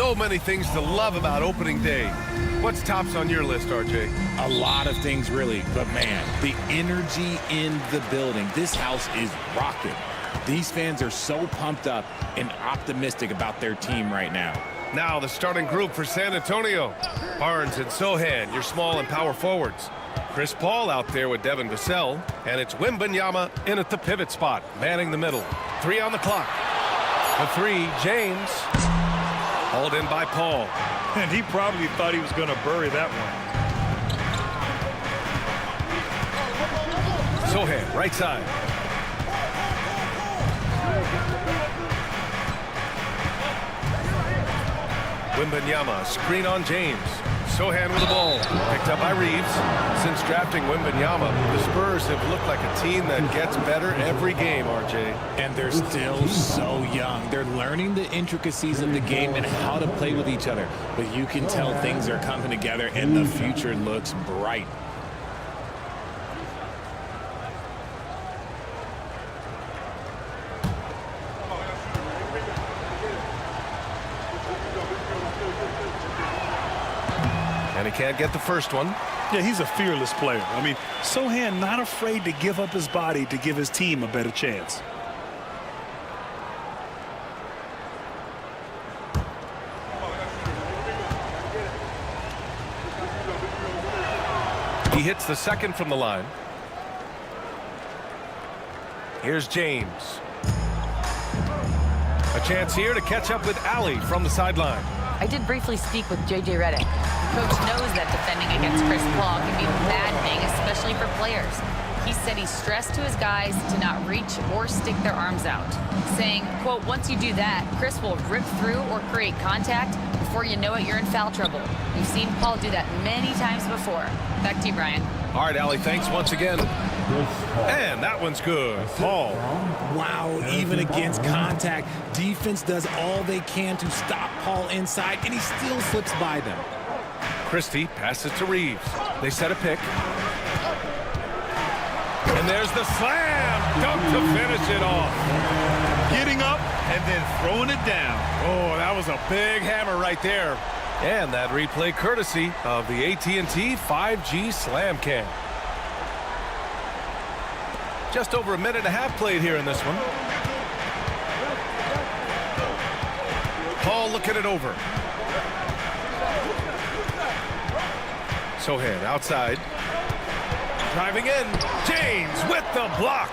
So many things to love about opening day. What's tops on your list, RJ? A lot of things, really. But, man, the energy in the building. This house is rocking. These fans are so pumped up and optimistic about their team right now. Now the starting group for San Antonio. Barnes and Sohan, your small and power forwards. Chris Paul out there with Devin Vassell. And it's Wembanyama in at the pivot spot, manning the middle. 3 on the clock. The 3, James. Hauled in by Paul. And he probably thought he was going to bury that one. Sohan, right side. Wembanyama, screen on James. Sohan with the ball. Picked up by Reeves. Since drafting Wembanyama, the Spurs have looked like a team that gets better every game, RJ. And they're still so young. They're learning the intricacies of the game and how to play with each other. But you can tell things are coming together and the future looks bright. And he can't get the first one. Yeah, he's a fearless player. I mean, Sohan not afraid to give up his body to give his team a better chance. He hits the second from the line. Here's James. A chance here to catch up with Allie from the sideline. I did briefly speak with J.J. Redick. Coach knows that defending against Chris Paul can be maddening, especially for players. He said he stressed to his guys to not reach or stick their arms out, saying, quote, once you do that, Chris will rip through or create contact. Before you know it, you're in foul trouble. We've seen Paul do that many times before. Back to you, Brian. All right, Allie, thanks once again. And that one's good. Paul. Wow, even against contact, defense does all they can to stop Paul inside, and he still slips by them. Christie passes to Reeves. They set a pick. And there's the slam dunk to finish it off. Getting up and then throwing it down. Oh, that was a big hammer right there. And that replay courtesy of the AT&T 5G Slam Cam. Just over a minute and a half played here in this one. Paul looking it over. Sohan outside. Driving in. James with the block.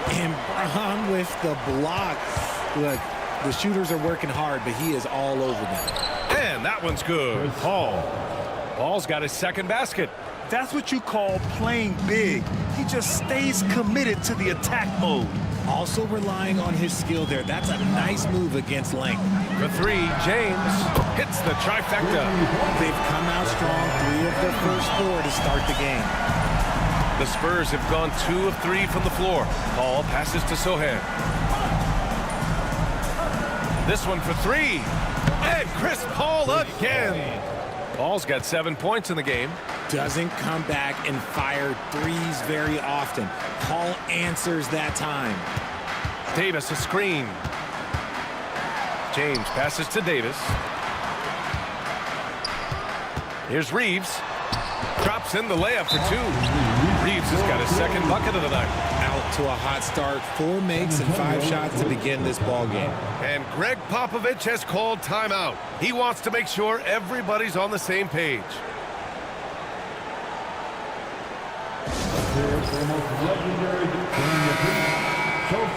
And Braun with the block. Look, the shooters are working hard, but he is all over them. And that one's good. Paul's got his second basket. That's what you call playing big. He just stays committed to the attack mode. Also relying on his skill there. That's a nice move against length. For 3, James hits the trifecta. They've come out strong, 3 of the first 4 to start the game. The Spurs have gone 2 of 3 from the floor. Paul passes to Sohan. This one for 3. And Chris Paul again. Paul's got 7 points in the game. Doesn't come back and fire threes very often. Paul answers that time. Davis a screen. James passes to Davis. Here's Reeves. Drops in the layup for 2. Reeves has got his second bucket of the night. Out to a hot start. 4 makes and 5 shots to begin this ball game. And Greg Popovich has called timeout. He wants to make sure everybody's on the same page.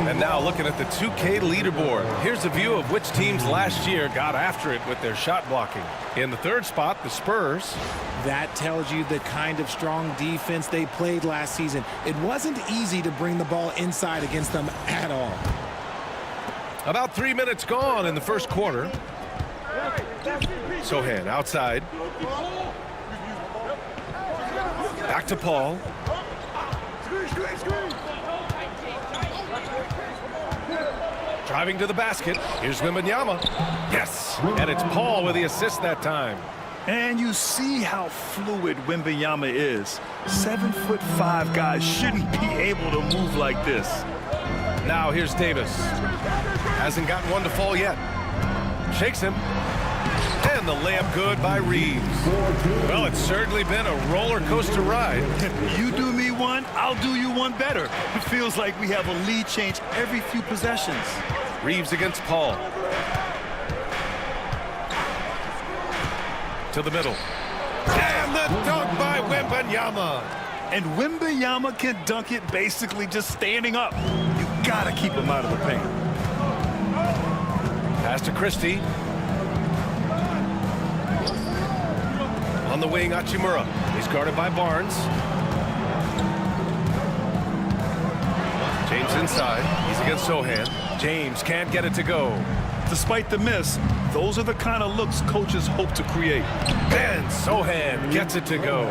And now looking at the 2K leaderboard. Here's a view of which teams last year got after it with their shot blocking. In the 3rd spot, the Spurs. That tells you the kind of strong defense they played last season. It wasn't easy to bring the ball inside against them at all. About 3 minutes gone in the first quarter. Sohan outside. Back to Paul. Driving to the basket. Here's Wembanyama. Yes. And it's Paul with the assist that time. And you see how fluid Wembanyama is. 7'5" guys shouldn't be able to move like this. Now here's Davis. Hasn't gotten one to fall yet. Shakes him. And the layup good by Reeves. Well, it's certainly been a roller coaster ride. You do me one, I'll do you one better. It feels like we have a lead change every few possessions. Reeves against Paul. To the middle. And the dunk by Wembanyama. And Wembanyama can dunk it basically just standing up. You gotta keep him out of the paint. Pass to Christie. On the wing, Hachimura. He's guarded by Barnes. James inside. He's against Sohan. James can't get it to go. Despite the miss, those are the kind of looks coaches hope to create. And Sohan gets it to go.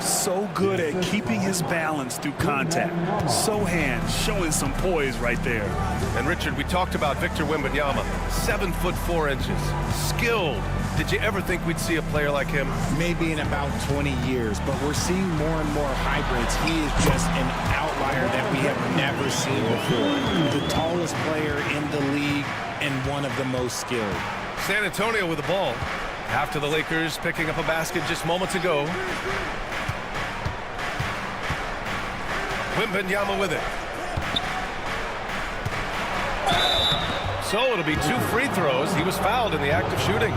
So good at keeping his balance through contact. Sohan showing some poise right there. And Richard, we talked about Victor Wembanyama. 7'4". Skilled. Did you ever think we'd see a player like him? Maybe in about 20 years, but we're seeing more and more hybrids. He is just an outlier that we have never seen before. The tallest player in the league and one of the most skilled. San Antonio with the ball. After the Lakers picking up a basket just moments ago. Wembanyama with it. So it'll be 2 free throws. He was fouled in the act of shooting.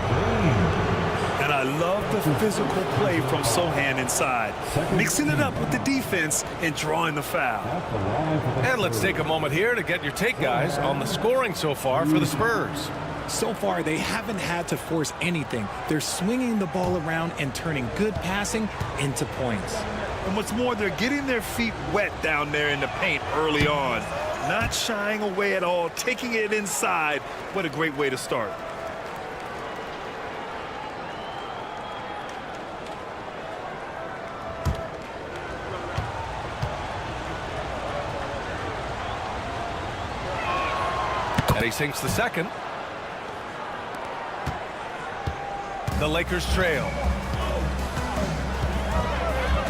And I love the physical play from Sohan inside, mixing it up with the defense and drawing the foul. And let's take a moment here to get your take, guys, on the scoring so far for the Spurs. So far, they haven't had to force anything. They're swinging the ball around and turning good passing into points. And what's more, they're getting their feet wet down there in the paint early on. Not shying away at all, taking it inside. What a great way to start. And he sinks the second. The Lakers trail.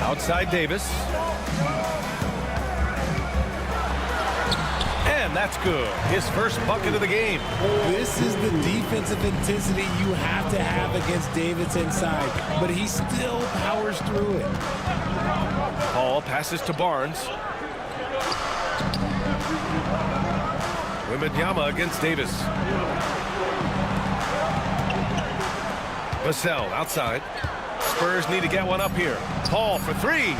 Outside Davis. And that's good. His first bucket of the game. This is the defensive intensity you have to have against Davis inside, but he still powers through it. Paul passes to Barnes. Wembanyama against Davis. Vassell outside. Spurs need to get one up here. Paul for 3.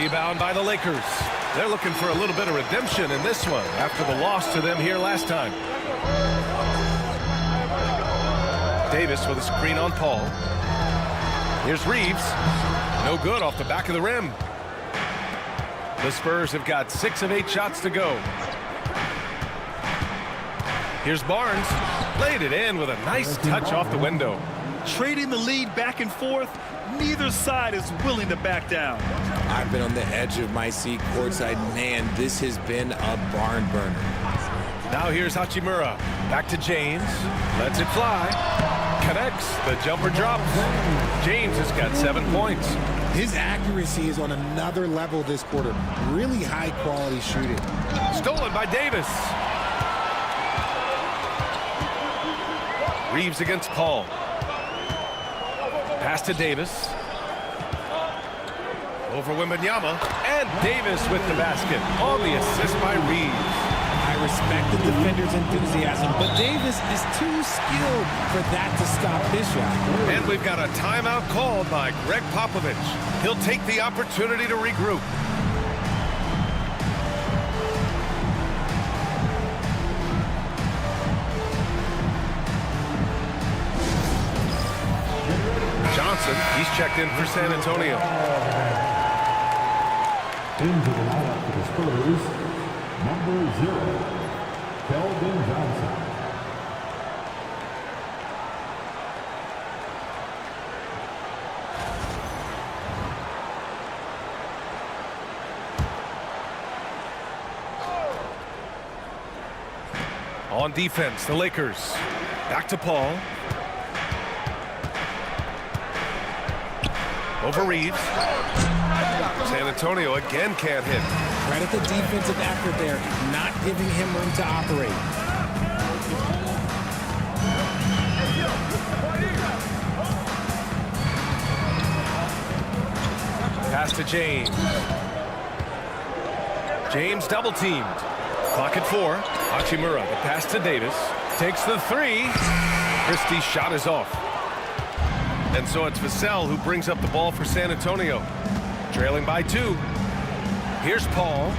Rebound by the Lakers. They're looking for a little bit of redemption in this one after the loss to them here last time. Davis with a screen on Paul. Here's Reeves. No good off the back of the rim. The Spurs have got 6 of 8 shots to go. Here's Barnes. Laid it in with a nice touch off the window. Trading the lead back and forth, neither side is willing to back down. I've been on the edge of my seat courtside. Man, this has been a barn burner. Now here's Hachimura. Back to James. Lets it fly. Connects. The jumper drops. James has got 7 points. His accuracy is on another level this quarter. Really high quality shooting. Stolen by Davis. Reeves against Paul. Pass to Davis. Over Wembanyama. And Davis with the basket on the assist by Reeves. I respect the defender's enthusiasm, but Davis is too skilled for that to stop his shot. And we've got a timeout called by Greg Popovich. He'll take the opportunity to regroup. Johnson, he's checked in for San Antonio. Into the lineup for the Spurs, number 0, Keldon Johnson. On defense, the Lakers. Back to Paul. Over Reeves. San Antonio again can't hit. Credit the defensive effort there, not giving him room to operate. Pass to James. James double teamed. Clock at 4. Hachimura, the pass to Davis. Takes the 3. Christie's shot is off. And so it's Vassell who brings up the ball for San Antonio. Trailing by 2. Here's Paul.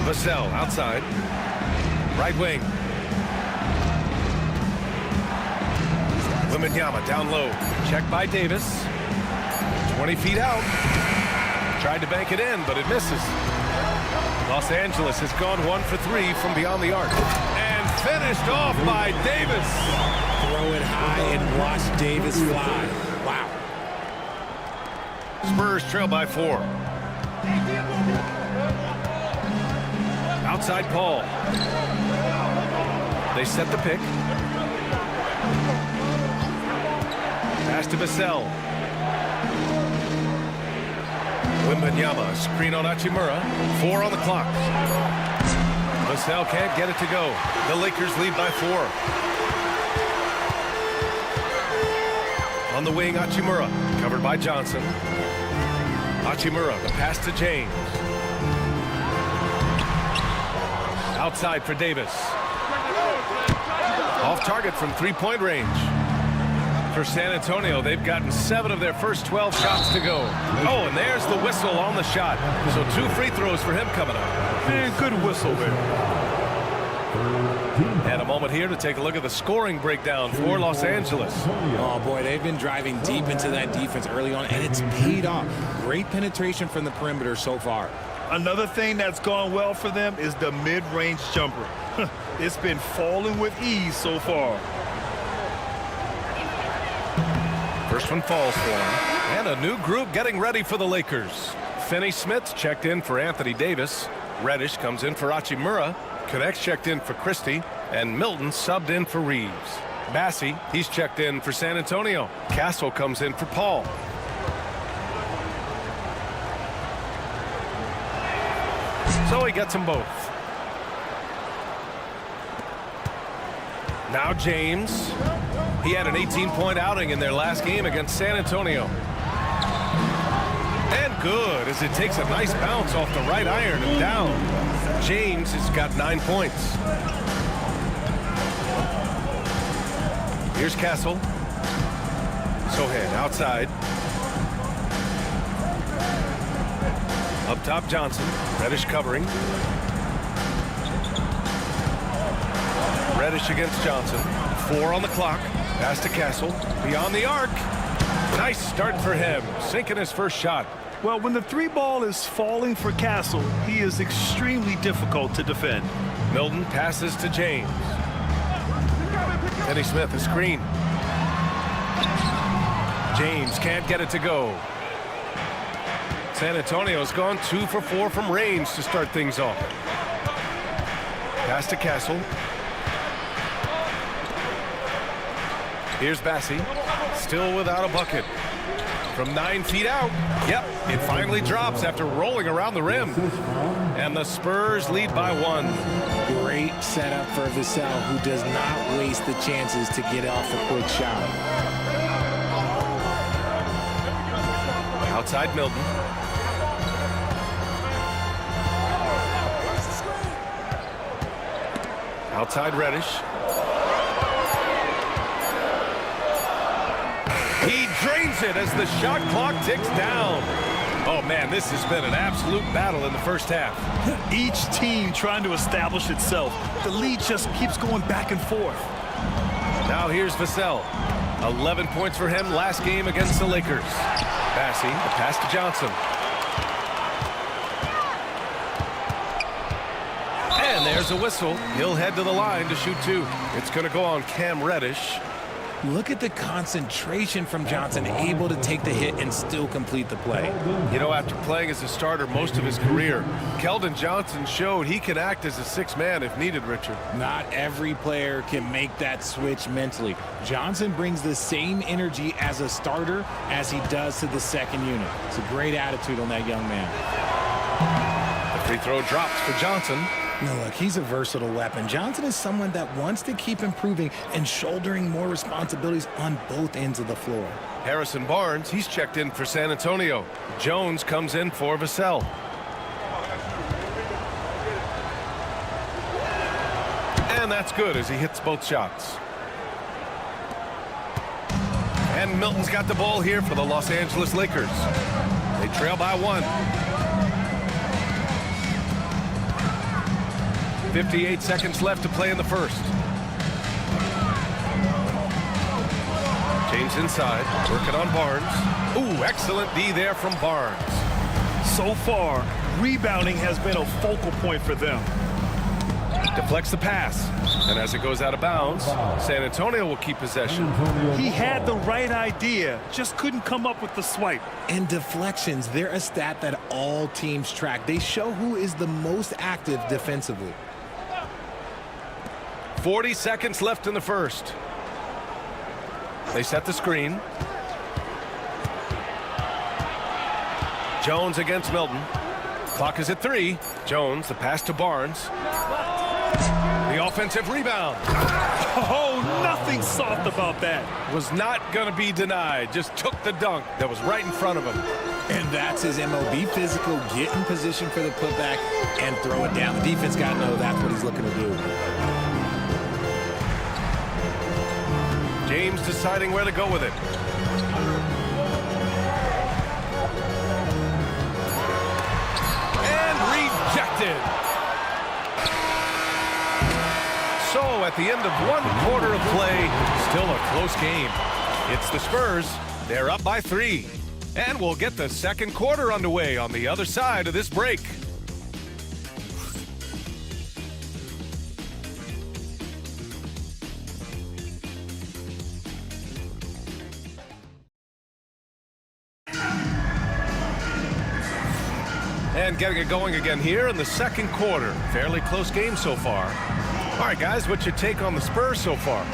Vassell outside. Right wing. Wembanyama down low. Check by Davis. 20 feet out. Tried to bank it in, but it misses. Los Angeles has gone 1 for 3 from beyond the arc. And finished off by Davis. Throw it high and watch Davis fly. Wow. Spurs trail by 4. Outside Paul. They set the pick. Pass to Vassell. Wembanyama, screen on Hachimura. 4 on the clock. Vassell can't get it to go. The Lakers lead by 4. On the wing, Hachimura, covered by Johnson. Hachimura, the pass to James. Outside for Davis. Off target from 3-point range. For San Antonio, they've gotten 7 of their first 12 shots to go. Oh, and there's the whistle on the shot. So 2 free throws for him coming up. Man, good whistle there. And a moment here to take a look at the scoring breakdown for Los Angeles. Oh, boy, they've been driving deep into that defense early on, and it's paid off. Great penetration from the perimeter so far. Another thing that's gone well for them is the mid-range jumper. It's been falling with ease so far. First one falls for him. And a new group getting ready for the Lakers. Finney-Smith checked in for Anthony Davis. Reddish comes in for Hachimura. Connects checked in for Christie. And Milton subbed in for Reeves. Bassey, he's checked in for San Antonio. Castle comes in for Paul. So he gets them both. Now James. He had an 18-point outing in their last game against San Antonio. And good, as it takes a nice bounce off the right iron and down. James has got 9 points. Here's Castle. Sohan outside. Up top, Johnson. Reddish covering. Reddish against Johnson. 4 on the clock. Pass to Castle. Beyond the arc. Nice start for him. Sinking his first shot. Well, when the 3 ball is falling for Castle, he is extremely difficult to defend. Milton passes to James. Finney-Smith, a screen. James can't get it to go. San Antonio's gone 2 for 4 from range to start things off. Pass to Castle. Here's Bassey, still without a bucket. From 9 feet out. Yep, it finally drops after rolling around the rim. And the Spurs lead by 1. Great setup for Vassell, who does not waste the chances to get off a quick shot. Outside Milton. Outside Reddish. He drains it as the shot clock ticks down. Oh, man, this has been an absolute battle in the first half. Each team trying to establish itself. The lead just keeps going back and forth. Now here's Vassell. 11 points for him last game against the Lakers. Bassey, the pass to Johnson. And there's a whistle. He'll head to the line to shoot 2. It's going to go on Cam Reddish. Look at the concentration from Johnson, able to take the hit and still complete the play. You know, after playing as a starter most of his career, Keldon Johnson showed he can act as a 6th man if needed, Richard. Not every player can make that switch mentally. Johnson brings the same energy as a starter as he does to the second unit. It's a great attitude on that young man. The free throw drops for Johnson. Now look, he's a versatile weapon. Johnson is someone that wants to keep improving and shouldering more responsibilities on both ends of the floor. Harrison Barnes, he's checked in for San Antonio. Jones comes in for Vassell. And that's good as he hits both shots. And Milton's got the ball here for the Los Angeles Lakers. They trail by 1. 58 seconds left to play in the first. James inside, working on Barnes. Ooh, excellent D there from Barnes. So far, rebounding has been a focal point for them. Deflects the pass, and as it goes out of bounds, San Antonio will keep possession. He had the right idea, just couldn't come up with the swipe. And deflections, they're a stat that all teams track. They show who is the most active defensively. 40 seconds left in the first. They set the screen. Jones against Milton. Clock is at 3. Jones, the pass to Barnes. The offensive rebound. Oh, nothing soft about that. Was not going to be denied. Just took the dunk that was right in front of him. And that's his MO. Be physical, get in position for the putback, and throw it down. The defense got to know that's what he's looking to do. James deciding where to go with it. And rejected. So at the end of 1 quarter of play, still a close game. It's the Spurs. They're up by 3. And we'll get the second quarter underway on the other side of this break. And getting it going again here in the second quarter. Fairly close game so far. All right, guys, what's your take on the Spurs so far?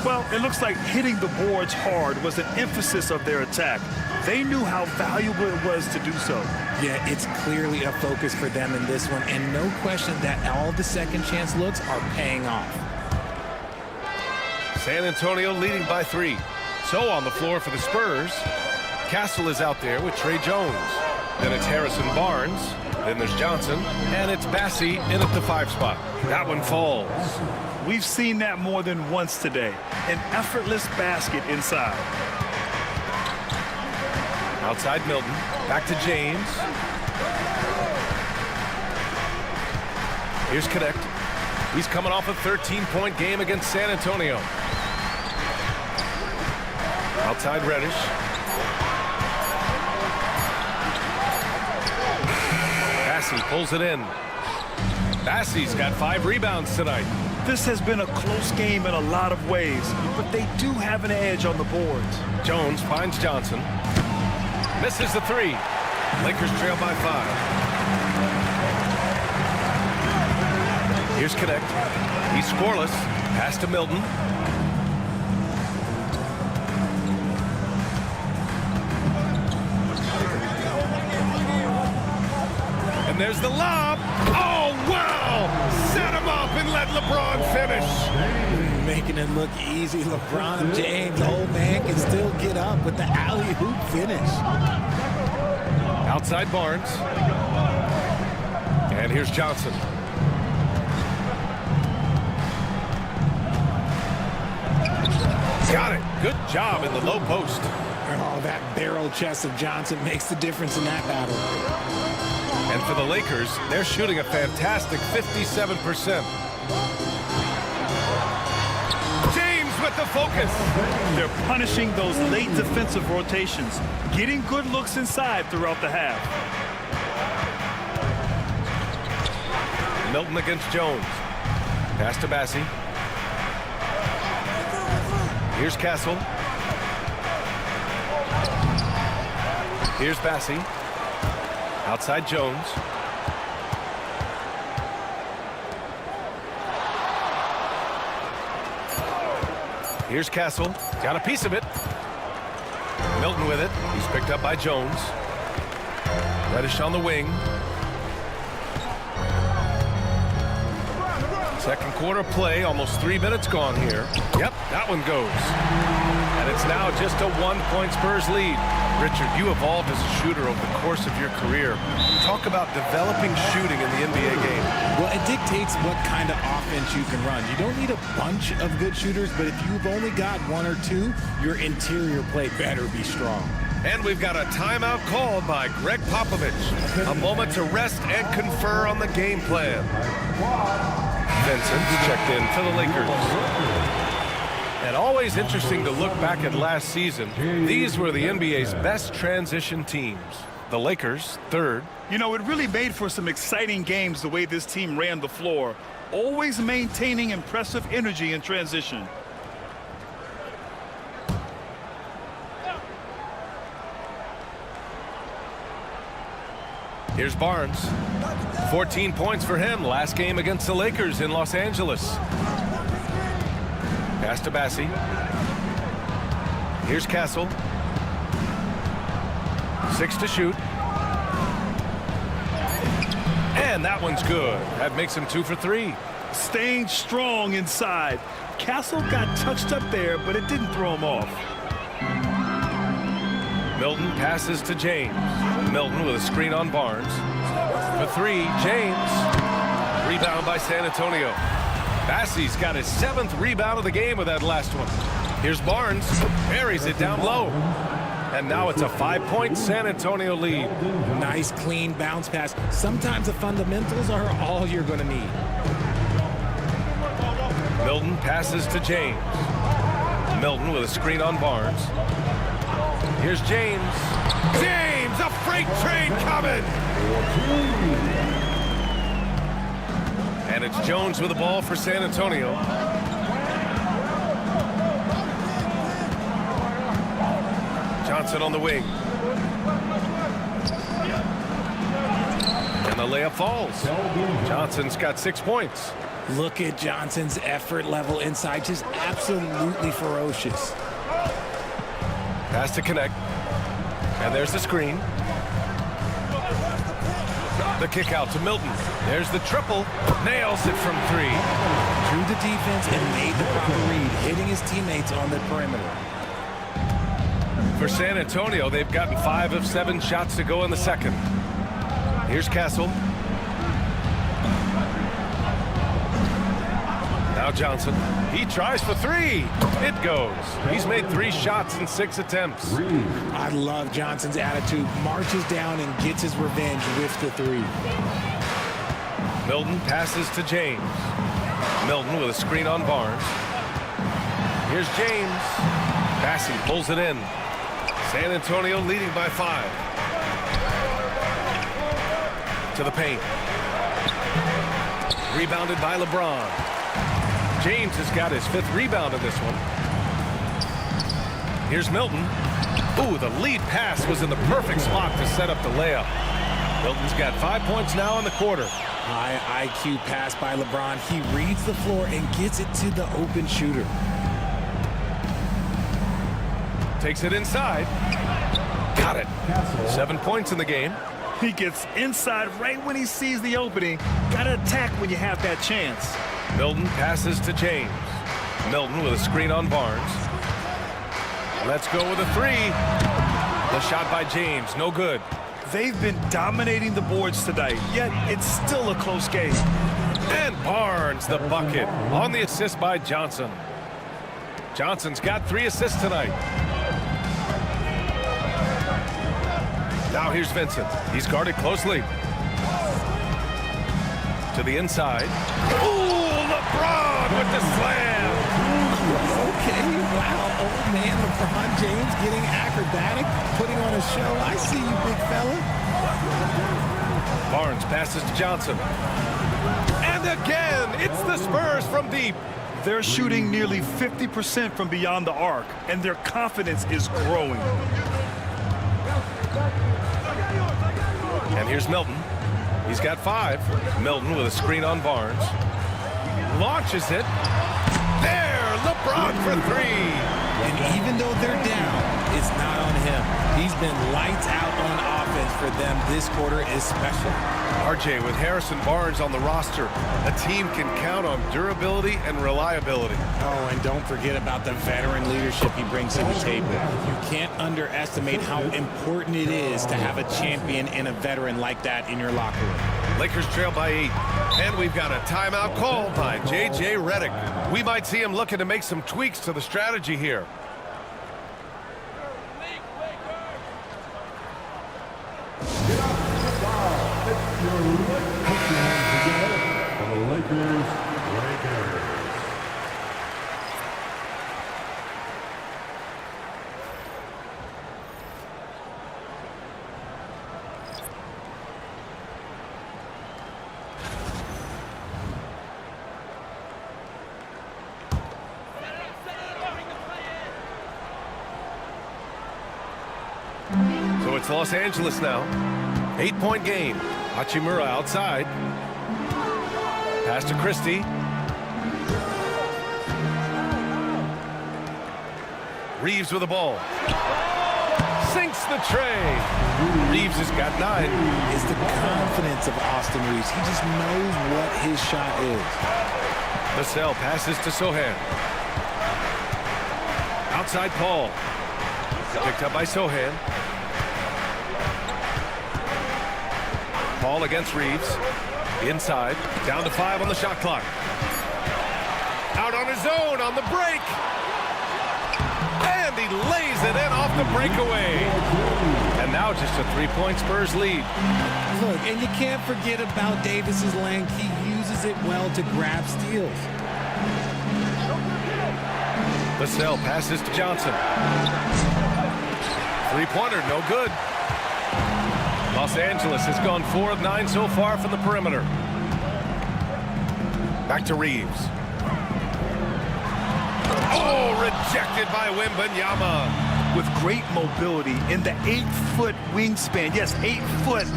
Well, it looks like hitting the boards hard was an emphasis of their attack. They knew how valuable it was to do so. Yeah, it's clearly a focus for them in this one, and no question that all the second chance looks are paying off. San Antonio leading by 3. So on the floor for the Spurs, Castle is out there with Trey Jones. Then it's Harrison Barnes. Then there's Johnson. And it's Bassie in at the 5 spot. That one falls. We've seen that more than once today. An effortless basket inside. Outside Milton. Back to James. Here's Connect. He's coming off a 13-point game against San Antonio. Outside Reddish. Bassie pulls it in. Bassie's got 5 rebounds tonight. This has been a close game in a lot of ways, but they do have an edge on the boards. Jones finds Johnson. Misses the 3. Lakers trail by 5. Here's Connect. He's scoreless. Pass to Milton. And there's the lob. Oh, wow! Set him up and let LeBron finish. Making it look easy. LeBron James, old man, can still get up with the alley-oop finish. Outside Barnes. And here's Johnson. Got it. Good job in the low post. Oh, that barrel chest of Johnson makes the difference in that battle. And for the Lakers, they're shooting a fantastic 57%. James with the focus. They're punishing those late defensive rotations, getting good looks inside throughout the half. Milton against Jones. Pass to Bassie. Here's Castle. Here's Bassie. Outside Jones. Here's Castle. Got a piece of it. Milton with it. He's picked up by Jones. Reddish on the wing. Second quarter play, almost 3 minutes gone here. Yep, that one goes. And it's now just a 1-point Spurs lead. Richard, you evolved as a shooter over the course of your career. Talk about developing shooting in the NBA game. Well, it dictates what kind of offense you can run. You don't need a bunch of good shooters, but if you've only got one or two, your interior play better be strong. And we've got a timeout called by Greg Popovich. A moment to rest and confer on the game plan. Vincent's checked in for the Lakers. And always interesting to look back at last season. These were the NBA's best transition teams. The Lakers, third. You know, it really made for some exciting games the way this team ran the floor, always maintaining impressive energy in transition. Here's Barnes. 14 points for him last game against the Lakers in Los Angeles. Pass to Bassi. Here's Castle. 6 to shoot. And that one's good. That makes him 2 for 3. Staying strong inside. Castle got touched up there, but it didn't throw him off. Milton passes to James. Milton with a screen on Barnes. For 3, James. Rebound by San Antonio. Bassi's got his 7th rebound of the game with that last one. Here's Barnes. Buries it down low. And now it's a 5-point San Antonio lead. Nice, clean bounce pass. Sometimes the fundamentals are all you're going to need. Milton passes to James. Milton with a screen on Barnes. Here's James. James, a freight train coming! And it's Jones with the ball for San Antonio. Johnson on the wing. And the layup falls. Johnson's got 6 points. Look at Johnson's effort level inside. Just absolutely ferocious. Pass to connect. And there's the screen. The kick out to Milton. There's the triple. Nails it from 3. Drew the defense and made the proper read, hitting his teammates on the perimeter. For San Antonio, they've gotten 5 of 7 shots to go in the second. Here's Castle. Now Johnson. He tries for 3. It goes. He's made 3 shots in 6 attempts. I love Johnson's attitude. Marches down and gets his revenge with the 3. Milton passes to James. Milton with a screen on Barnes. Here's James. Bassi pulls it in. San Antonio leading by 5. To the paint. Rebounded by LeBron. James has got his 5th rebound in this one. Here's Milton. Ooh, the lead pass was in the perfect spot to set up the layup. Milton's got 5 points now in the quarter. High IQ pass by LeBron. He reads the floor and gets it to the open shooter. Takes it inside. Got it. 7 points in the game. He gets inside right when he sees the opening. Gotta attack when you have that chance. Milton passes to James. Milton with a screen on Barnes. Let's go with a 3. The shot by James, no good. They've been dominating the boards tonight, yet it's still a close game. And Barnes, the bucket, on the assist by Johnson. Johnson's got 3 assists tonight. Now here's Vincent. He's guarded closely. To the inside. Ooh, LeBron with the slam. Okay, wow. Old man LeBron James getting acrobatic, putting on a show. I see you, big fella. Barnes passes to Johnson. And again, it's the Spurs from deep. They're shooting nearly 50% from beyond the arc, and their confidence is growing. And here's Milton. He's got 5. Milton with a screen on Barnes. Launches it. There, LeBron for 3. And even though they're down, it's not on him. He's been lights out on offense for them this quarter especially. RJ, with Harrison Barnes on the roster, a team can count on durability and reliability. Oh, and don't forget about the veteran leadership he brings to the table. You can't underestimate how important it is to have a champion and a veteran like that in your locker room. Lakers trail by 8, and we've got a timeout called by J.J. Redick. We might see him looking to make some tweaks to the strategy here. For the Lakers. So it's Los Angeles now. 8-point game. Hachimura outside. Pass to Christie. Reeves with the ball. Sinks the tray. Reeves has got 9. It's the confidence of Austin Reeves. He just knows what his shot is. Vassell passes to Sohan. Outside Paul. Picked up by Sohan. Paul against Reeves. Inside. Down to 5 on the shot clock. Out on his own on the break. And he lays it in off the breakaway. And now just a 3-point Spurs lead. Look, and you can't forget about Davis's length. He uses it well to grab steals. Vassell passes to Johnson. 3-pointer, no good. Los Angeles has gone 4 of 9 so far from the perimeter. Back to Reeves. Oh, rejected by Wembanyama. With great mobility in the 8-foot wingspan. Yes, 8 foot.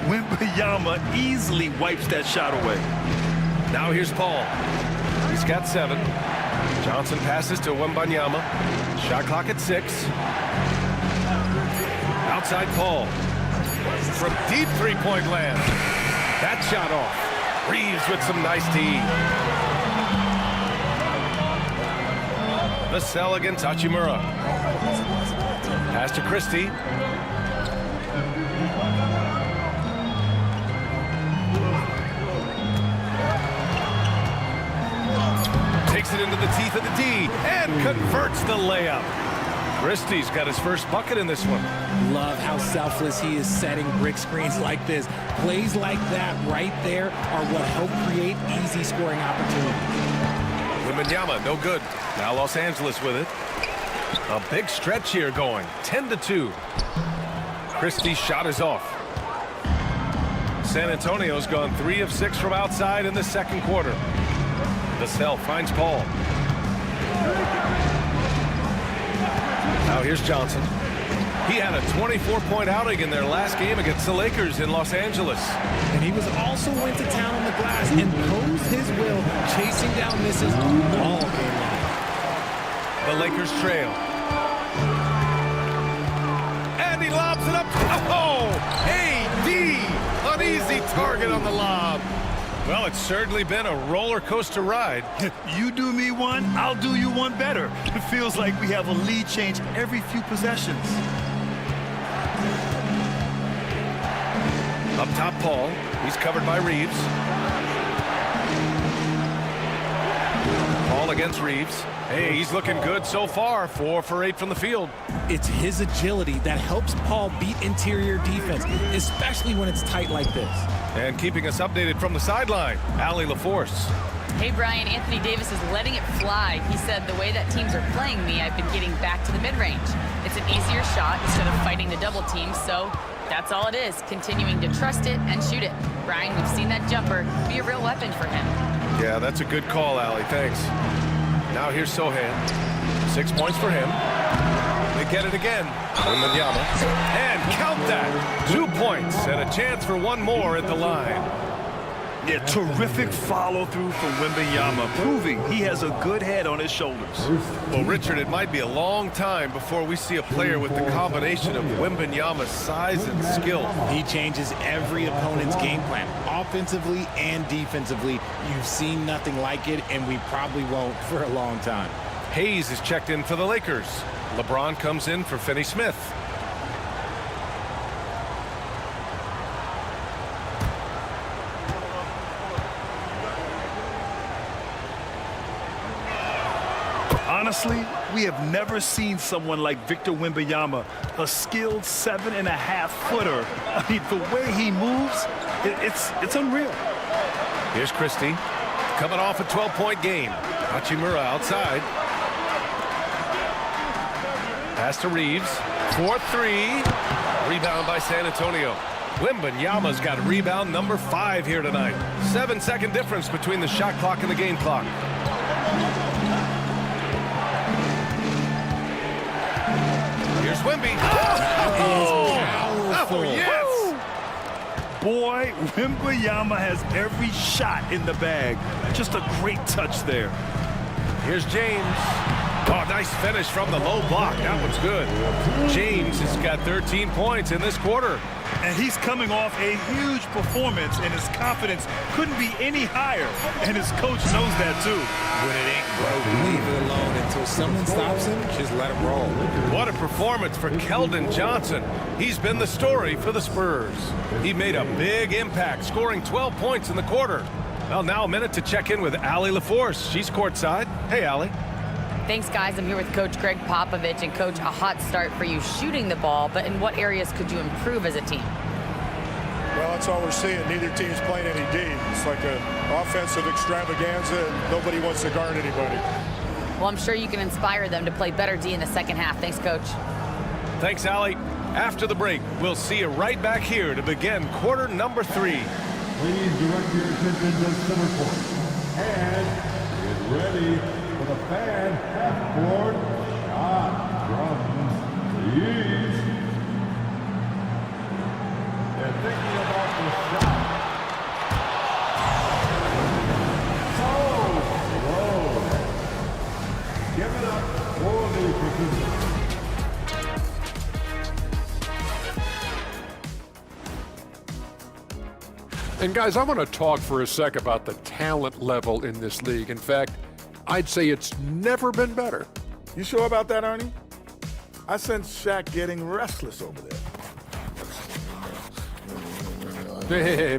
Wembanyama easily wipes that shot away. Now here's Paul. He's got 7. Johnson passes to Wembanyama. Shot clock at 6. Outside Paul. From deep 3-point land. That shot off. Reeves with some nice D. Vassell against Hachimura. Pass to Christie. Takes it into the teeth of the D and converts the layup. Christie's got his first bucket in this one. Love how selfless he is setting brick screens like this. Plays like that right there are what help create easy scoring opportunities. Wembanyama, no good. Now Los Angeles with it. A big stretch here going. 10-2. Christie's shot is off. San Antonio's gone 3 of 6 from outside in the second quarter. Vassell finds Paul. Now here's Johnson. He had a 24-point outing in their last game against the Lakers in Los Angeles. And he was also went to town on the glass and posed his will, chasing down misses all game long. The Lakers trail. And he lobs it up. Oh, AD! An easy target on the lob. Well, it's certainly been a roller coaster ride. You do me one, I'll do you one better. It feels like we have a lead change every few possessions. Up top, Paul. He's covered by Reeves. Paul against Reeves. Hey, he's looking good so far. 4 for 8 from the field. It's his agility that helps Paul beat interior defense, especially when it's tight like this. And keeping us updated from the sideline, Allie LaForce. Hey, Brian, Anthony Davis is letting it fly. He said, the way that teams are playing me, I've been getting back to the mid-range. It's an easier shot instead of fighting the double team, so that's all it is, continuing to trust it and shoot it. Brian, we've seen that jumper be a real weapon for him. Yeah, that's a good call, Allie. Thanks. Now here's Sohan. 6 points for him. They get it again. Wembanyama. And count that. 2 points and a chance for one more at the line. Yeah, terrific follow-through from Wembanyama, proving he has a good head on his shoulders. Well, Richard, it might be a long time before we see a player with the combination of Wembanyama's size and skill. He changes every opponent's game plan, offensively and defensively. You've seen nothing like it, and we probably won't for a long time. Hayes is checked in for the Lakers. LeBron comes in for Finney-Smith. Honestly, we have never seen someone like Victor Wembanyama, a skilled 7.5-footer. I mean, the way he moves, it's unreal. Here's Christie, coming off a 12-point game. Hachimura outside. Pass to Reeves. 4-3. Rebound by San Antonio. Wembanyama's got rebound number 5 here tonight. 7-second difference between the shot clock and the game clock. Here's Wemby. Powerful. Yes! Boy, Wembanyama has every shot in the bag. Just a great touch there. Here's James. Oh, nice finish from the low block. That one's good. James has got 13 points in this quarter. And he's coming off a huge performance, and his confidence couldn't be any higher. And his coach knows that, too. When it ain't broke, leave it alone until someone stops him. Just let him roll. What a performance for Keldon Johnson. He's been the story for the Spurs. He made a big impact, scoring 12 points in the quarter. Well, now a minute to check in with Allie LaForce. She's courtside. Hey, Allie. Thanks, guys. I'm here with Coach Greg Popovich. And, Coach, a hot start for you shooting the ball, but in what areas could you improve as a team? Well, that's all we're seeing. Neither team's playing any D. It's like an offensive extravaganza, and nobody wants to guard anybody. Well, I'm sure you can inspire them to play better D in the second half. Thanks, Coach. Thanks, Allie. After the break, we'll see you right back here to begin quarter number 3. Please direct your attention to center court. And get ready for the fan half-court shot from the East. They're thinking about the shot. So slow. Give it up for the participants. And guys, I want to talk for a sec about the talent level in this league. In fact, I'd say it's never been better. You sure about that, Ernie? I sense Shaq getting restless over there. Hey,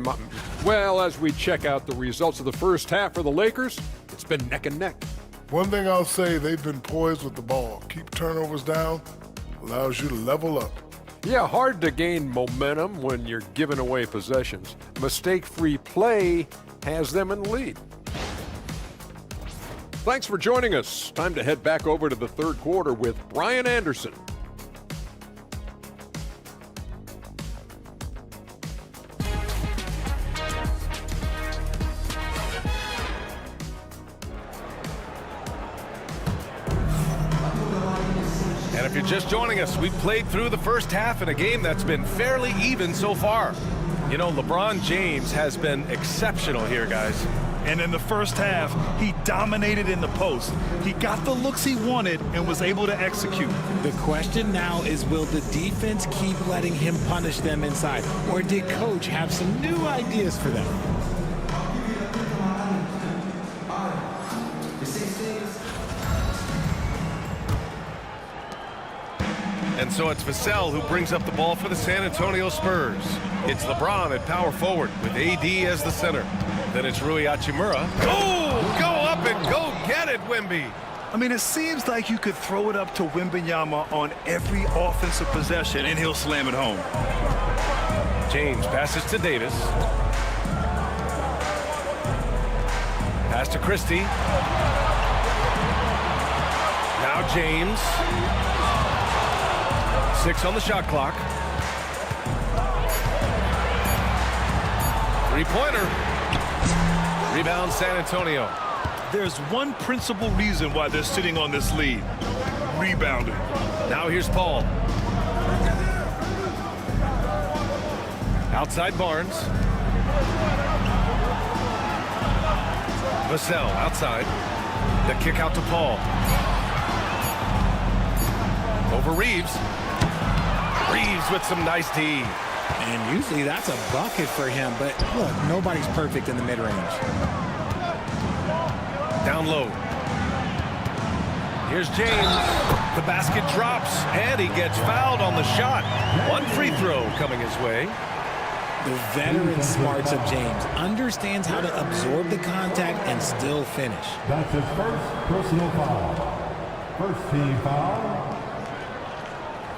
well, as we check out the results of the first half for the Lakers, it's been neck and neck. One thing I'll say, they've been poised with the ball. Keep turnovers down, allows you to level up. Yeah, hard to gain momentum when you're giving away possessions. Mistake-free play has them in the lead. Thanks for joining us. Time to head back over to the third quarter with Brian Anderson. And if you're just joining us, we've played through the first half in a game that's been fairly even so far. You know, LeBron James has been exceptional here, guys. And in the first half, he dominated in the post. He got the looks he wanted and was able to execute. The question now is, will the defense keep letting him punish them inside? Or did Coach have some new ideas for them? And so it's Vassell who brings up the ball for the San Antonio Spurs. It's LeBron at power forward with AD as the center. Then it's Rui Hachimura. Oh, go up and go get it, Wemby. I mean, it seems like you could throw it up to Wembanyama on every offensive possession, and he'll slam it home. James passes to Davis. Pass to Christie. Now James. 6 on the shot clock. Three-pointer. Rebound San Antonio. There's one principal reason why they're sitting on this lead. Rebounding. Now here's Paul. Outside Barnes. Vassell outside. The kick out to Paul. Over Reeves. Reeves with some nice D. And usually that's a bucket for him, but look, nobody's perfect in the mid-range. Down low. Here's James. The basket drops, and he gets fouled on the shot. One free throw coming his way. The veteran smarts of James understands how to absorb the contact and still finish. That's his first personal foul. First team foul.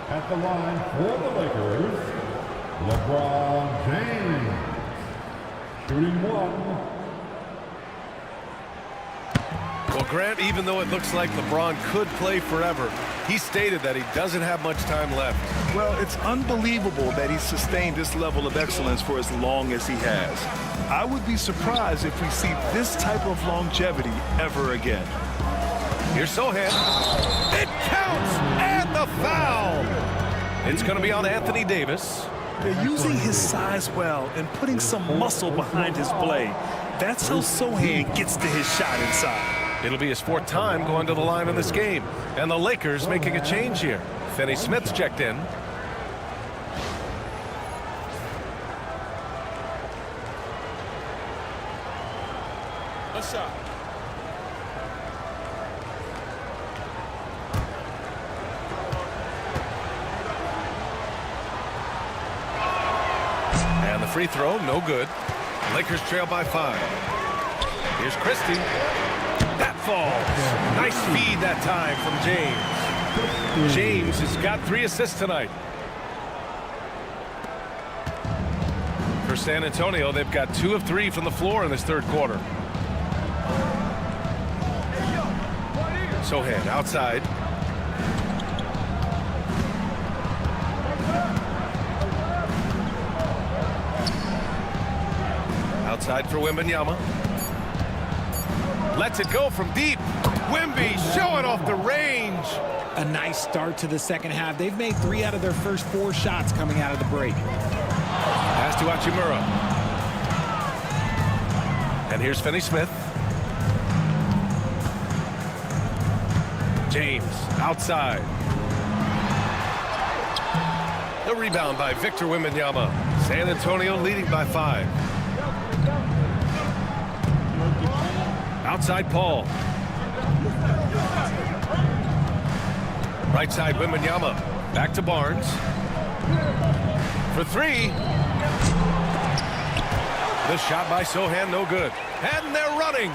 At the line for the Lakers, LeBron James. Shooting one. Well, Grant, even though it looks like LeBron could play forever, he stated that he doesn't have much time left. Well, it's unbelievable that he's sustained this level of excellence for as long as he has. I would be surprised if we see this type of longevity ever again. Here's Sohan. It counts, and the foul. It's going to be on Anthony Davis. They're using his size well and putting some muscle behind his play. That's how Sohan gets to his shot inside. It'll be his fourth time going to the line in this game. And the Lakers making a change here. Finney Smith's checked in. A shot. And the free throw, no good. Lakers trail by 5. Here's Christie. That falls. Nice feed that time from James. James has got 3 assists tonight. For San Antonio, they've got 2 of 3 from the floor in this third quarter. Sohan outside. Outside for Wembanyama. Lets it go from deep. Wemby showing off the range. A nice start to the second half. They've made 3 out of their first 4 shots coming out of the break. Pass to Hachimura. And here's Finney Smith. James outside. The rebound by Victor Wembanyama. San Antonio leading by 5. Outside Paul. Right side Wembanyama. Back to Barnes. For 3. The shot by Sohan, no good. And they're running.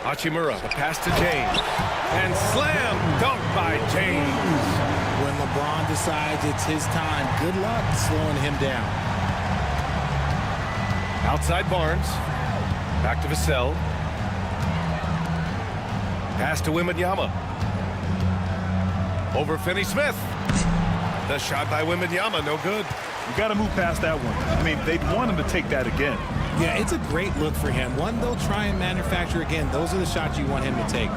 Hachimura, the pass to James. And slam dunk by James. When LeBron decides it's his time, good luck slowing him down. Outside Barnes. Back to Vassell. Pass to Wembanyama. Over Finney Smith. The shot by Wembanyama, no good. You got to move past that one. I mean, they'd want him to take that again. Yeah, it's a great look for him. One they'll try and manufacture again. Those are the shots you want him to take.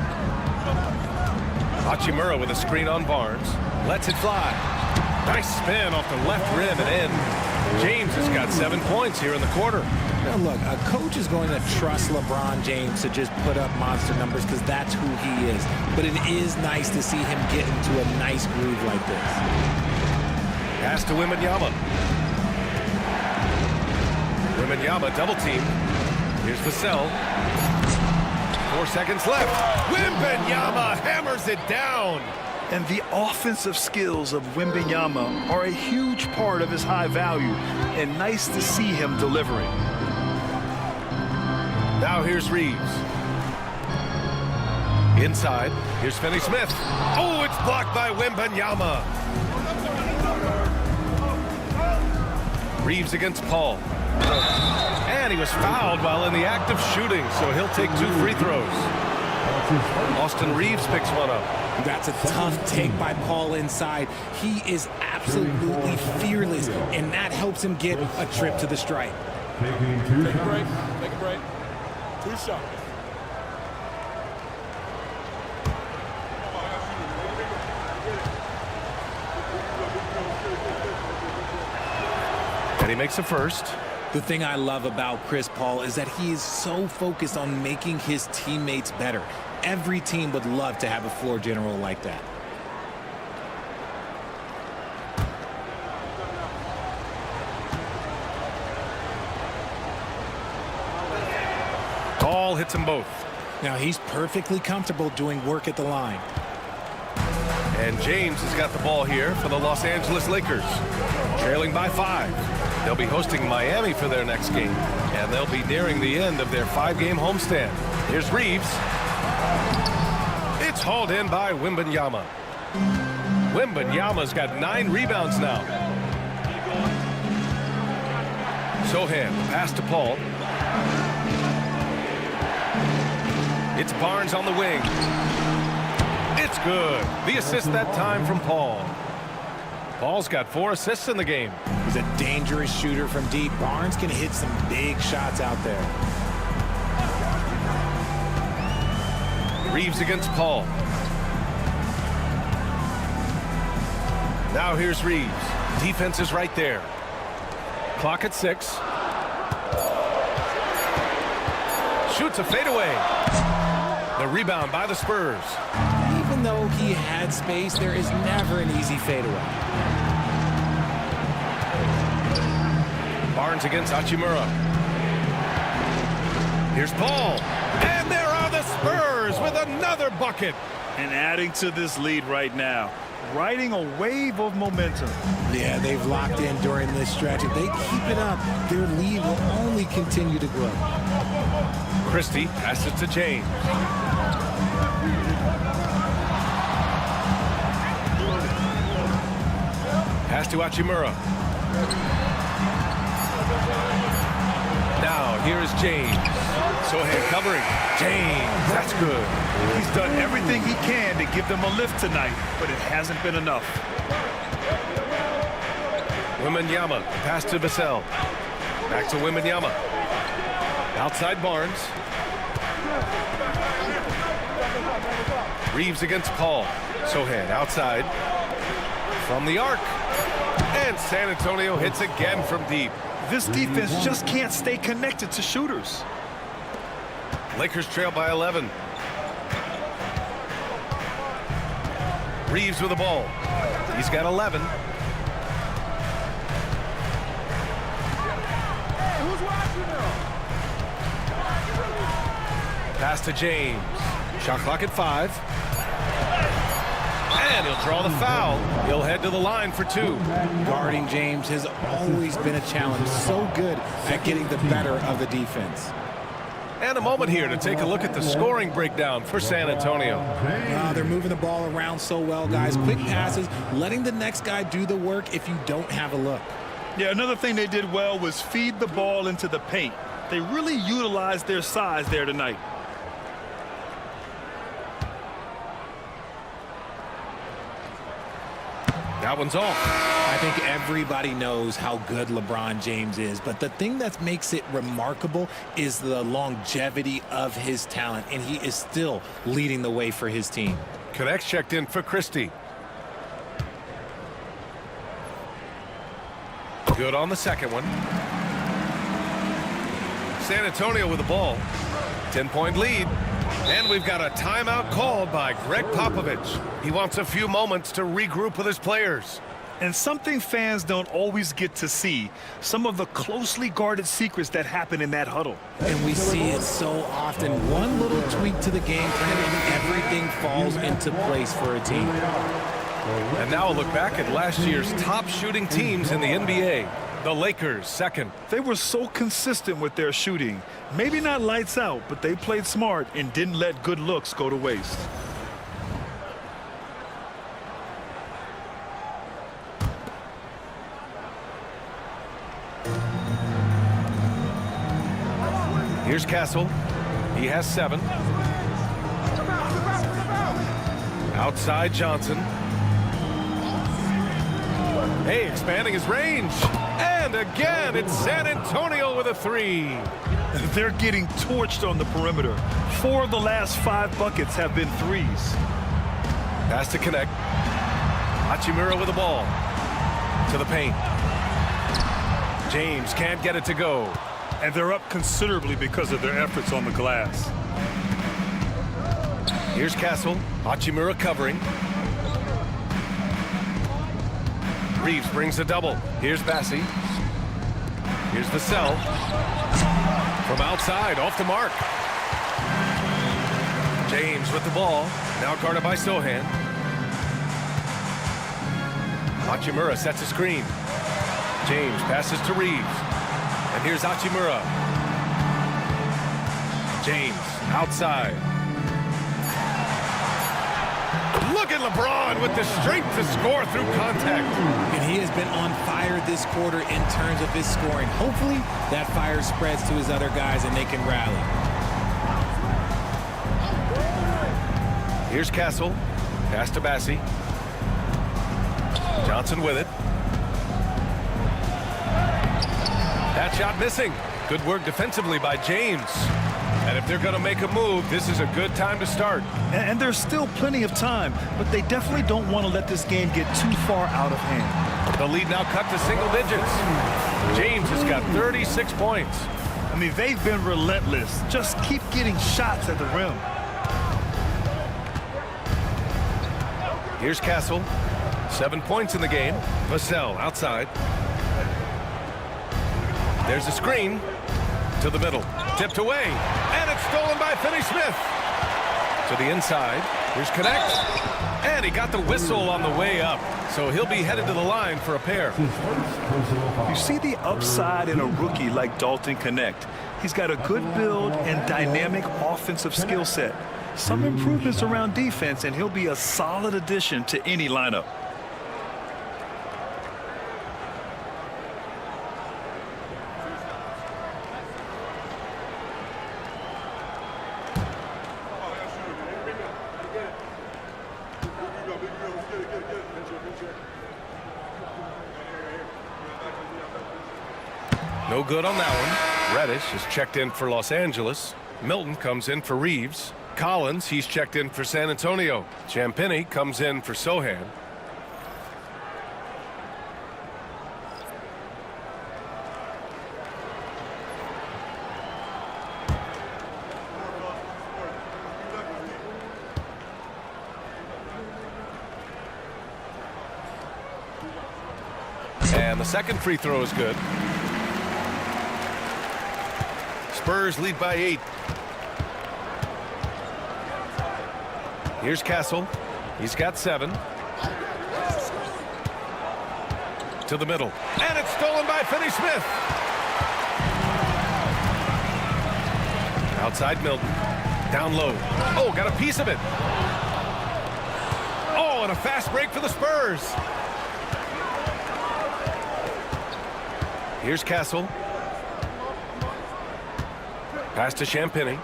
Hachimura with a screen on Barnes. Lets it fly. Nice spin off the left rim and in. James has got 7 points here in the quarter. Now look, a coach is going to trust LeBron James to just put up monster numbers because that's who he is. But it is nice to see him get into a nice groove like this. Pass to Wembanyama. Wembanyama double team. Here's Vassell. 4 seconds left. Wembanyama hammers it down. And the offensive skills of Wembanyama are a huge part of his high value, and nice to see him delivering. Now here's Reeves. Inside, here's Finney Smith. Oh, it's blocked by Wembanyama. Reeves against Paul. And he was fouled while in the act of shooting, so he'll take 2 free throws. Austin Reeves picks one up. That's a tough take by Paul inside. He is absolutely fearless, and that helps him get a trip to the stripe. Taking 2 Take a break. shots. Take a break. 2 shots. And he makes a first. The thing I love about Chris Paul is that he is so focused on making his teammates better. Every team would love to have a floor general like that. Ball hits them both. Now he's perfectly comfortable doing work at the line. And James has got the ball here for the Los Angeles Lakers. Trailing by 5. They'll be hosting Miami for their next game. And they'll be nearing the end of their 5-game homestand. Here's Reeves. It's hauled in by Wembanyama. Wembanyama's got 9 rebounds now. Sohan, pass to Paul. It's Barnes on the wing. It's good. The assist that time from Paul. Paul's got 4 assists in the game. He's a dangerous shooter from deep. Barnes can hit some big shots out there. Reeves against Paul. Now here's Reeves. Defense is right there. Clock at 6. Shoots a fadeaway. The rebound by the Spurs. Even though he had space, there is never an easy fadeaway. Barnes against Hachimura. Here's Paul. And there are the Spurs with another bucket. And adding to this lead right now, riding a wave of momentum. Yeah, they've locked in during this stretch. If they keep it up, their lead will only continue to grow. Christie passes to James. Pass to Hachimura. Now here's James. Sohan covering. James, that's good. He's done everything he can to give them a lift tonight, but it hasn't been enough. Wembanyama, pass to Vassell. Back to Wembanyama. Outside Barnes. Reeves against Paul. Sohan outside. From the arc. And San Antonio hits again from deep. This defense just can't stay connected to shooters. Lakers trail by 11. Reeves with the ball. He's got 11. Pass to James. Shot clock at 5. And he'll draw the foul. He'll head to the line for 2. Guarding James has always been a challenge. So good at getting the better of the defense. And a moment here to take a look at the scoring breakdown for San Antonio. They're moving the ball around so well, guys. Quick passes, letting the next guy do the work if you don't have a look. Yeah, another thing they did well was feed the ball into the paint. They really utilized their size there tonight. That one's off. I think everybody knows how good LeBron James is, but the thing that makes it remarkable is the longevity of his talent, and he is still leading the way for his team. Connects checked in for Christie. Good on the second one. San Antonio with the ball. 10-point lead. And we've got a timeout called by Greg Popovich. He wants a few moments to regroup with his players. And something fans don't always get to see, some of the closely guarded secrets that happen in that huddle. And we see it so often. One little tweak to the game plan and everything falls into place for a team. And now a look back at last year's top shooting teams in the NBA. The Lakers, second. They were so consistent with their shooting. Maybe not lights out, but they played smart and didn't let good looks go to waste. Here's Castle. He has 7. Outside Johnson. Hey, expanding his range. And again, it's San Antonio with a 3. They're getting torched on the perimeter. 4 of the last 5 buckets have been threes. Pass to connect. Hachimura with the ball. To the paint. James can't get it to go. And they're up considerably because of their efforts on the glass. Here's Castle. Hachimura covering. Reeves brings a double. Here's Bassi. Here's Vassell. From outside, off the mark. James with the ball. Now guarded by Sohan. Hachimura sets a screen. James passes to Reeves. And here's Hachimura. James outside. Look at LeBron with the strength to score through contact. And he has been on fire this quarter in terms of his scoring. Hopefully that fire spreads to his other guys and they can rally. Here's Castle. Pass to Bassi. Johnson with it. That shot missing. Good work defensively by James. And if they're going to make a move, this is a good time to start. And there's still plenty of time, but they definitely don't want to let this game get too far out of hand. The lead now cut to single digits. James has got 36 points. I mean, they've been relentless. Just keep getting shots at the rim. Here's Castle. 7 points in the game. Vassell outside. There's a screen to the middle. Tipped away. And it's stolen by Finney-Smith. To the inside. Here's Connect. And he got the whistle on the way up. So he'll be headed to the line for a pair. You see the upside in a rookie like Dalton Connect. He's got a good build and dynamic offensive skill set. Some improvements around defense, and he'll be a solid addition to any lineup. No good on that one. Reddish is checked in for Los Angeles. Milton comes in for Reeves. Collins, he's checked in for San Antonio. Champagnie comes in for Sohan. And the second free throw is good. Spurs lead by 8. Here's Castle. He's got 7. To the middle. And it's stolen by Finney-Smith. Outside Milton. Down low. Oh, got a piece of it. Oh, and a fast break for the Spurs. Here's Castle. Pass to Champagnie.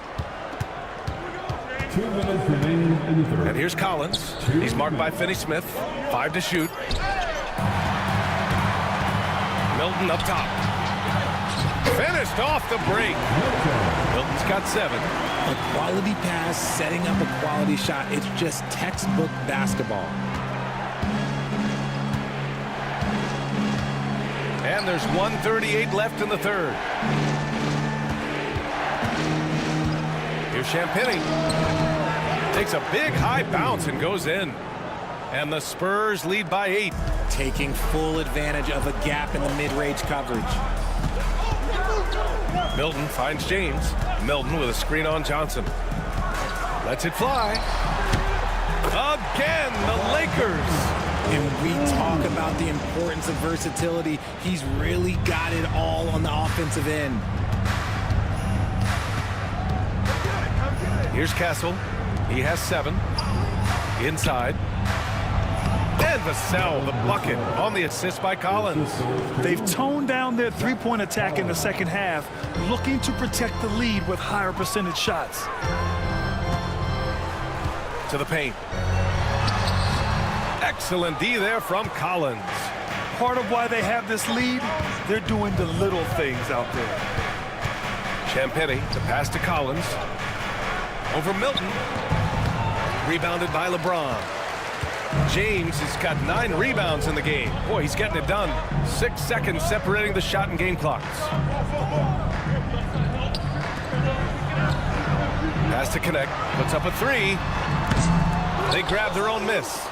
2 minutes remaining in the third. And here's Collins. He's marked by Finney-Smith. 5 to shoot. Milton up top. Finished off the break. Milton's got 7. A quality pass, setting up a quality shot. It's just textbook basketball. And there's 1:38 left in the third. Here's Champagnie. Takes a big high bounce and goes in. And the Spurs lead by 8. Taking full advantage of a gap in the mid-range coverage. Milton finds James. Milton with a screen on Johnson. Lets it fly. Again, the Lakers. And we talk about the importance of versatility. He's really got it all on the offensive end. Here's Castle. He has 7. Inside. And Vassell, the bucket, on the assist by Collins. They've toned down their three-point attack in the second half, looking to protect the lead with higher percentage shots. To the paint. Excellent D there from Collins. Part of why they have this lead, they're doing the little things out there. Champagnie, the pass to Collins. Over Milton. Rebounded by LeBron. James has got 9 rebounds in the game. Boy, he's getting it done. 6 seconds separating the shot and game clocks. Has to connect. Puts up a 3. They grab their own miss.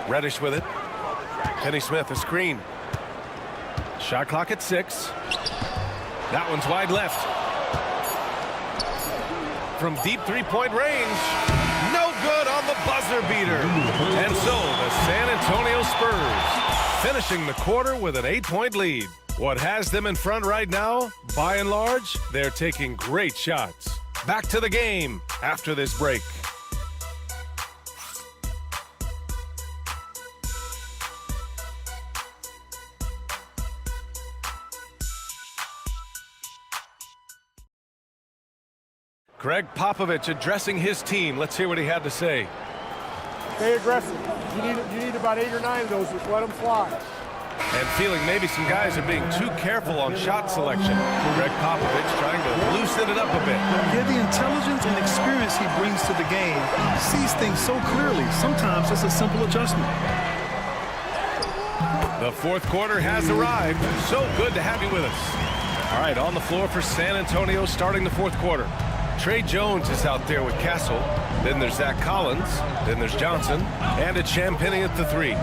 Reddish with it. Kenny Smith, a screen. Shot clock at 6. That one's wide left. From deep three-point range. No good on the buzzer beater. And so the San Antonio Spurs finishing the quarter with an 8-point lead. What has them in front right now? By and large, they're taking great shots. Back to the game after this break. Greg Popovich addressing his team. Let's hear what he had to say. Stay aggressive. You need about 8 or 9 of those. Just let them fly. And feeling maybe some guys are being too careful on shot selection. Greg Popovich trying to loosen it up a bit. Yeah, the intelligence and experience he brings to the game sees things so clearly. Sometimes it's a simple adjustment. The fourth quarter has arrived. So good to have you with us. All right, on the floor for San Antonio starting the fourth quarter. Trey Jones is out there with Castle. Then there's Zach Collins. Then there's Johnson. And it's Champagnie at the 3.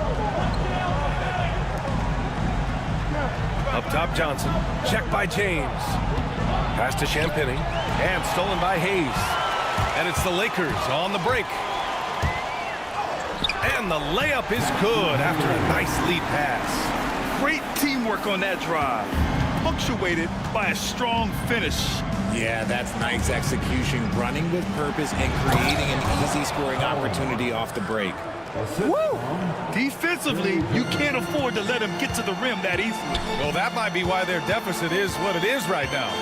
Up top, Johnson. Checked by James. Pass to Champagnie. And stolen by Hayes. And it's the Lakers on the break. And the layup is good after a nice lead pass. Great teamwork on that drive. Punctuated by a strong finish. Yeah, that's nice execution, running with purpose and creating an easy scoring opportunity off the break. Woo! Defensively, you can't afford to let him get to the rim that easily. Well, that might be why their deficit is what it is right now.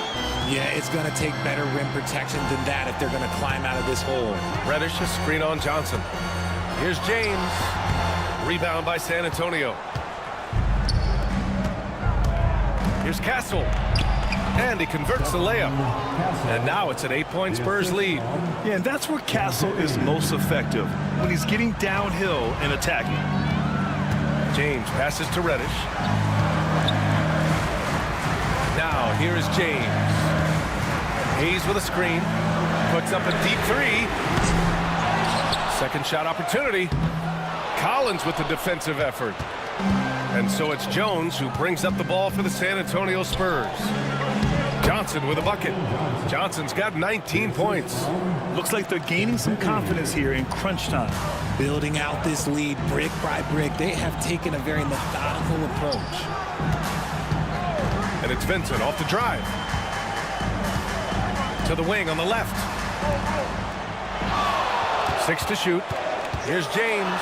Yeah, it's going to take better rim protection than that if they're going to climb out of this hole. Reddish, a screen on Johnson. Here's James. Rebound by San Antonio. Here's Castle. And he converts the layup. And now it's an 8-point Spurs lead. Yeah, and that's where Castle is most effective, when he's getting downhill and attacking. James passes to Reddish. Now here is James. Hayes with a screen. Puts up a deep 3. Second shot opportunity. Collins with the defensive effort. And so it's Jones who brings up the ball for the San Antonio Spurs. Johnson with a bucket. Johnson's got 19 points. Looks like they're gaining some confidence here in crunch time. Building out this lead brick by brick, they have taken a very methodical approach. And it's Vincent off the drive. To the wing on the left. 6 to shoot. Here's James.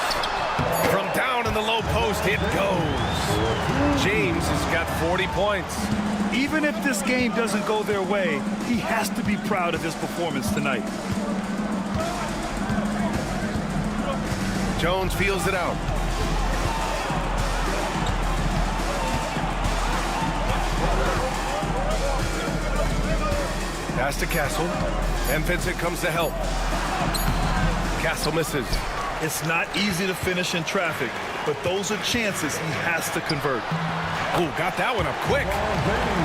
From down in the low post, it goes. James has got 40 points. Even if this game doesn't go their way, he has to be proud of his performance tonight. Jones feels it out. Pass to Castle. And Vincent comes to help. Castle misses. It's not easy to finish in traffic, but those are chances he has to convert. Oh, got that one up quick.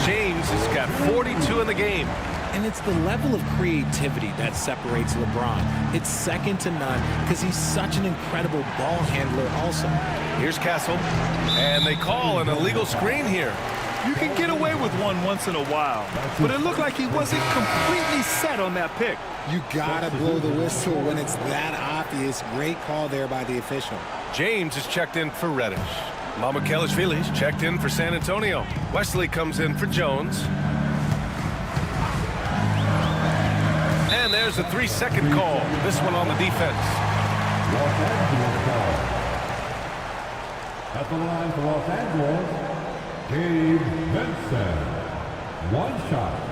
James has got 42 in the game. And it's the level of creativity that separates LeBron. It's second to none because he's such an incredible ball handler also. Here's Castle. And they call an illegal screen here. You can get away with one once in a while, but it looked like he wasn't completely set on that pick. You gotta blow the whistle when it's that obvious. Great call there by the official. James is checked in for Reddish. Mamukelashvili's checked in for San Antonio. Wesley comes in for Jones. And there's a 3-second call. This one on the defense. Los Angeles call. At the line for Los Angeles, Gabe Vincent. 1 shot.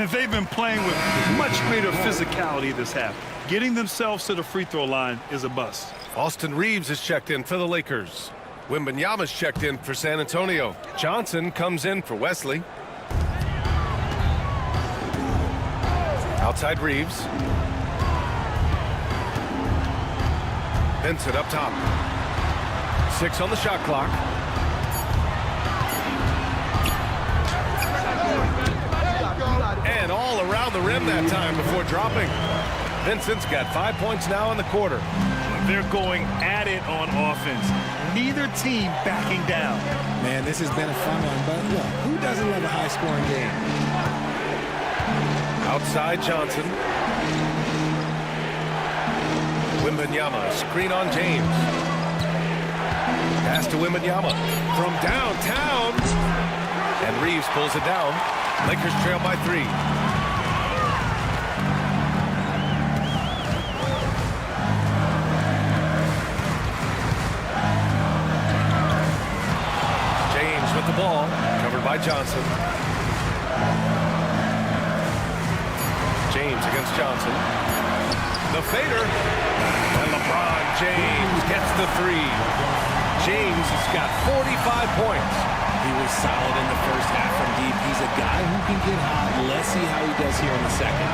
They've been playing with much greater physicality this half. Getting themselves to the free throw line is a bust. Austin Reeves is checked in for the Lakers. Wembanyama's checked in for San Antonio. Johnson comes in for Wesley. Outside Reeves. Vincent up top. 6 on the shot clock. And all around the rim that time before dropping. Vincent's got 5 points now in the quarter. They're going at it on offense. Neither team backing down. Man, this has been a fun one, but look, who doesn't love a high-scoring game? Outside Johnson. Wembanyama, screen on James. Pass to Wembanyama from downtown. And Reeves pulls it down. Lakers trail by 3. James with the ball, covered by Johnson. James against Johnson. The fader. And LeBron James gets the 3. James has got 45 points. He was solid in the first half from deep. He's a guy who can get hot. Let's see how he does here in the second.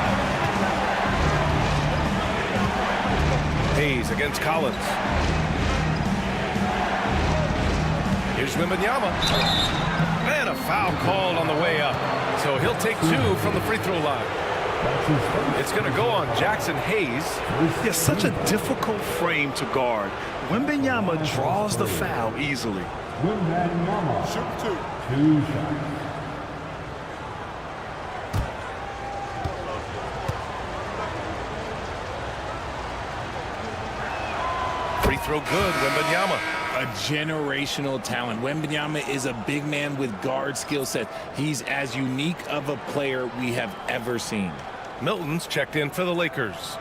Hayes against Collins. Here's Wembanyama. And a foul called on the way up. So he'll take 2 from the free throw line. It's going to go on Jackson Hayes. Yeah, such a difficult frame to guard. Wembanyama draws the foul easily. Wembanyama. Shoot 2. 2 shots. Free throw good, Wembanyama. A generational talent. Wembanyama is a big man with guard skill set. He's as unique of a player we have ever seen. Milton's checked in for the Lakers.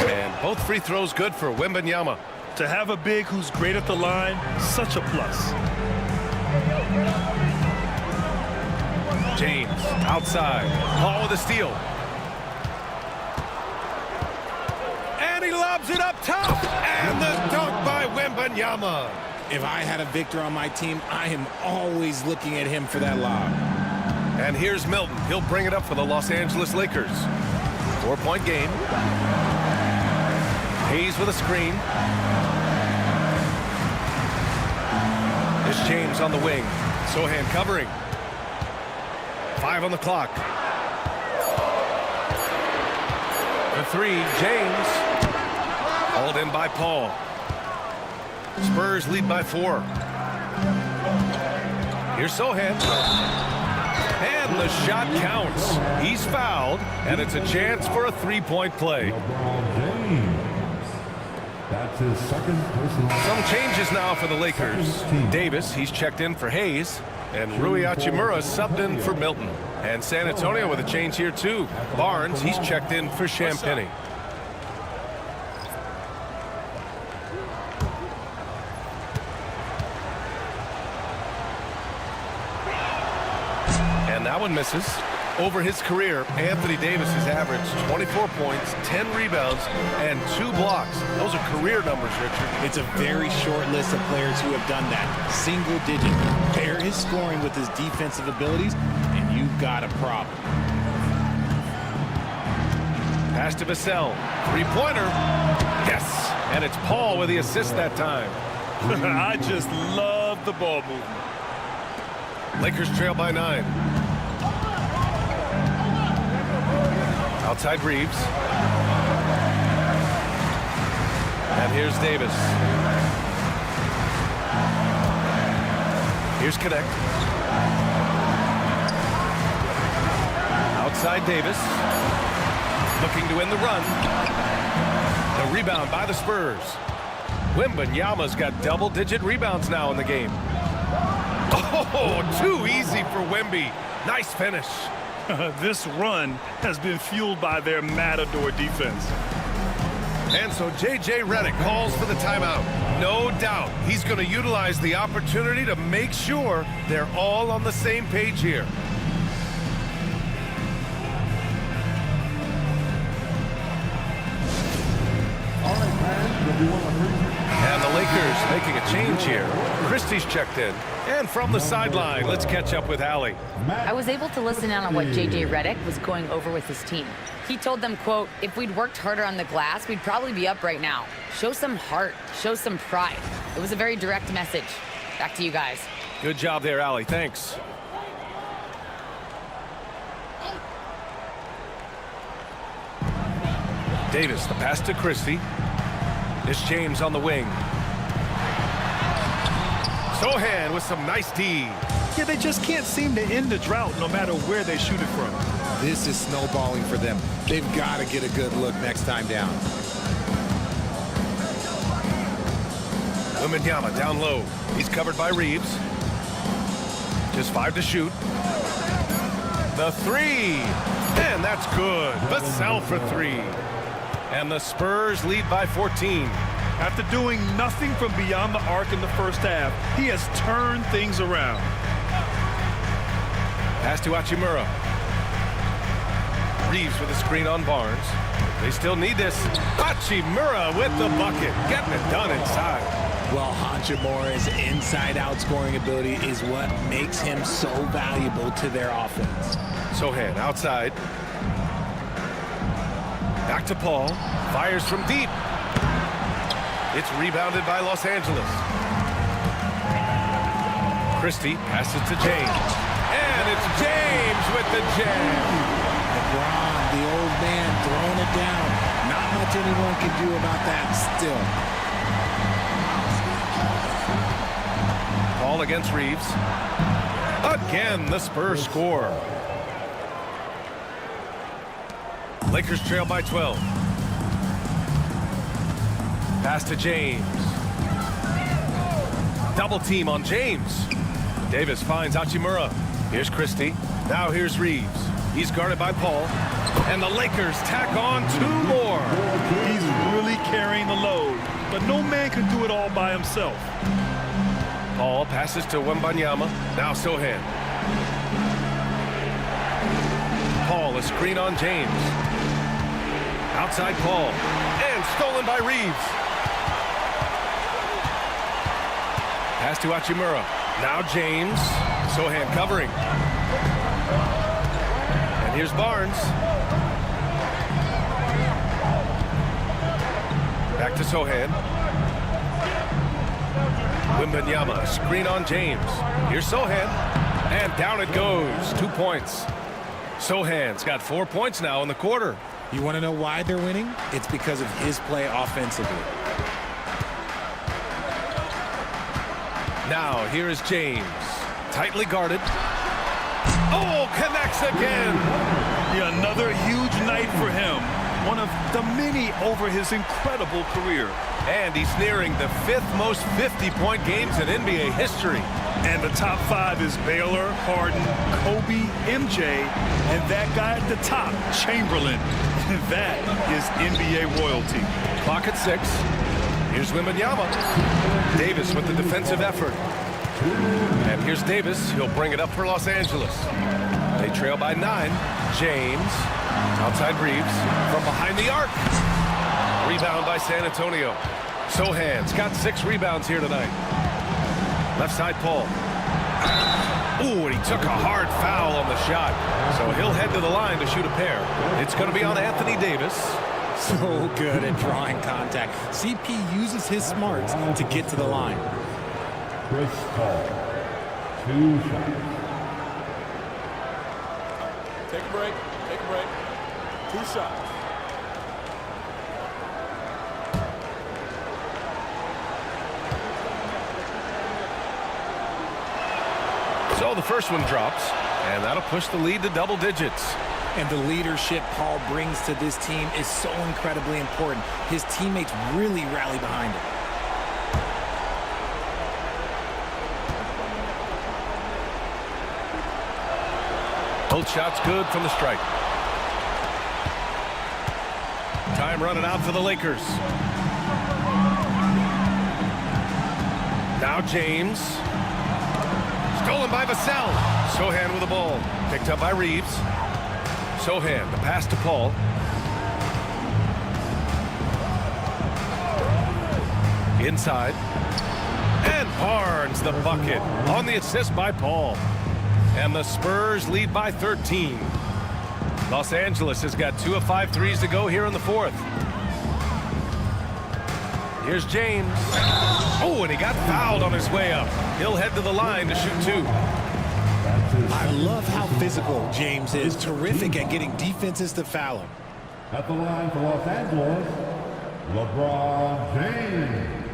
And both free throws good for Wembanyama. To have a big who's great at the line, such a plus. James outside. Paul with a steal. And he lobs it up top. And the dunk by Wembanyama. If I had a Victor on my team, I am always looking at him for that lob. And here's Milton. He'll bring it up for the Los Angeles Lakers. 4-point game. Hayes with a screen. Here's James on the wing. Sohan covering. 5 on the clock. The 3, James. Hauled in by Paul. Spurs lead by 4. Here's Sohan. And the shot counts. He's fouled, and it's a chance for a 3-point play. LeBron James. That's his second personal. Some changes now for the Lakers. Davis, he's checked in for Hayes. And Rui Hachimura subbed in for Milton. And San Antonio with a change here, too. Barnes, he's checked in for Champagny. And that one misses. Over his career, Anthony Davis has averaged 24 points, 10 rebounds, and 2 blocks. Those are career numbers, Richard. It's a very short list of players who have done that. Single digit. Pair his scoring with his defensive abilities, and you've got a problem. Pass to Vassell. 3-pointer. Yes. And it's Paul with the assist that time. I just love the ball movement. Lakers trail by 9. Outside Reeves. And here's Davis. Here's Connect. Outside Davis. Looking to win the run. The rebound by the Spurs. Wembanyama's got double-digit rebounds now in the game. Oh, too easy for Wemby. Nice finish. This run has been fueled by their Matador defense. And so J.J. Redick calls for the timeout. No doubt he's going to utilize the opportunity to make sure they're all on the same page here. And the Lakers making a change here. Christie's checked in. And from the sideline, let's catch up with Allie. I was able to listen in on what J.J. Redick was going over with his team. He told them, quote, if we'd worked harder on the glass, we'd probably be up right now. Show some heart. Show some pride. It was a very direct message. Back to you guys. Good job there, Allie. Thanks. Davis, the pass to Christie. It's James on the wing. Sohan with some nice D. Yeah, they just can't seem to end the drought no matter where they shoot it from. This is snowballing for them. They've got to get a good look next time down. Wembanyama down low. He's covered by Reeves. Just 5 to shoot. The 3. And that's good. Vassell for 3. And the Spurs lead by 14. After doing nothing from beyond the arc in the first half, he has turned things around. Pass to Hachimura. Reeves with a screen on Barnes. They still need this. Hachimura with the bucket. Getting it done inside. Well, Hachimura's inside-out scoring ability is what makes him so valuable to their offense. Sohan outside. Back to Paul. Fires from deep. It's rebounded by Los Angeles. Christie passes to James. And it's James with the jam. LeBron, the old man, throwing it down. Not much anyone can do about that still. Paul against Reeves. Again, the Spurs score. Lakers trail by 12. Pass to James. Double team on James. Davis finds Hachimura. Here's Christie. Now here's Reeves. He's guarded by Paul. And the Lakers tack on 2 more. He's really carrying the load, but no man can do it all by himself. Paul passes to Wembanyama. Now Sohan. Paul, a screen on James. Outside Paul. And stolen by Reeves. Pass to Hachimura. Now James. Sohan covering. And here's Barnes. Back to Sohan. Wembanyama, screen on James. Here's Sohan. And down it goes. 2 points. Sohan's got 4 points now in the quarter. You want to know why they're winning? It's because of his play offensively. Now, here is James. Tightly guarded. Oh, connects again. Yeah, another huge night for him. One of the many over his incredible career. And he's nearing the 5th most 50-point games in NBA history. And the top 5 is Baylor, Harden, Kobe, MJ, and that guy at the top, Chamberlain. That is NBA royalty. Clock at 6. Here's Wembanyama. Davis with the defensive effort. And here's Davis. He'll bring it up for Los Angeles. They trail by 9. James. Outside Reeves. From behind the arc. Rebound by San Antonio. Sohan's got 6 rebounds here tonight. Left side Paul. Ooh, and he took a hard foul on the shot. So he'll head to the line to shoot a pair. It's going to be on Anthony Davis. So good at drawing contact. CP uses his smarts to get to the line. Chris Paul, 2 shots. Take a break. Take a break. 2 shots. So the first one drops, and that'll push the lead to double digits. And the leadership Paul brings to this team is so incredibly important. His teammates really rally behind him. Both shots good from the strike. Time running out for the Lakers. Now James. Stolen by Vassell. Sohan with the ball. Picked up by Reeves. Sohan, the pass to Paul. Inside. And Barnes, the bucket, on the assist by Paul. And the Spurs lead by 13. Los Angeles has got 2 of 5 threes to go here in the fourth. Here's James. Oh, and he got fouled on his way up. He'll head to the line to shoot 2. I love how physical James is. Terrific at getting defenses to foul him. At the line for Los Angeles, LeBron James.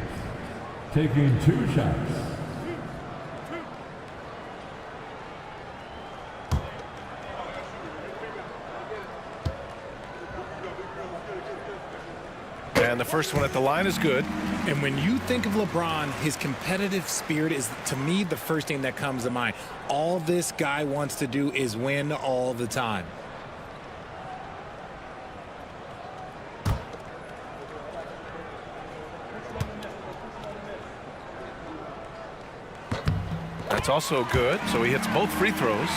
Taking 2 shots. And the first one at the line is good. And when you think of LeBron, his competitive spirit is, to me, the first thing that comes to mind. All this guy wants to do is win all the time. That's also good, so he hits both free throws.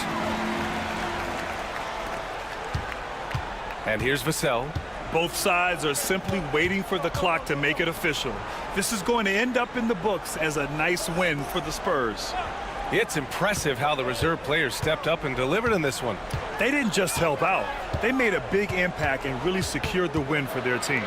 And here's Vassell. Both sides are simply waiting for the clock to make it official. This is going to end up in the books as a nice win for the Spurs. It's impressive how the reserve players stepped up and delivered in this one. They didn't just help out. They made a big impact and really secured the win for their team.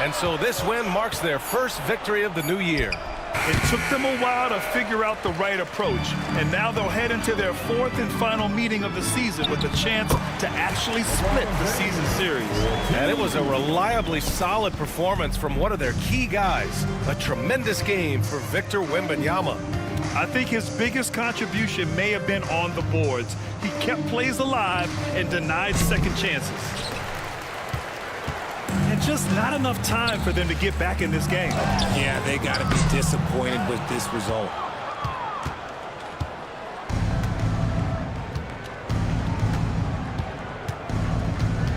And so this win marks their first victory of the new year. It took them a while to figure out the right approach, and now they'll head into their 4th and final meeting of the season with a chance to actually split the season series. And it was a reliably solid performance from one of their key guys. A tremendous game for Victor Wembanyama. I think his biggest contribution may have been on the boards. He kept plays alive and denied second chances. And just not enough time for them to get back in this game. Yeah, they got to be disappointed with this result.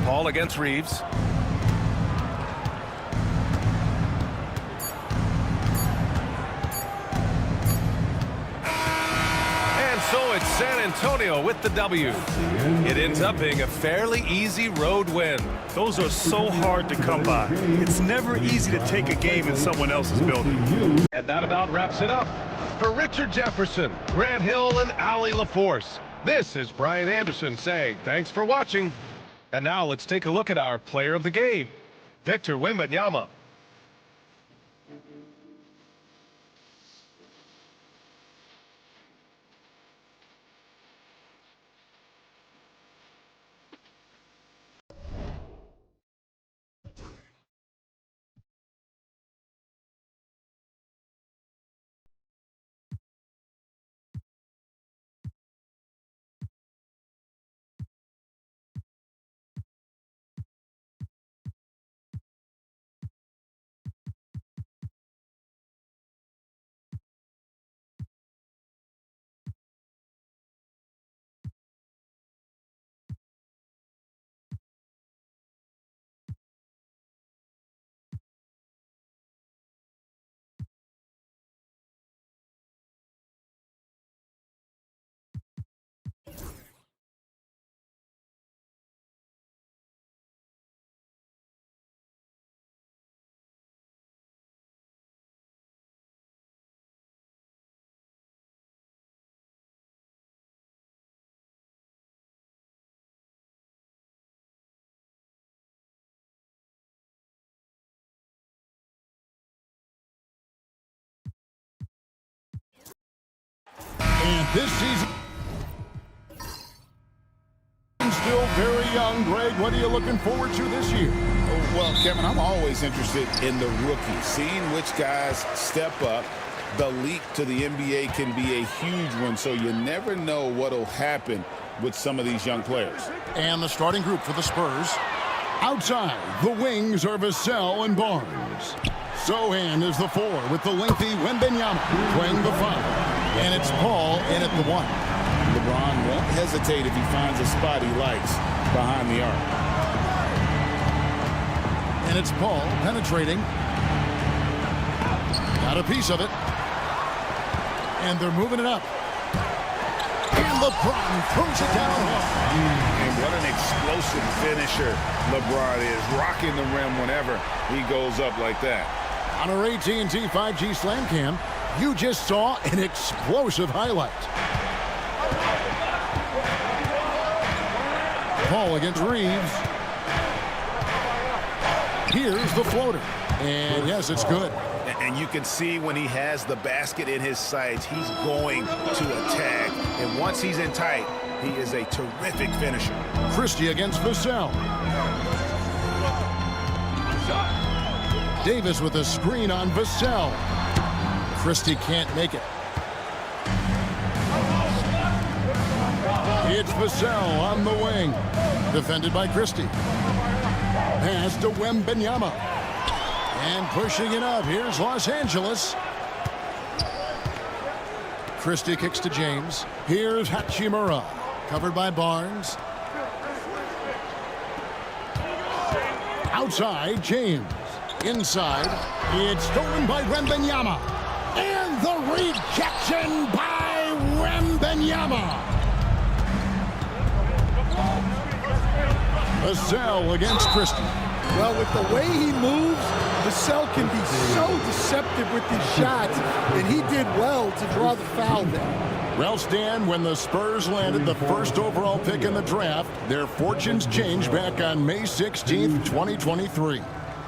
Paul against Reeves. And so it's San Antonio with the W. It ends up being a fairly easy road win. Those are so hard to come by. It's never easy to take a game in someone else's building. And that about wraps it up. For Richard Jefferson, Grant Hill, and Allie LaForce, this is Brian Anderson saying thanks for watching. And now let's take a look at our player of the game, Victor Wembanyama. And this season, still very young. Greg, what are you looking forward to this year? Well, Kevin, I'm always interested in the rookies, seeing which guys step up. The leap to the NBA can be a huge one, so you never know what will happen with some of these young players. And the starting group for the Spurs. Outside, the wings are Vassell and Barnes. Sohan is the 4 with the lengthy Wembanyama playing the 5. And it's Paul in at the 1. LeBron won't hesitate if he finds a spot he likes behind the arc. And it's Paul penetrating. Got a piece of it. And they're moving it up. And LeBron throws it down hard. And what an explosive finisher LeBron is, rocking the rim whenever he goes up like that. On our AT&T 5G Slam Cam, you just saw an explosive highlight. Paul against Reeves. Here's the floater. And yes, it's good. And you can see when he has the basket in his sights, he's going to attack. And once he's in tight, he is a terrific finisher. Christie against Vassell. Davis with a screen on Vassell. Christie can't make it. It's Vassell on the wing. Defended by Christie. Pass to Wembanyama. And pushing it up. Here's Los Angeles. Christie kicks to James. Here's Hachimura. Covered by Barnes. Outside, James. Inside. It's stolen by Wembanyama. And the rejection by Wembanyama. Vassell against Christie. Well, with the way he moves, Vassell can be so deceptive with his shots, and he did well to draw the foul there. Well, Stan, when the Spurs landed the first overall pick in the draft, their fortunes changed back on May 16th, 2023.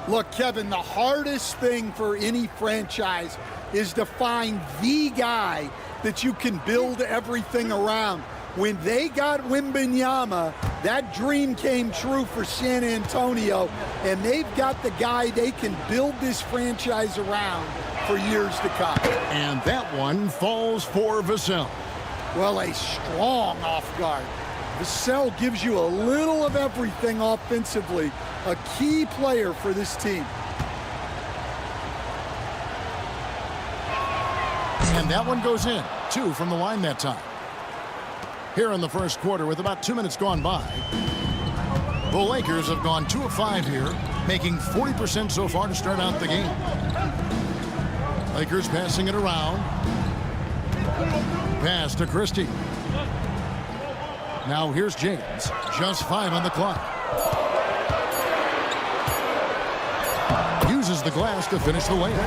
Look, Kevin, the hardest thing for any franchise is to find the guy that you can build everything around. When they got Wembanyama, that dream came true for San Antonio, and they've got the guy they can build this franchise around for years to come. And that one falls for Vassell. Well, a strong off guard. Vassell gives you a little of everything offensively, a key player for this team. And that one goes in. 2 from the line that time. Here in the first quarter with about 2 minutes gone by. The Lakers have gone 2 of 5 here, making 40% so far to start out the game. Lakers passing it around. Pass to Christie. Now here's James. Just 5 on the clock. Uses the glass to finish the layup.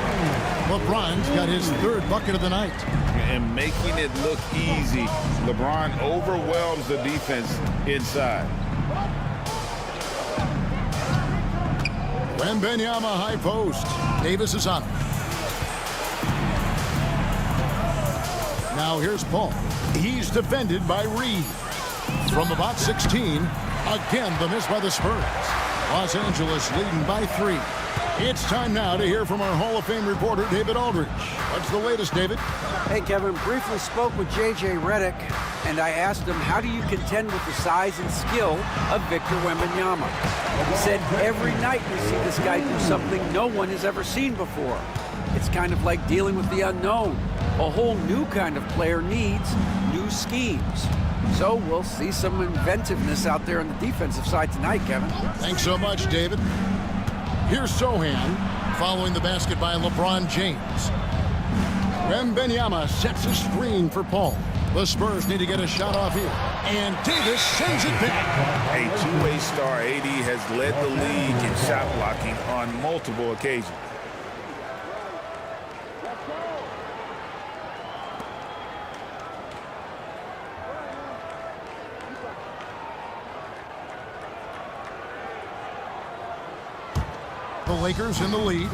LeBron's got his 3rd bucket of the night. And making it look easy, LeBron overwhelms the defense inside. Wembanyama high post. Davis is on. Now here's Paul. He's defended by Reed. From about 16, again the miss by the Spurs. Los Angeles leading by 3. It's time now to hear from our Hall of Fame reporter, David Aldridge. What's the latest, David? Hey, Kevin. Briefly spoke with J.J. Redick, and I asked him, how do you contend with the size and skill of Victor Wembanyama? He said, every night we see this guy do something no one has ever seen before. It's kind of like dealing with the unknown. A whole new kind of player needs new schemes. So we'll see some inventiveness out there on the defensive side tonight, Kevin. Thanks so much, David. Here's Sohan following the basket by LeBron James. Wembanyama sets a screen for Paul. The Spurs need to get a shot off here. And Davis sends it back. A two-way star, AD has led the league in shot blocking on multiple occasions. The Lakers in the lead.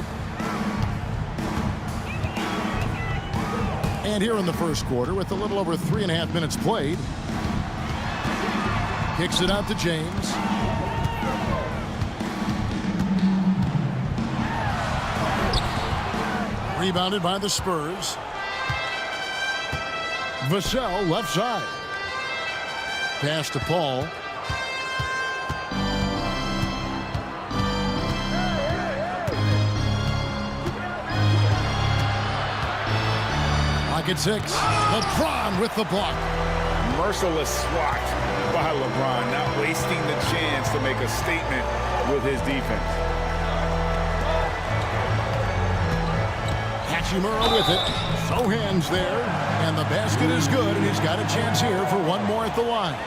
And here in the first quarter, with a little over 3.5 minutes played, kicks it out to James. Rebounded by the Spurs. Vassell left side. Pass to Paul. At 6. LeBron with the block. Merciless swat by LeBron, not wasting the chance to make a statement with his defense. Hachimura with it. Sohan's there, and the basket is good, and he's got a chance here for one more at the line.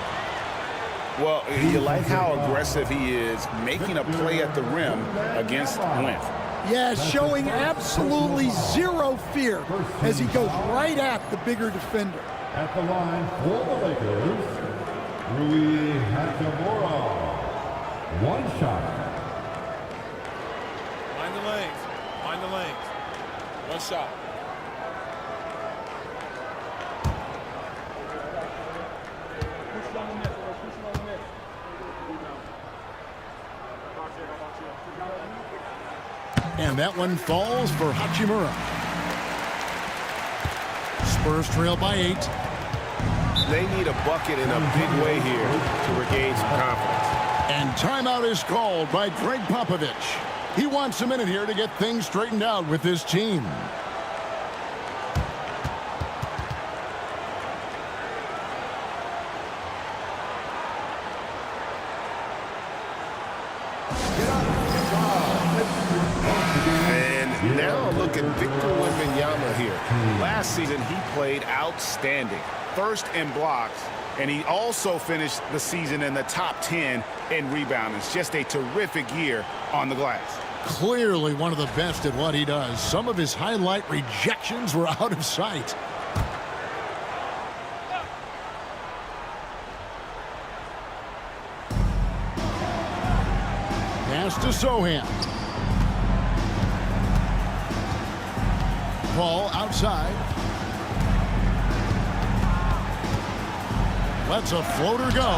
Well, you like how aggressive he is, making a play at the rim against length. Yeah, showing absolutely zero fear as he goes right at the bigger defender. At the line for the Lakers, Rui Hachimura. One shot. Mind the lanes. Mind the lanes. One shot. And that one falls for Hachimura. Spurs trail by 8. They need a bucket in a big way here to regain some confidence. And timeout is called by Greg Popovich. He wants a minute here to get things straightened out with his team. And now look at Victor Wembanyama here. Last season, he played outstanding. First in blocks, and he also finished the season in the top 10 in rebounding. It's just a terrific year on the glass. Clearly one of the best at what he does. Some of his highlight rejections were out of sight. Pass to Sohan. Ball outside. Lets a floater go,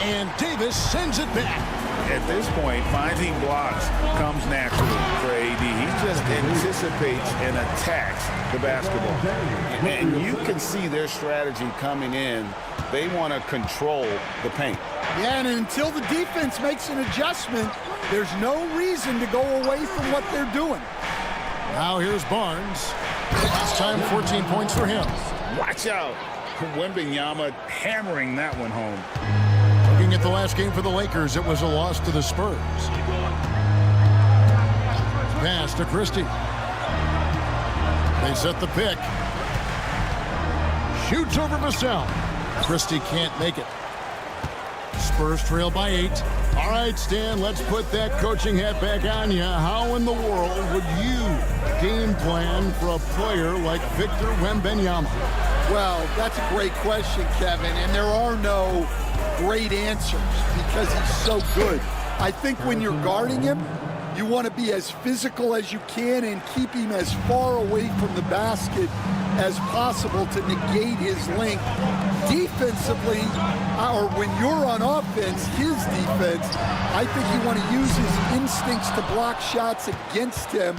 and Davis sends it back. At this point, finding blocks comes naturally for AD. He just anticipates and attacks the basketball. And you can see their strategy coming in. They want to control the paint. Yeah, and until the defense makes an adjustment, there's no reason to go away from what they're doing. Now here's Barnes. This time 14 points for him. Watch out. Wembanyama hammering that one home. Looking at the last game for the Lakers, it was a loss to the Spurs. Pass to Christie. They set the pick. Shoots over Vassell. Christie can't make it. Spurs trail by 8. All right, Stan, let's put that coaching hat back on you. How in the world would you game plan for a player like Victor Wembanyama? Well, that's a great question, Kevin, and there are no great answers because he's so good. I think when you're guarding him, you want to be as physical as you can and keep him as far away from the basket as possible to negate his length. Defensively, or when you're on offense, his defense, I think you want to use his instincts to block shots against him,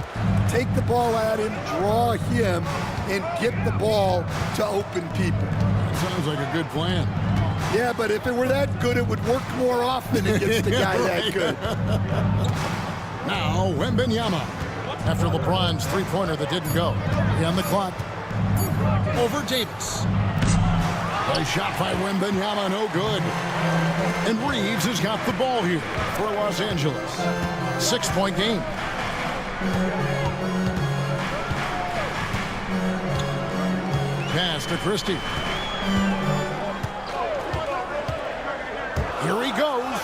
take the ball at him, draw him, and get the ball to open people. That sounds like a good plan. Yeah, but if it were that good, it would work more often against a guy that good. Now, Wembanyama. After LeBron's three-pointer that didn't go. He on the clock. Over Davis. Nice shot by Wembanyama, no good. And Reeves has got the ball here for Los Angeles. 6-point game. Pass to Christie. Here he goes.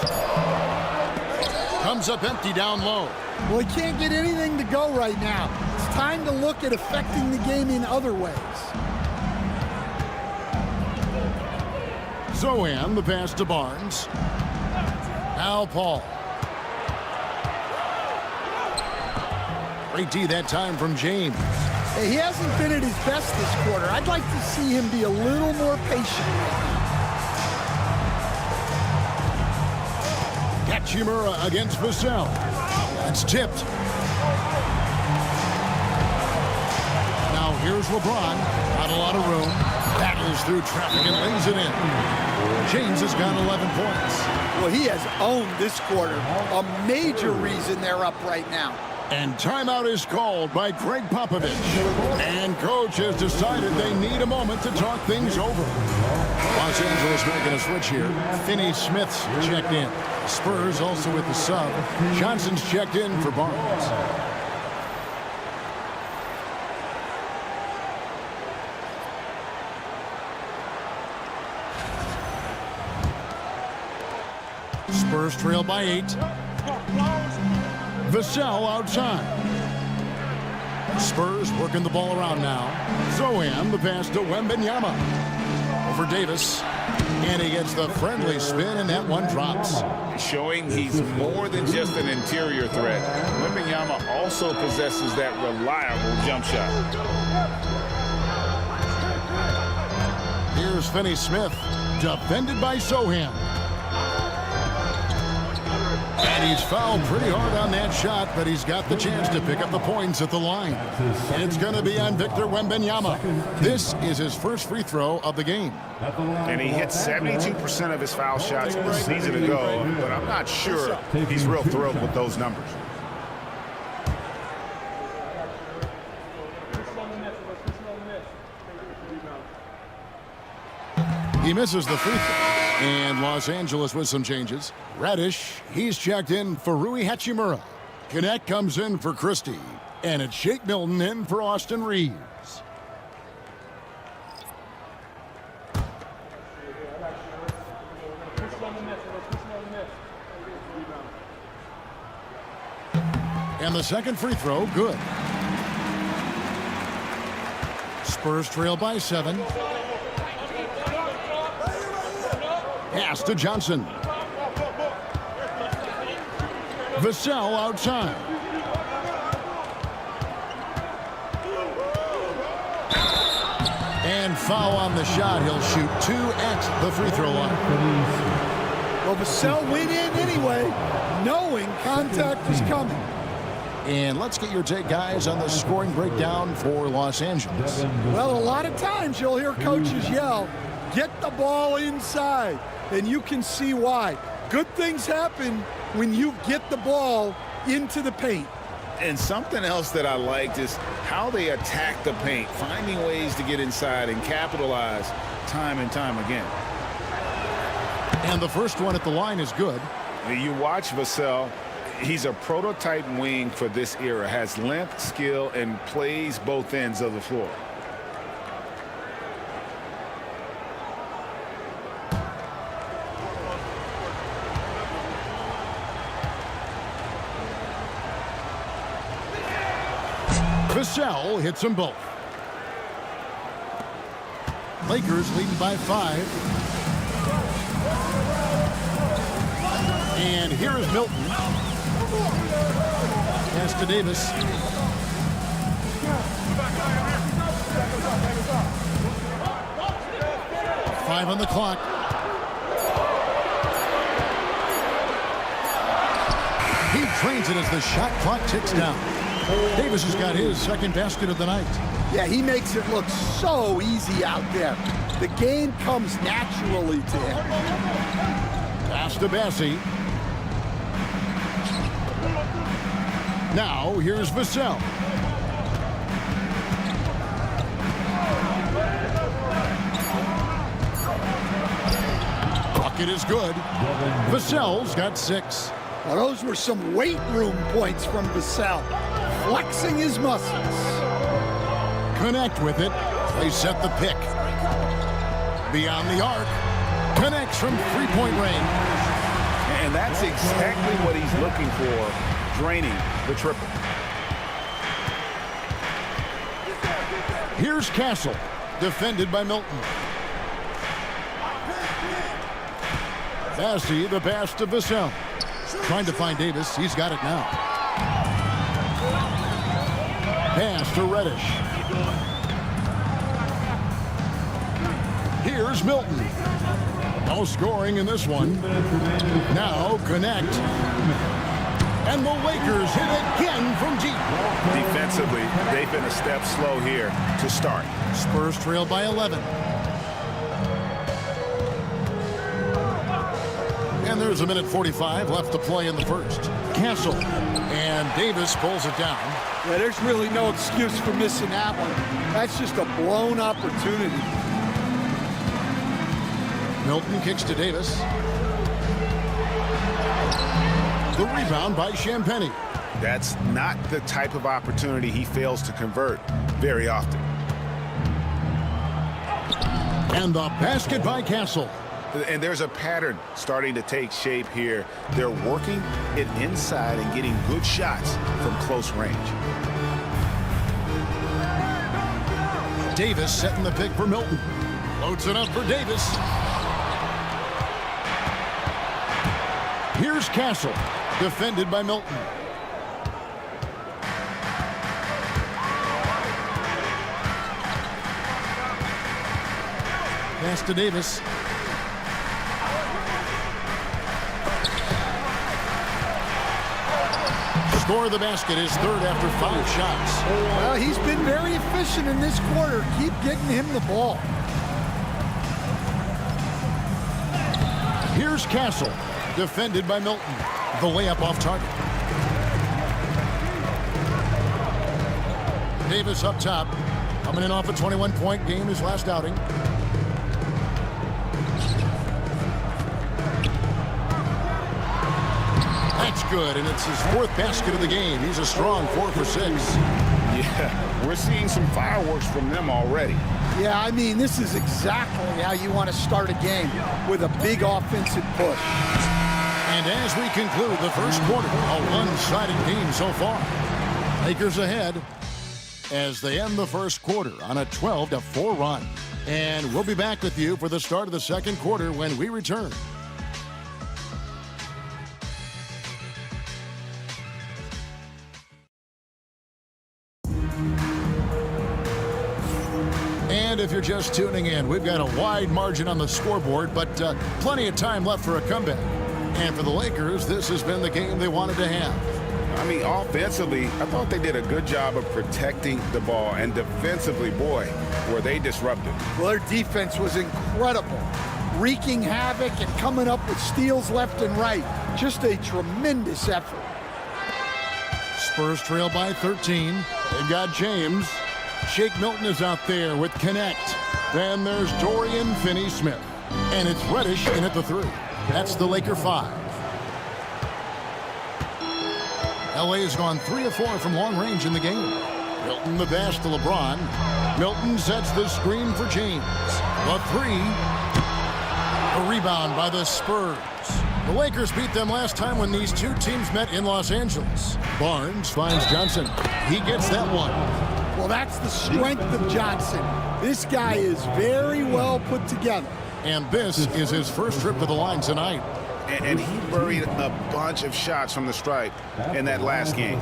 Comes up empty down low. Well, he can't get anything to go right now. It's time to look at affecting the game in other ways. Zohan, the pass to Barnes. Now Paul. Great D that time from James. Hey, he hasn't been at his best this quarter. I'd like to see him be a little more patient. Hachimura against Vassell. That's tipped. Now here's LeBron. Not a lot of room. Battles through traffic and lays it in. James has got 11 points. Well, he has owned this quarter. A major reason they're up right now. And timeout is called by Greg Popovich. And coach has decided they need a moment to talk things over. Los Angeles making a switch here. Finney Smith's checked in. Spurs also with the sub. Johnson's checked in for Barnes. Spurs trail by 8. Vassell outside. Spurs working the ball around now. Zohan, the pass to Wembanyama. Over Davis. And he gets the friendly spin, and that one drops. Showing he's more than just an interior threat. Wembanyama also possesses that reliable jump shot. Here's Finney-Smith, defended by Zohan. And he's fouled pretty hard on that shot, but he's got the chance to pick up the points at the line. And it's going to be on Victor Wembanyama. This is his first free throw of the game. And he hit 72% of his foul shots a season ago, but I'm not sure he's real thrilled with those numbers. He misses the free throw. And Los Angeles with some changes. Reddish, he's checked in for Rui Hachimura. Connect comes in for Christie. And it's Shake Milton in for Austin Reeves. And the second free throw, good. Spurs trail by 7. Pass to Johnson. Vassell outside. And foul on the shot. He'll shoot 2 at the free throw line. Well, Vassell went in anyway, knowing contact is coming. And let's get your take, guys, on the scoring breakdown for Los Angeles. Well, a lot of times you'll hear coaches yell, get the ball inside, and you can see why. Good things happen when you get the ball into the paint. And something else that I liked is how they attack the paint, finding ways to get inside and capitalize time and time again. And the first one at the line is good. You watch Vassell. He's a prototype wing for this era, has length, skill, and plays both ends of the floor. Vassell hits them both. Lakers leading by 5. And here is Milton. Pass to Davis. 5 on the clock. He trains it as the shot clock ticks down. Davis has got his second basket of the night. Yeah, he makes it look so easy out there. The game comes naturally to him. Pass to Bassie. Now, here's Vassell. Bucket is good. Vassell's got 6. Well, those were some weight room points from Vassell, flexing his muscles. Connect with it. They set the pick. Beyond the arc. Connects from three-point range. And that's exactly what he's looking for, draining the triple. Here's Castle, defended by Milton. Bassie, the pass to Vassell. Trying to find Davis. He's got it now. Pass to Reddish. Here's Milton. No scoring in this one. Now connect. And the Lakers hit again from deep. Defensively, they've been a step slow here to start. Spurs trail by 11. And there's 1:45 left to play in the first. Castle. And Davis pulls it down. Yeah, there's really no excuse for missing that one. That's just a blown opportunity. Milton kicks to Davis. The rebound by Champagnie. That's not the type of opportunity he fails to convert very often. And the basket by Castle. And there's a pattern starting to take shape here. They're working it inside and getting good shots from close range. Davis setting the pick for Milton. Loads it up for Davis. Here's Castle, defended by Milton. Pass to Davis. Score of the basket, is third after 5 shots. Well, he's been very efficient in this quarter. Keep getting him the ball. Here's Castle, defended by Milton. The layup off target. Davis up top, coming in off a 21-point game, his last outing. That's good, and it's his 4th basket of the game. He's a strong 4 for 6. Yeah, we're seeing some fireworks from them already. Yeah, I mean, this is exactly how you want to start a game, with a big offensive push. And as we conclude the first quarter, a one-sided game so far. Lakers ahead as they end the first quarter on a 12-4 run. And we'll be back with you for the start of the second quarter when we return. And if you're just tuning in, we've got a wide margin on the scoreboard, but plenty of time left for a comeback. And for the Lakers, this has been the game they wanted to have. I mean, offensively, I thought they did a good job of protecting the ball. And defensively, boy, were they disruptive. Well, their defense was incredible, wreaking havoc and coming up with steals left and right. Just a tremendous effort. Spurs trail by 13. They've got James. Shake Milton is out there with Connect. Then there's Dorian Finney-Smith. And it's Reddish in at the 3. That's the Laker 5. LA has gone 3 of 4 from long range in the game. Milton the pass to LeBron. Milton sets the screen for James. The 3. A rebound by the Spurs. The Lakers beat them last time when these two teams met in Los Angeles. Barnes finds Johnson. He gets that one. Well, that's the strength of Johnson. This guy is very well put together. And this is his first trip to the line tonight. And he buried a bunch of shots from the stripe in that last game.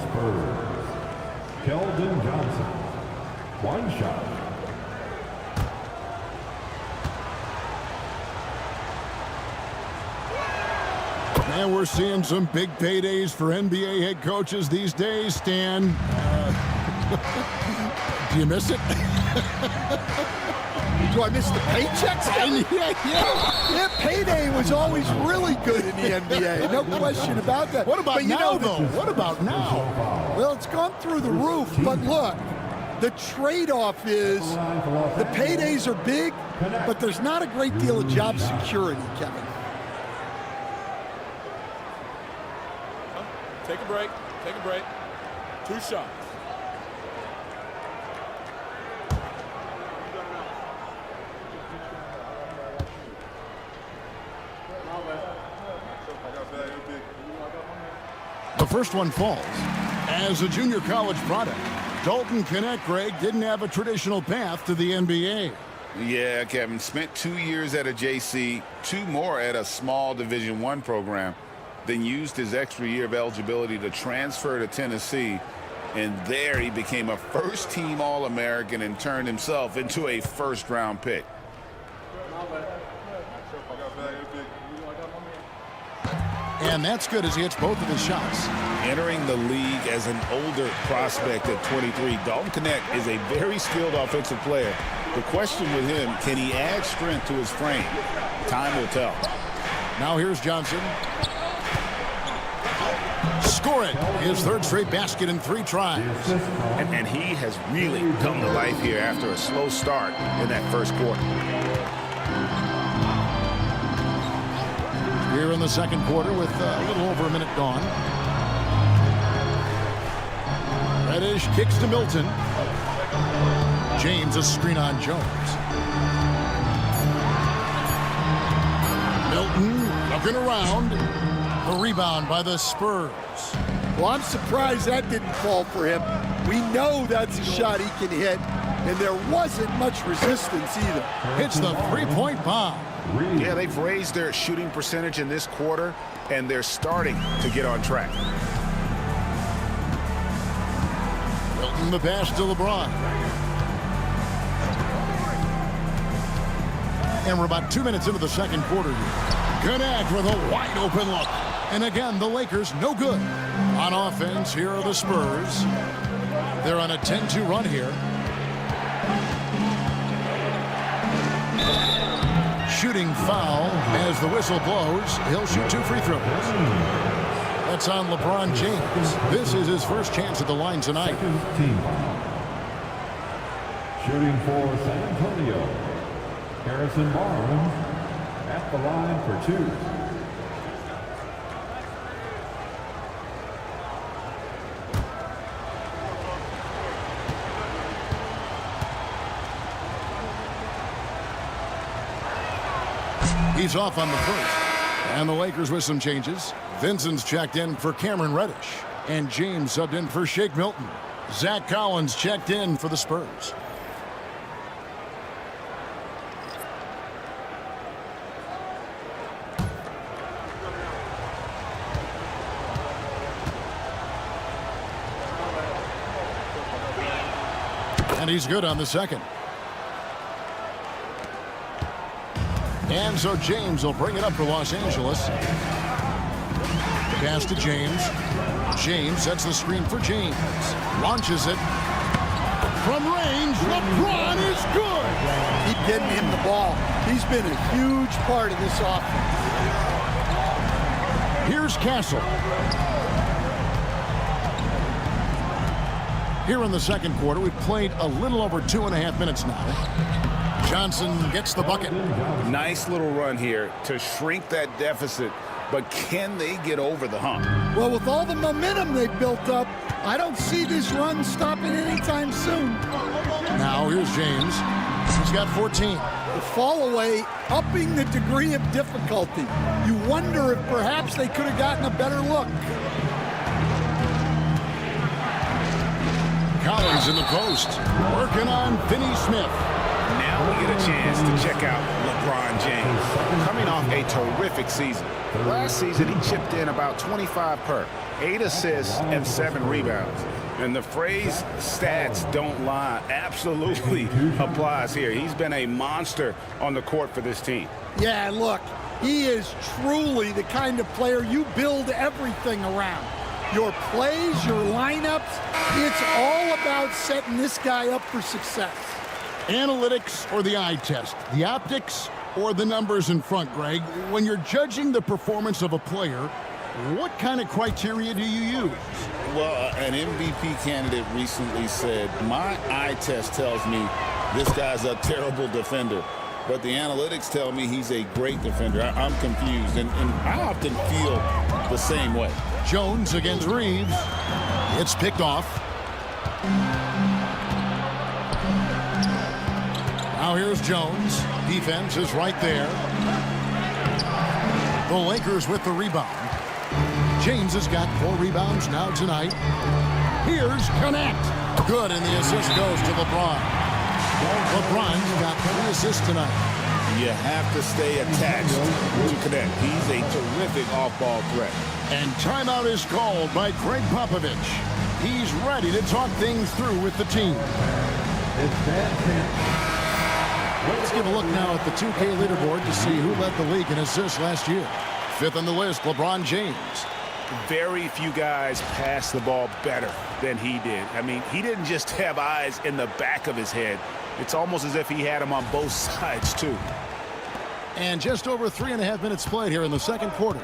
Keldon Johnson, 1 shot. And we're seeing some big paydays for NBA head coaches these days, Stan. Do you miss it? Do I miss the paychecks? Yeah, payday was always really good in the NBA. No question about that. What about now, though? What about now? Well, it's gone through the roof. But look, the trade-off is the paydays are big, but there's not a great deal of job security, Kevin. Take a break. Take a break. 2 shots. The first one falls. As a junior college product, Dalton Connect, Greg, didn't have a traditional path to the NBA. Yeah, Kevin, spent 2 years at a JC, 2 more at a small Division I program, then used his extra year of eligibility to transfer to Tennessee. And there he became a first-team All-American and turned himself into a first-round pick. And that's good as he hits both of his shots. Entering the league as an older prospect at 23, Dalton Connect is a very skilled offensive player. The question with him, can he add strength to his frame? Time will tell. Now here's Johnson. Scoring his 3rd straight basket in 3 tries. And he has really come to life here after a slow start in that first quarter. Here in the second quarter with a little over a minute gone. Reddish kicks to Milton. James a screen on Jones. Looking around. The rebound by the Spurs. Well, I'm surprised that didn't fall for him. We know that's a shot he can hit, and there wasn't much resistance either. Hits the three-point bomb. Yeah, they've raised their shooting percentage in this quarter, and they're starting to get on track. Milton the pass to LeBron. And we're about 2 minutes into the second quarter here. Connect with a wide open look. And again, the Lakers no good. On offense, here are the Spurs. They're on a 10-2 run here. Shooting foul as the whistle blows. He'll shoot 2 free throws. That's on LeBron James. This is his first chance at the line tonight. Team foul. Shooting for San Antonio, Harrison Barnes at the line for 2. He's off on the first. And the Lakers with some changes. Vincent's checked in for Cameron Reddish. And James subbed in for Shake Milton. Zach Collins checked in for the Spurs. And he's good on the second. And so James will bring it up for Los Angeles. Pass to James. James sets the screen for James. Launches it. From range, LeBron is good. Keep getting him the ball. He's been a huge part of this offense. Here's Castle. Here in the second quarter, we've played a little over 2.5 minutes now. Johnson gets the bucket. Nice little run here to shrink that deficit, but can they get over the hump? Well, with all the momentum they've built up, I don't see this run stopping anytime soon. Now here's James. He's got 14. The fall away, upping the degree of difficulty. You wonder if perhaps they could have gotten a better look. Collins in the post, working on Finney Smith. Now we get a chance to check out LeBron James. Coming off a terrific season. Last season, he chipped in about 25 per, 8 assists and 7 rebounds. And the phrase stats don't lie absolutely applies here. He's been a monster on the court for this team. Yeah, look, he is truly the kind of player you build everything around. Your plays, your lineups, it's all about setting this guy up for success. Analytics or the eye test? The optics or the numbers in front, Greg? When you're judging the performance of a player, what kind of criteria do you use? Well, an MVP candidate recently said, my eye test tells me this guy's a terrible defender, but the analytics tell me he's a great defender. I'm confused, and I often feel the same way. Jones against Reeves. It's picked off. Now here's Jones. Defense is right there. The Lakers with the rebound. James has got 4 rebounds now tonight. Here's Connect. Good, and the assist goes to LeBron. LeBron's got 3 assists tonight. You have to stay attached to Connect. He's a terrific off-ball threat. And timeout is called by Craig Popovich. He's ready to talk things through with the team. Let's give a look now at the 2K leaderboard to see who led the league in assists last year. 5th on the list, LeBron James. Very few guys pass the ball better than he did. I mean, he didn't just have eyes in the back of his head. It's almost as if he had them on both sides, too. And just over 3.5 minutes played here in the second quarter.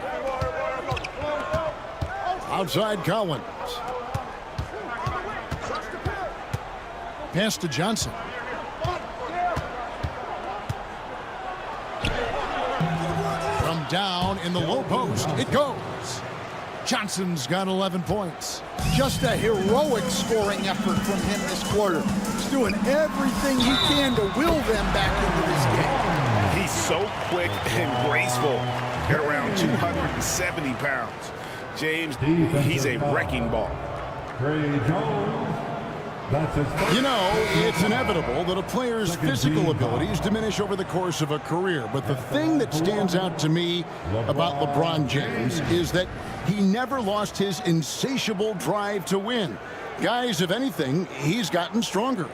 Outside Collins. Pass to Johnson. From down in the low post, it goes. Johnson's got 11 points. Just a heroic scoring effort from him this quarter. He's doing everything he can to will them back into this game. He's so quick and graceful at around 270 pounds. James, he's a wrecking ball. You know, it's inevitable that a player's physical abilities diminish over the course of a career. But the thing that stands out to me about LeBron James is that he never lost his insatiable drive to win. Guys, if anything, he's gotten stronger.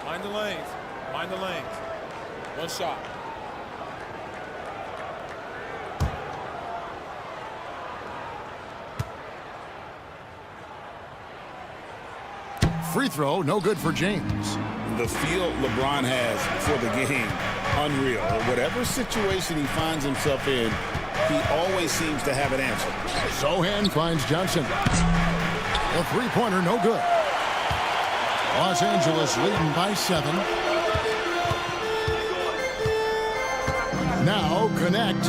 Mind the lanes. Mind the lanes. One shot. Free throw, no good for James. The feel LeBron has for the game, unreal. Whatever situation he finds himself in, he always seems to have an answer. Sohan finds Johnson. A three-pointer, no good. Los Angeles leading by 7. Now connect.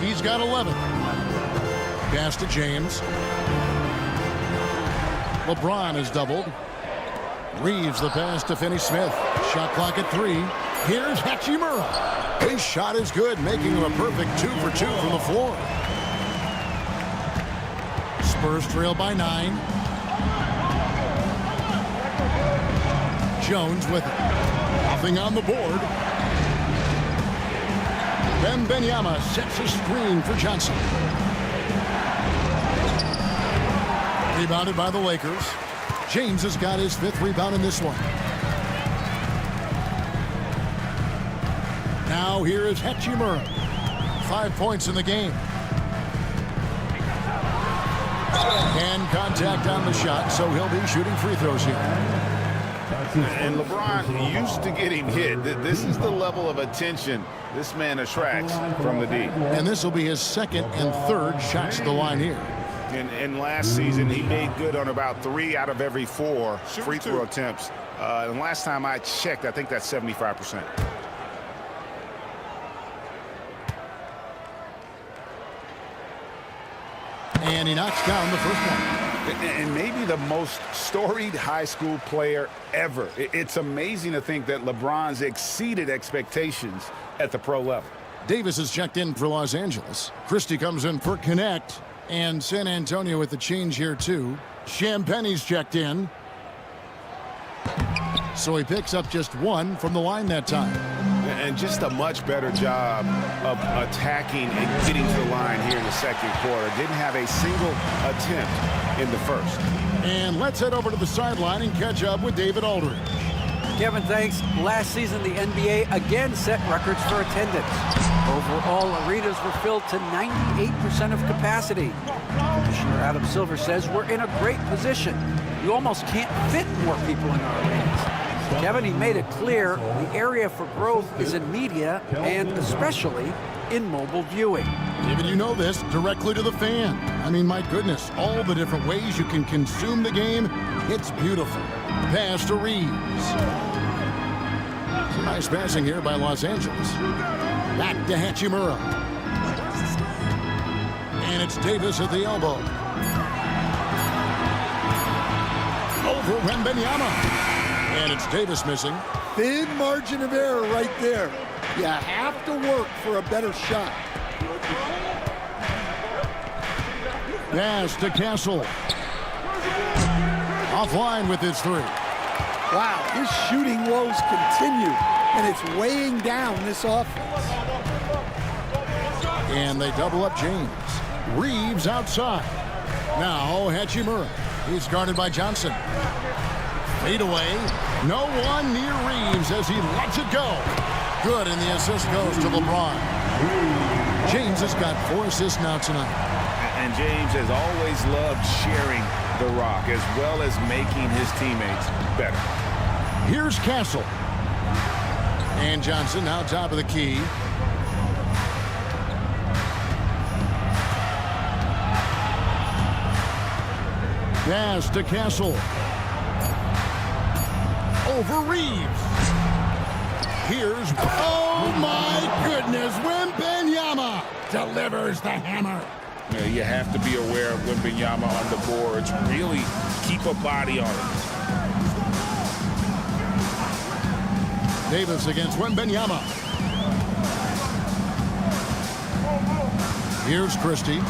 He's got 11. Pass to James. LeBron is doubled. Reeves the pass to Finney-Smith. Shot clock at 3. Here's Hachimura. His shot is good, making him a perfect 2 for 2 from the floor. Spurs trail by 9. Jones with it. Nothing on the board. Wembanyama sets a screen for Johnson. Rebounded by the Lakers. James has got his 5th rebound in this one. Now here is Hachimura. 5 points in the game. And contact on the shot, so he'll be shooting free throws here. And LeBron used to getting hit. This is the level of attention this man attracts from the D. And this will be his 2nd and 3rd shots at the line here. And last season, he made good on about 3 out of every 4 free throw attempts. And last time I checked, I think that's 75%. And he knocks down the first one. And maybe the most storied high school player ever. It's amazing to think that LeBron's exceeded expectations at the pro level. Davis is checked in for Los Angeles. Christie comes in for connect. And San Antonio with the change here, too. Champagne's checked in. So he picks up just 1 from the line that time. And just a much better job of attacking and getting to the line here in the 2nd quarter. Didn't have a single attempt in the 1st. And let's head over to the sideline and catch up with David Aldridge. Kevin, thanks. Last season, the NBA again set records for attendance. Overall, arenas were filled to 98% of capacity. Commissioner Adam Silver says we're in a great position. You almost can't fit more people in our arenas. Kevin, he made it clear the area for growth is in media and especially in mobile viewing. David, you know this, directly to the fan. I mean, my goodness, all the different ways you can consume the game, it's beautiful. Pass to Reeves. Some nice passing here by Los Angeles. Back to Hachimura. And it's Davis at the elbow. Over Wembanyama. And it's Davis missing. Thin margin of error right there. You have to work for a better shot. Pass to Castle. Offline with his 3. Wow, his shooting woes continue, and it's weighing down this offense. And they double up James. Reeves outside. Now Hachimura. He's guarded by Johnson. Fade away. No one near Reeves as he lets it go. Good, and the assist goes to LeBron. James has got 4 assists now tonight. And James has always loved sharing the rock as well as making his teammates better. Here's Castle. And Johnson now top of the key. Pass to Castle. Over Reeves. Here's, oh my goodness, Wembanyama delivers the hammer. You have to be aware of Wembanyama on the boards. Really keep a body on it. Davis against Wembanyama. Here's Christie.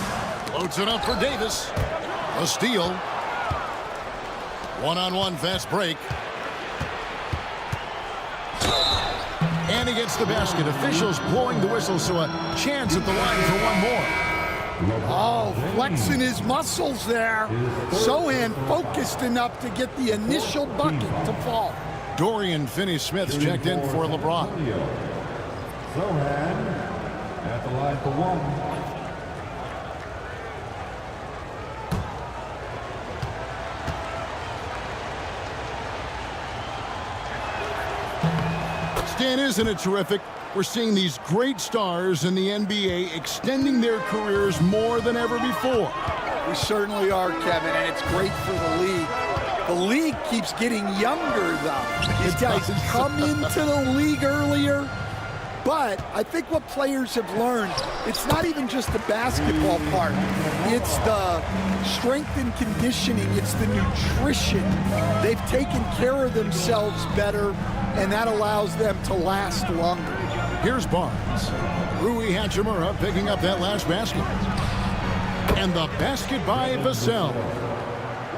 Loads it up for Davis. A steal. One-on-one fast break. And he gets the basket. Officials blowing the whistle, so a chance at the line for one more. Oh, flexing his muscles there. Sohan focused enough to get the initial bucket to fall. Dorian Finney-Smith checked in for LeBron. Sohan at the line for one. Stan, isn't it terrific? We're seeing these great stars in the NBA extending their careers more than ever before. We certainly are, Kevin, and it's great for the league. The league keeps getting younger, though. These guys come into the league earlier, but I think what players have learned, it's not even just the basketball part. It's the strength and conditioning. It's the nutrition. They've taken care of themselves better, and that allows them to last longer. Here's Barnes. Rui Hachimura picking up that last basket. And the basket by Vassell.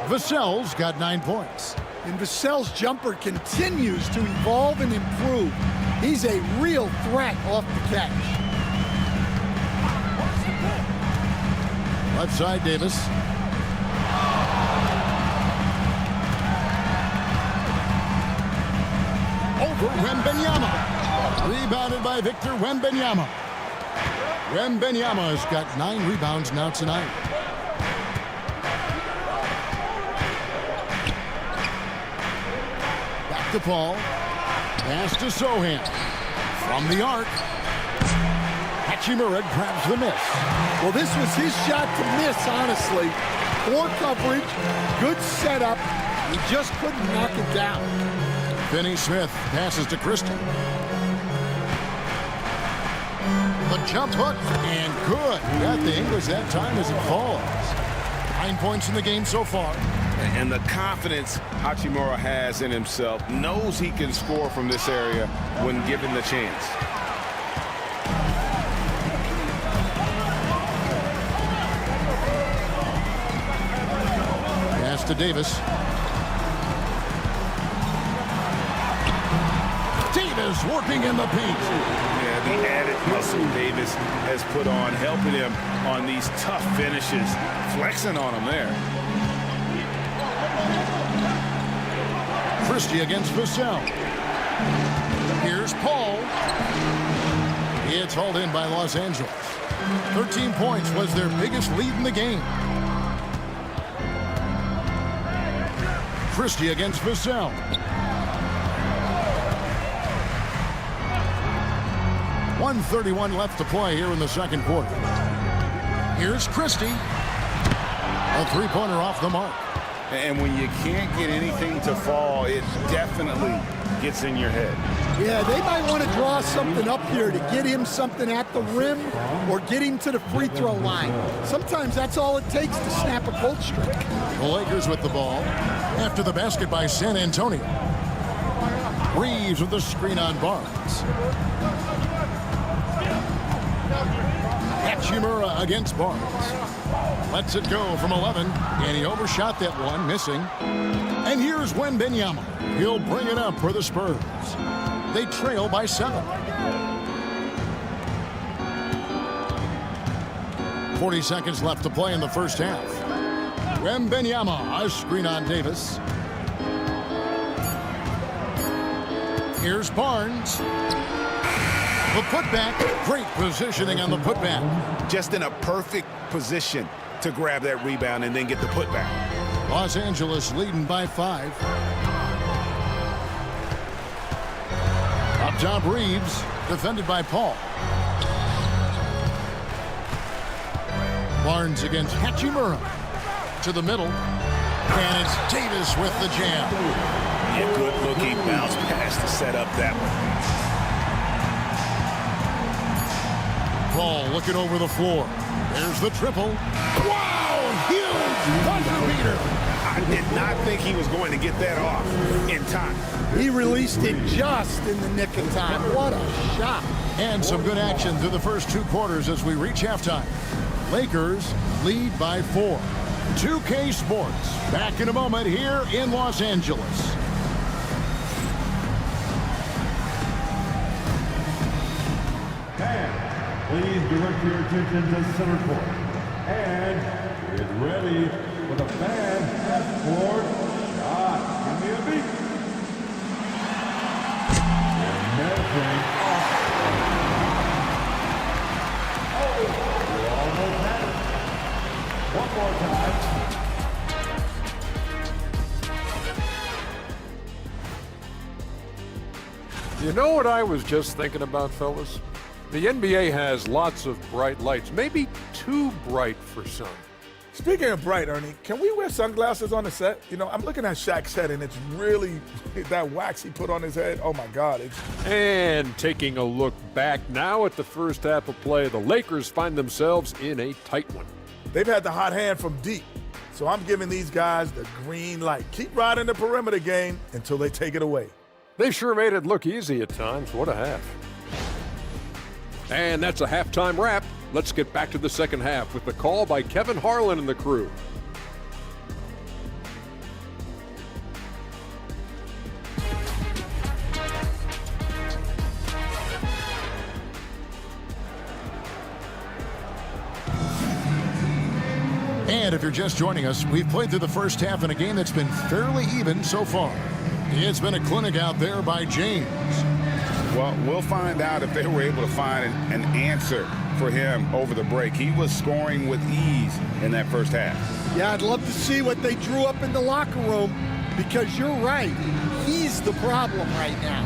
Vassell's got 9 points. And Vassell's jumper continues to evolve and improve. He's a real threat off the catch. Left side, Davis. Over Wembanyama. Rebounded by Victor Wembanyama. Wembanyama has got 9 rebounds now tonight. Back to Paul. Pass to Sohan. From the arc. Hachimura grabs the miss. Well, this was his shot to miss, honestly. Poor coverage, good setup. He just couldn't knock it down. Finney-Smith passes to Christie. The jump hook, and good. Got the English that time as it falls. 9 points in the game so far. And the confidence Hachimura has in himself, knows he can score from this area when given the chance. Pass to Davis. Davis working in the paint. Yeah, the added muscle Davis has put on, helping him on these tough finishes, flexing on him there. Christie against Vassell. Here's Paul. It's hauled in by Los Angeles. 13 points was their biggest lead in the game. Christie against Vassell. .131 left to play here in the second quarter. Here's Christie. A three-pointer off the mark. And when you can't get anything to fall, it definitely gets in your head. Yeah, they might want to draw something up here to get him something at the rim or get him to the free throw line. Sometimes that's all it takes to snap a cold streak. The Lakers with the ball after the basket by San Antonio. Reeves with the screen on Barnes. Hachimura against Barnes. Lets it go from 11, and he overshot that one, missing. And here's Wembanyama. He'll bring it up for the Spurs. They trail by 7. 40 seconds left to play in the first half. Wembanyama, a screen on Davis. Here's Barnes. The putback, great positioning on the putback. Just in a perfect position to grab that rebound and then get the putback. Los Angeles leading by 5. Up top, Reeves, defended by Paul. Barnes against Hachimura. To the middle. And it's Davis with the jam. Yeah, good looking bounce pass to set up that one. Paul looking over the floor. There's the triple. Wow! Huge buzzer beater. I did not think he was going to get that off in time. He released it just in the nick of time. What a shot. And some good action through the first 2 quarters as we reach halftime. Lakers lead by 4. 2K Sports back in a moment here in Los Angeles. Please direct your attention to center court. And get ready for the fan half-court shot. Give me a beat. Measuring up. Oh, you almost had it. One more time. You know what I was just thinking about, fellas? The NBA has lots of bright lights, maybe too bright for some. Speaking of bright, Ernie, can we wear sunglasses on the set? You know, I'm looking at Shaq's set, and it's really that wax he put on his head. Oh, my God. And taking a look back now at the first half of play, the Lakers find themselves in a tight one. They've had the hot hand from deep, so I'm giving these guys the green light. Keep riding the perimeter game until they take it away. They sure made it look easy at times. What a half. And that's a halftime wrap. Let's get back to the second half with the call by Kevin Harlan and the crew. And if you're just joining us, we've played through the first half in a game that's been fairly even so far. It's been a clinic out there by James. Well, we'll find out if they were able to find an answer for him over the break. He was scoring with ease in that first half. Yeah, I'd love to see what they drew up in the locker room, because you're right. He's the problem right now.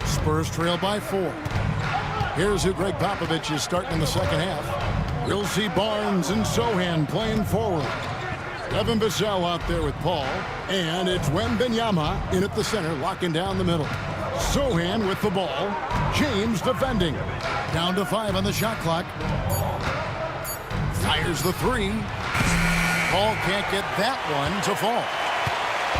Spurs trail by 4. Here's who Greg Popovich is starting in the second half. We'll see Barnes and Sohan playing forward. Devin Vassell out there with Paul. And it's Wembanyama in at the center, locking down the middle. Sohan with the ball. James defending. Down to 5 on the shot clock. Fires the 3. Paul can't get that one to fall.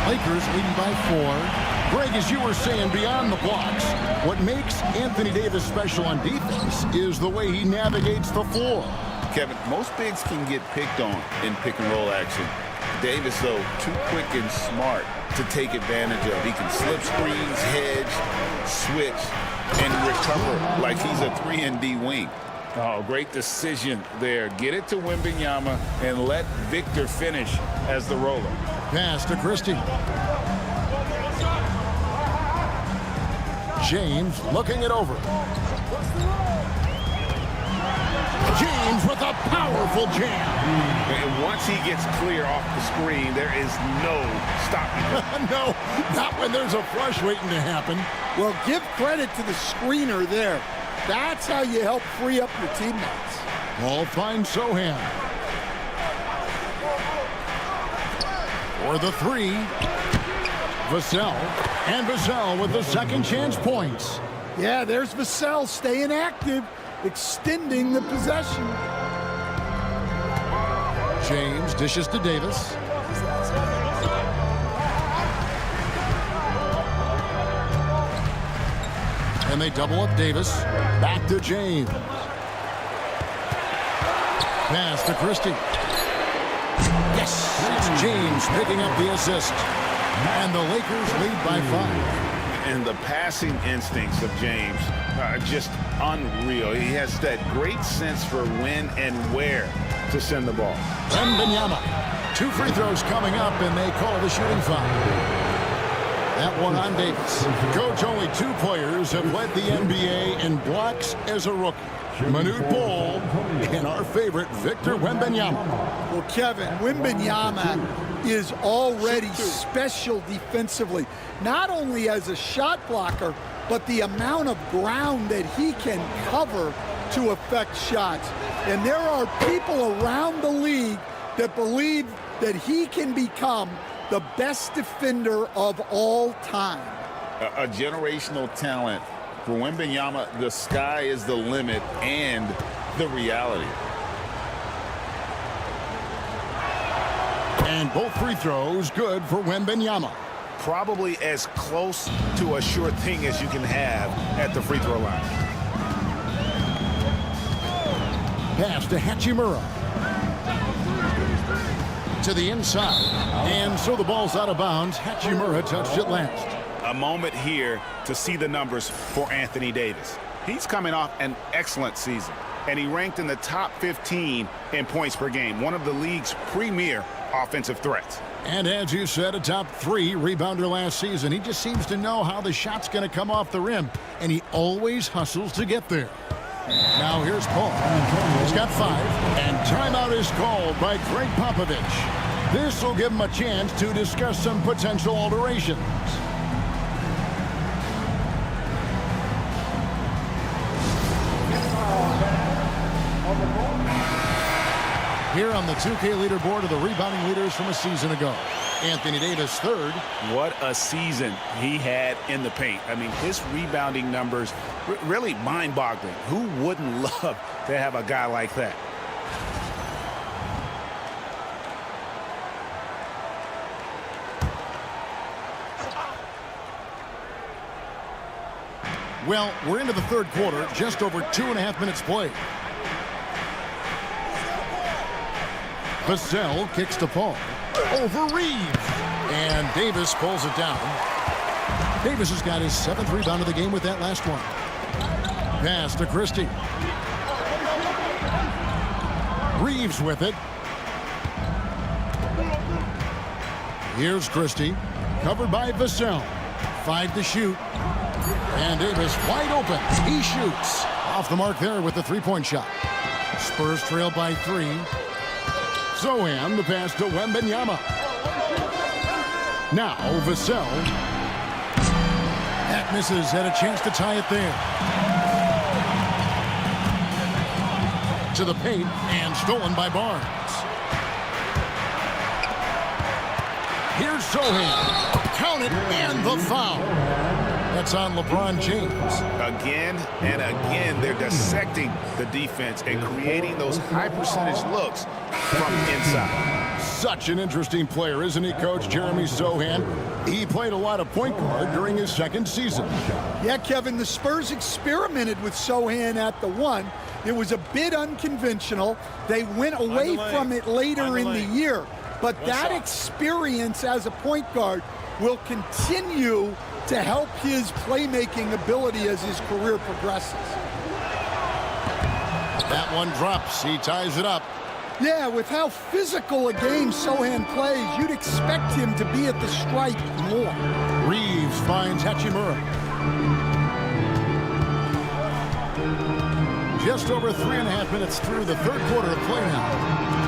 Lakers leading by 4. Greg, as you were saying, beyond the blocks, what makes Anthony Davis special on defense is the way he navigates the floor. Kevin, most bigs can get picked on in pick-and-roll action. Davis, though, too quick and smart to take advantage of. He can slip screens, hedge, switch, and recover like he's a 3-and-D wing. Oh, great decision there. Get it to Wembanyama and let Victor finish as the roller. Pass to Christie. James looking it over. James with a powerful jam. And once he gets clear off the screen, there is no stopping him. No, not when there's a flush waiting to happen. Well, give credit to the screener there. That's how you help free up your teammates. Ball finds Sohan. For the 3. Vassell. And Vassell with the second chance points. Yeah, there's Vassell staying active, extending the possession. James dishes to Davis. And they double up Davis. Back to James. Pass to Christie. Yes! It's James picking up the assist. And the Lakers lead by 5. And the passing instincts of James are just unreal. He has that great sense for when and where to send the ball. Wembanyama. 2 free throws coming up, and they call the shooting foul. That one on Davis. Coach, only 2 players have led the NBA in blocks as a rookie. Manute Bol and our favorite, Victor Wembanyama. Well, Kevin, Wembanyama is already special defensively, not only as a shot blocker, but the amount of ground that he can cover to affect shots. And there are people around the league that believe that he can become the best defender of all time. A generational talent For Wembanyama, the sky is the limit and the reality. And both free throws good for Wembanyama. Probably as close to a sure thing as you can have at the free throw line. Pass to Hachimura. To the inside. And so the ball's out of bounds. Hachimura touched it last. A moment here to see the numbers for Anthony Davis. He's coming off an excellent season, and he ranked in the top 15 in points per game, one of the league's premier offensive threats. And as you said, a top 3 rebounder last season. He just seems to know how the shot's going to come off the rim, and he always hustles to get there. Now here's Paul. He's got 5, and timeout is called by Greg Popovich. This will give him a chance to discuss some potential alterations. Here on the 2K leaderboard are the rebounding leaders from a season ago. Anthony Davis, 3rd. What a season he had in the paint. I mean, his rebounding numbers really mind-boggling. Who wouldn't love to have a guy like that? Well, we're into the 3rd quarter, just over 2.5 minutes played. Vassell kicks to Paul. Over Reeves. And Davis pulls it down. Davis has got his 7th rebound of the game with that last one. Pass to Christie. Reeves with it. Here's Christie. Covered by Vassell. 5 to shoot. And Davis wide open. He shoots. Off the mark there with the 3-point shot. Spurs trail by 3. Zohan, the pass to Wembanyama. Now Vassell. That misses. Had a chance to tie it there. To the paint and stolen by Barnes. Here's Zohan. Count it and the foul. That's on LeBron James. Again and again, they're dissecting the defense and creating those high percentage looks from inside. Such an interesting player, isn't he, Coach? Jeremy Zohan. He played a lot of point guard during his 2nd season. Yeah, Kevin, the Spurs experimented with Zohan at the 1. It was a bit unconventional. They went away from it later in the year. But that experience as a point guard will continue to help his playmaking ability as his career progresses. That one drops. He ties it up. Yeah, with how physical a game Zohan plays, you'd expect him to be at the stripe more. Reeves finds Hachimura. Just over 3.5 minutes through the 3rd quarter of play now.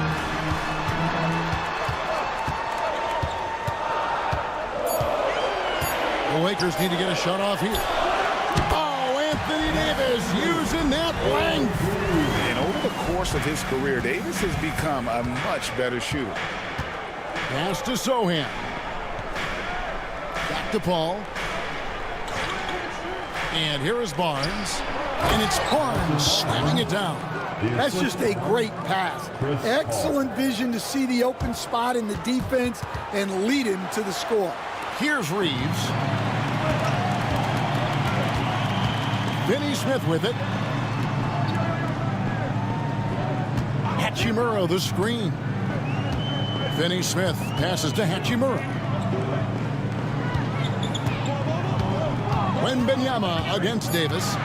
The Lakers need to get a shot off here. Oh, Anthony Davis using that length. And over the course of his career, Davis has become a much better shooter. Pass to Zohan. Back to Paul. And here is Barnes. And it's Barnes slamming it down. That's just a great pass. Excellent vision to see the open spot in the defense and lead him to the score. Here's Reeves. Finney Smith with it. Hachimura the screen. Finney Smith passes to Hachimura. Wembanyama against Davis.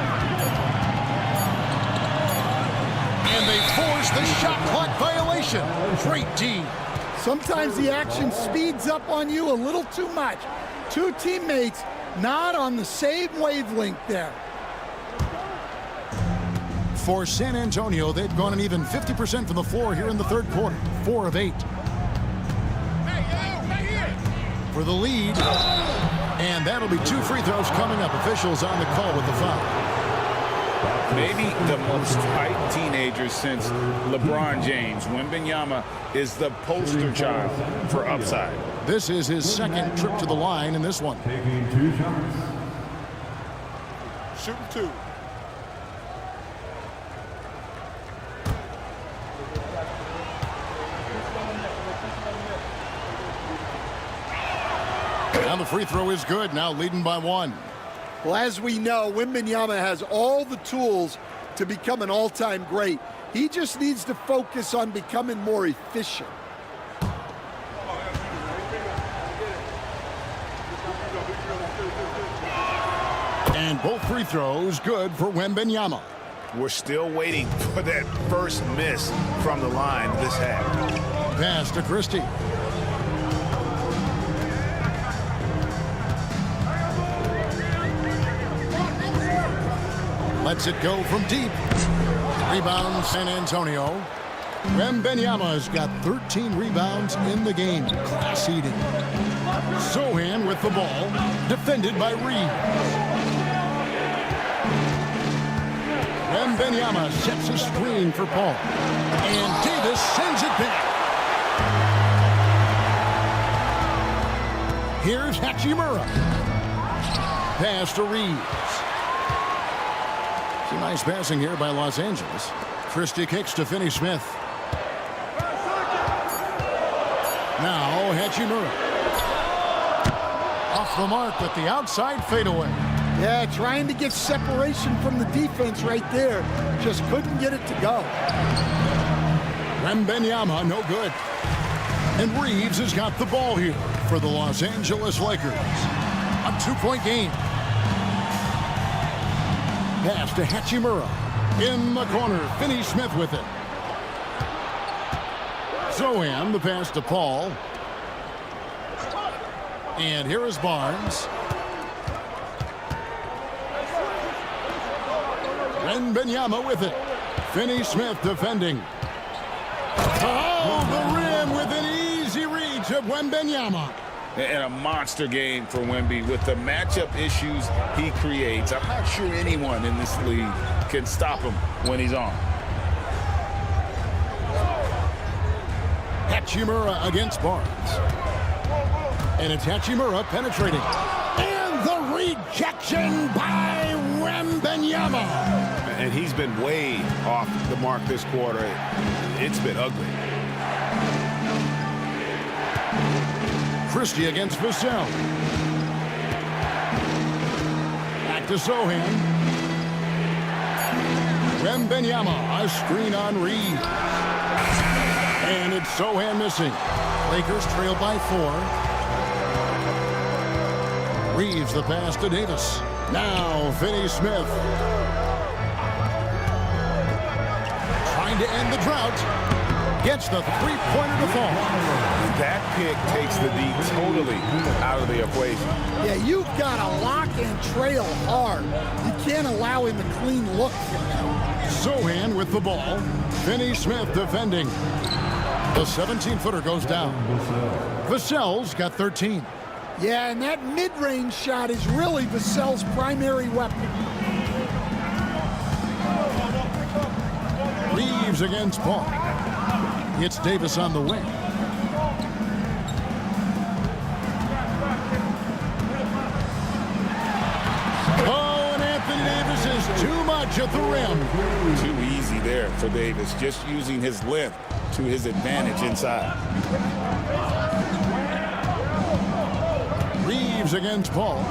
And they force the shot clock violation. Great D. Sometimes the action speeds up on you a little too much. 2 teammates not on the same wavelength there. For San Antonio, they've gone an even 50% from the floor here in the 3rd quarter. 4 of 8. For the lead. And that'll be 2 free throws coming up. Officials on the call with the foul. Maybe the most hyped teenager since LeBron James. Wembanyama is the poster child for upside. This is his 2nd trip to the line in this one. Taking 2 shots. shooting 2. Now the free throw is good, now leading by 1. Well, as we know, Wembanyama has all the tools to become an all-time great. He just needs to focus on becoming more efficient. And both free throws good for Wembanyama. We're still waiting for that first miss from the line this half. Pass to Christie. Lets it go from deep. Rebound San Antonio. Wembanyama's got 13 rebounds in the game. Class eating. Sohan with the ball. Defended by Reeves. Wembanyama sets a screen for Paul. And Davis sends it back. Here's Hachimura. Pass to Reeves. Some nice passing here by Los Angeles. Christie kicks to Finney-Smith. Now Hachimura. Off the mark with the outside fadeaway. Yeah, trying to get separation from the defense right there. Just couldn't get it to go. Wembanyama, no good. And Reeves has got the ball here for the Los Angeles Lakers. A 2-point game. Pass to Hachimura. In the corner, Finney-Smith with it. Sohan, the pass to Paul. And here is Barnes. Wembanyama with it. Finney-Smith defending. Oh, the rim with an easy reach of Wembanyama. And a monster game for Wemby with the matchup issues he creates. I'm not sure anyone in this league can stop him when he's on. Hachimura against Barnes. And it's Hachimura penetrating. And the rejection by Wembanyama. And he's been way off the mark this quarter. It's been ugly. Christie against Vassell. Back to Sohan. Wembanyama, a screen on Reeves. And it's Sohan missing. Lakers trail by 4. Reeves the pass to Davis. Now Finney-Smith. Trying to end the drought. Gets the three-pointer to fall. That pick takes the D totally out of the equation. Yeah, you've got to lock and trail hard. You can't allow him a clean look from that. Sohan with the ball. Finney-Smith defending. The 17-footer goes down. Vassell's got 13. Yeah, and that mid-range shot is really Vassell's primary weapon. Reeves against Paul. It's Davis on the wing. Oh, and Anthony Davis is too much at the rim. Too easy there for Davis, just using his length to his advantage inside. Reeves against Paul.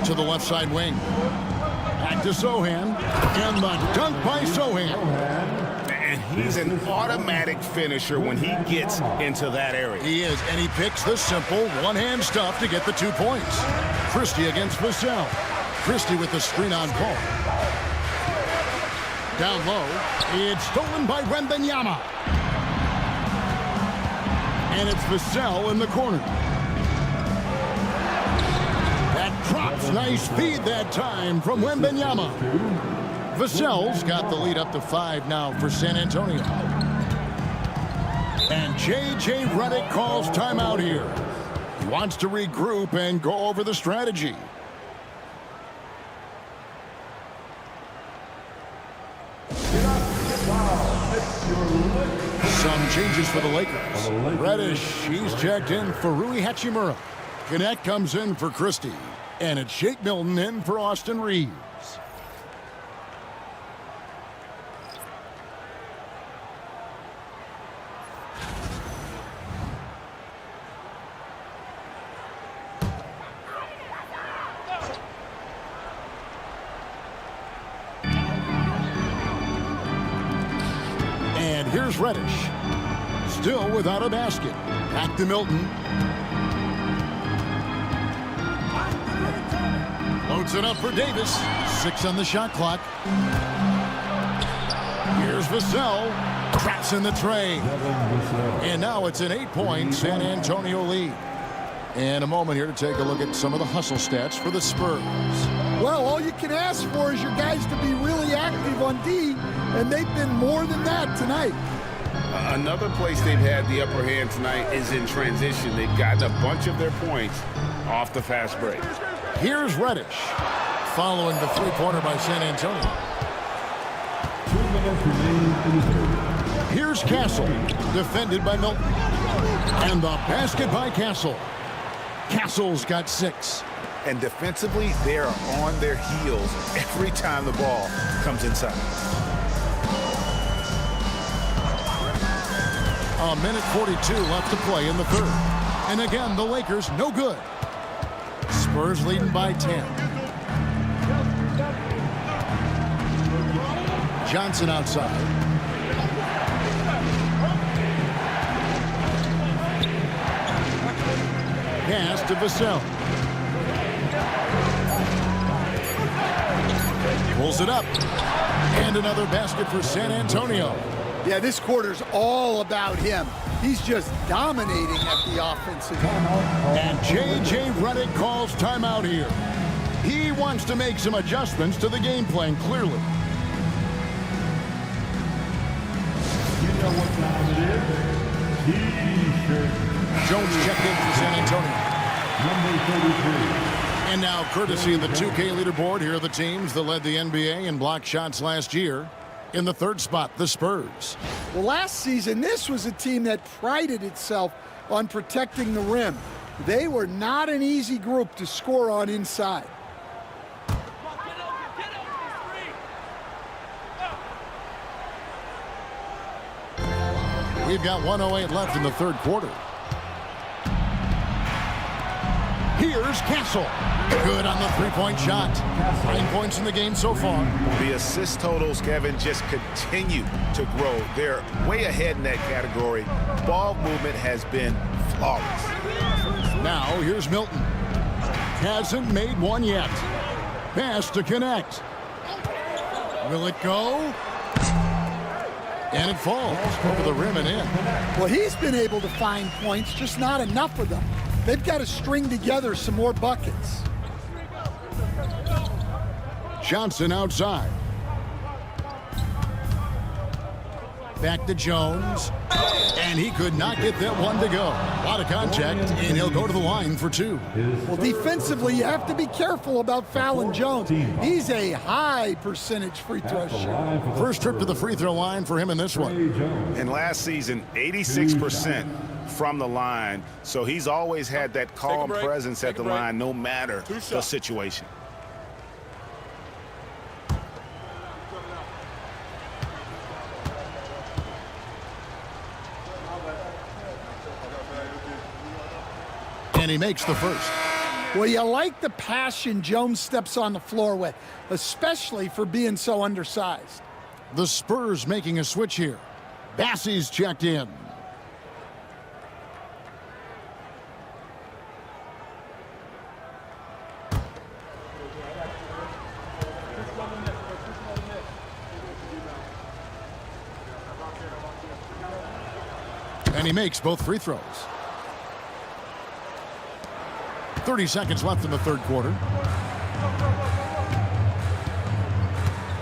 To the left side wing. Back to Sohan. And the dunk by Sohan. And he's an automatic finisher when he gets into that area. He is, and he picks the simple one-hand stuff to get the 2 points. Christie against Vassell. Christie with the screen on Paul. Down low. It's stolen by Wembanyama. And it's Vassell in the corner. That drops. Nice feed that time from Wembanyama. Vassell's got the lead up to 5 now for San Antonio. And J.J. Redick calls timeout here. He wants to regroup and go over the strategy. Some changes for the Lakers. Reddish, he's checked in for Rui Hachimura. Gannett comes in for Christie. And it's Shake Milton in for Austin Reeves. And here's Reddish. Still without a basket. Back to Milton. Loads it up for Davis. 6 on the shot clock. Here's Vassell. Traps in the tray. And now it's an 8-point San Antonio lead. And a moment here to take a look at some of the hustle stats for the Spurs. Well, all you can ask for is your guys to be really active on D, and they've been more than that tonight. Another place they've had the upper hand tonight is in transition. They've gotten a bunch of their points off the fast break. Here's Reddish, following the three-pointer by San Antonio. 2 minutes remaining in the third. Here's Castle, defended by Milton. And the basket by Castle. Castle's got 6. And defensively, they are on their heels every time the ball comes inside. A minute 42 left to play in the third. And again, the Lakers no good. Spurs leading by 10. Johnson outside. Pass to Vassell. Pulls it up. And another basket for San Antonio. Yeah, this quarter's all about him. He's just dominating at the offensive end. And J.J. Redick calls timeout here. He wants to make some adjustments to the game plan, clearly. You know what time it is? T-shirt. Jones checked in for San Antonio. Number 33. And now, courtesy of the 2K leaderboard, here are the teams that led the NBA in block shots last year. In the third spot, the Spurs. Well, last season, this was a team that prided itself on protecting the rim. They were not an easy group to score on inside. We've got 1:08 left in the third quarter. Here's Castle. Good on the three-point shot. 9 points in the game so far. The assist totals, Kevin, just continue to grow. They're way ahead in that category. Ball movement has been flawless. Now, here's Milton. Hasn't made one yet. Pass to connect. Will it go? And it falls over the rim and in. Well, he's been able to find points, just not enough of them. They've got to string together some more buckets. Johnson outside. Back to Jones. And he could not get that one to go. A lot of contact, and he'll go to the line for 2. Well, defensively, you have to be careful about fouling Jones. He's a high percentage free throw shooter. First trip to the free throw line for him in this one. And last season, 86% from the line. So he's always had that calm presence at the line no matter the situation. And he makes the first. Well, you like the passion Jones steps on the floor with, especially for being so undersized. The Spurs making a switch here. Bassey's checked in. And he makes both free throws. 30 seconds left in the third quarter.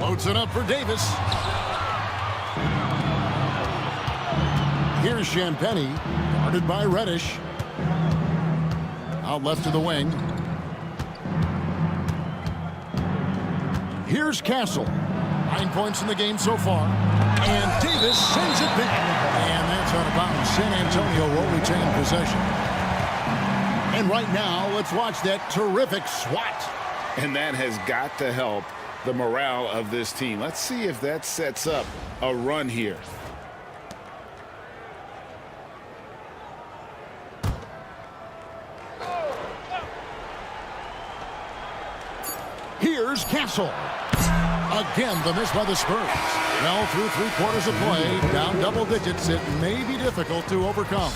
Loads it up for Davis. Here's Champagny, guarded by Reddish. Out left to the wing. Here's Castle. 9 points in the game so far. And Davis sends it back. And that's out of bounds. San Antonio will retain possession. And right now, let's watch that terrific swat. And that has got to help the morale of this team. Let's see if that sets up a run here. Here's Castle. Again, the miss by the Spurs. Well, through 3 quarters of play, down double digits, it may be difficult to overcome.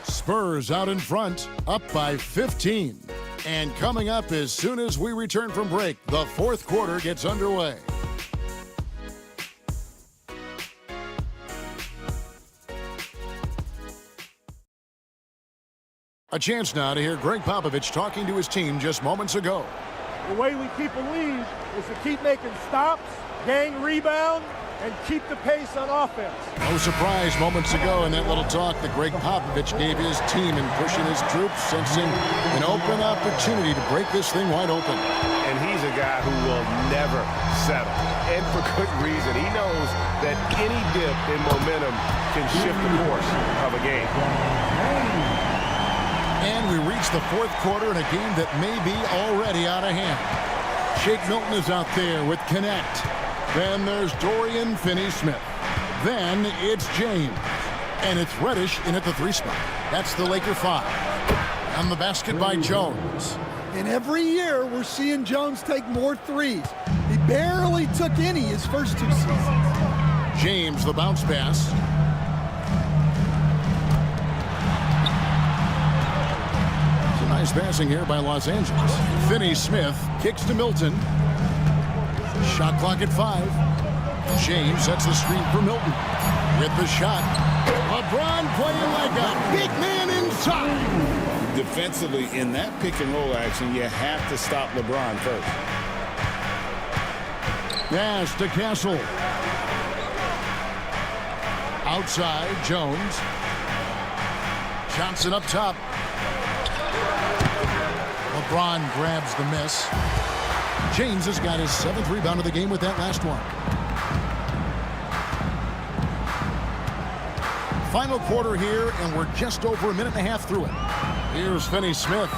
Spurs out in front, up by 15. And coming up as soon as we return from break, the 4th quarter gets underway. A chance now to hear Greg Popovich talking to his team just moments ago. The way we keep a lead is to keep making stops, gain rebound, and keep the pace on offense. No surprise moments ago in that little talk that Greg Popovich gave his team in pushing his troops, sensing an open opportunity to break this thing wide open. And he's a guy who will never settle. And for good reason. He knows that any dip in momentum can shift the course of a game. And we reach the 4th quarter in a game that may be already out of hand. Shake Milton is out there with Connect. Then there's Dorian Finney-Smith. Then it's James. And it's Reddish in at the 3 spot. That's the Laker 5. On the basket by Jones. And every year we're seeing Jones take more threes. He barely took any his first 2 seasons. James, the bounce pass. Nice passing here by Los Angeles. Finney-Smith kicks to Milton. Shot clock at 5. James sets the screen for Milton. With the shot. LeBron playing like a big man inside. Defensively, in that pick and roll action, you have to stop LeBron first. Pass to Castle. Outside, Jones. Johnson up top. LeBron grabs the miss. James has got his 7th rebound of the game with that last one. Final quarter here, and we're just over a minute and a half through it. Here's Finney-Smith.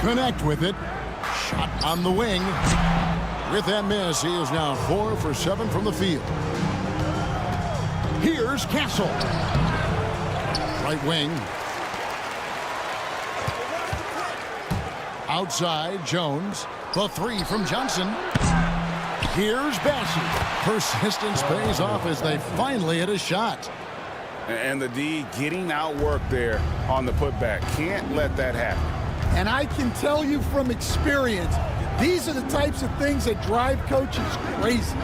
Connect with it. Shot on the wing. With that miss, he is now 4 for 7 from the field. Here's Castle. Right wing. Outside, Jones. The 3 from Johnson. Here's Bassey. Persistence pays off as they finally hit a shot. And the D getting outworked there on the putback. Can't let that happen. And I can tell you from experience, these are the types of things that drive coaches crazy.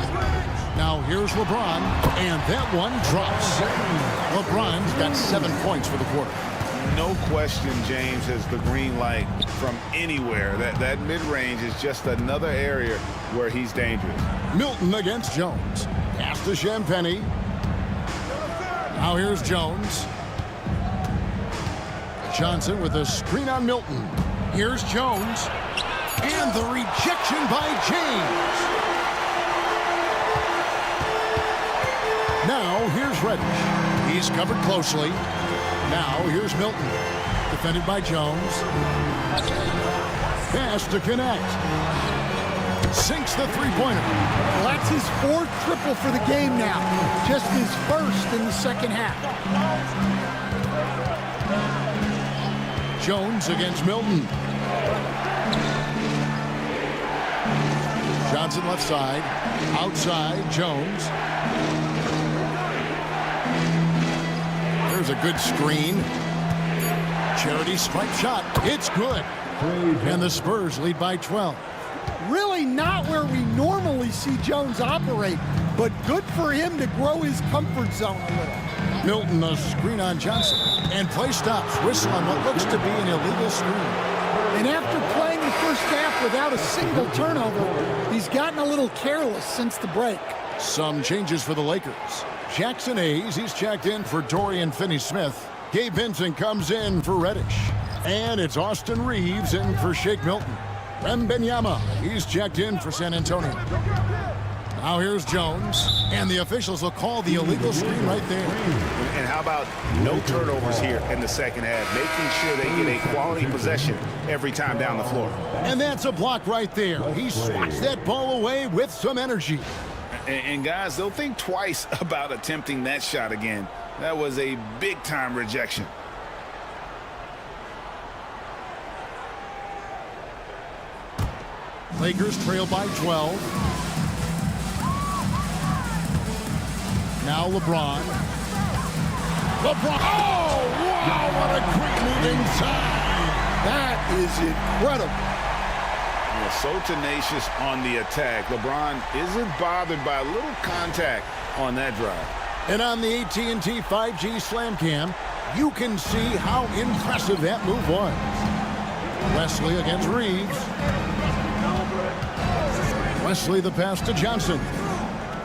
Now here's LeBron, and that one drops. LeBron's got 7 points for the quarter. No question James has the green light from anywhere. That mid-range is just another area where he's dangerous. Milton against Jones. Pass to Champagnie. Now here's Jones. Johnson with a screen on Milton. Here's Jones. And the rejection by James. Now here's Reddish. He's covered closely. Now here's Milton. Defended by Jones. Pass to Connect. Sinks the three-pointer. Well, that's his 4th triple for the game now. Just his 1st in the 2nd half. Jones against Milton. Johnson left side. Outside, Jones. There's a good screen. Charity stripe shot. It's good. And the Spurs lead by 12. Really not where we normally see Jones operate, but good for him to grow his comfort zone a little. Milton, a screen on Johnson. And play stops. Whistle on what looks to be an illegal screen. And after playing the first half without a single turnover, he's gotten a little careless since the break. Some changes for the Lakers. Jackson Hayes, he's checked in for Dorian Finney-Smith. Gabe Vincent comes in for Reddish. And it's Austin Reeves in for Shake Milton. Wembanyama, he's checked in for San Antonio. Now here's Jones, and the officials will call the illegal screen right there. And how about no turnovers here in the second half, making sure they get a quality possession every time down the floor. And that's a block right there. He swats that ball away with some energy. And guys, they'll think twice about attempting that shot again. That was a big-time rejection. Lakers trail by 12. Now LeBron. Oh, wow, what a quick move inside. That is incredible. Yeah, so tenacious on the attack. LeBron isn't bothered by a little contact on that drive. And on the AT&T 5G Slam Cam, you can see how impressive that move was. Wesley against Reeves. Wesley the pass to Johnson.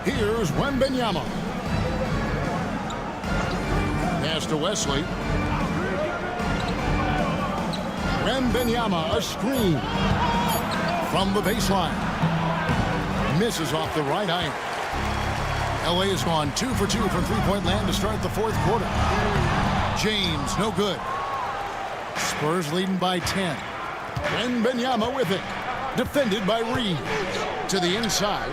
Here's Wembanyama. Pass to Wesley. Wembanyama, a screen from the baseline. Misses off the right iron. LA has gone 2 for 2 from three-point land to start the fourth quarter. James, no good. Spurs leading by 10. Wembanyama with it. Defended by Reeves. To the inside.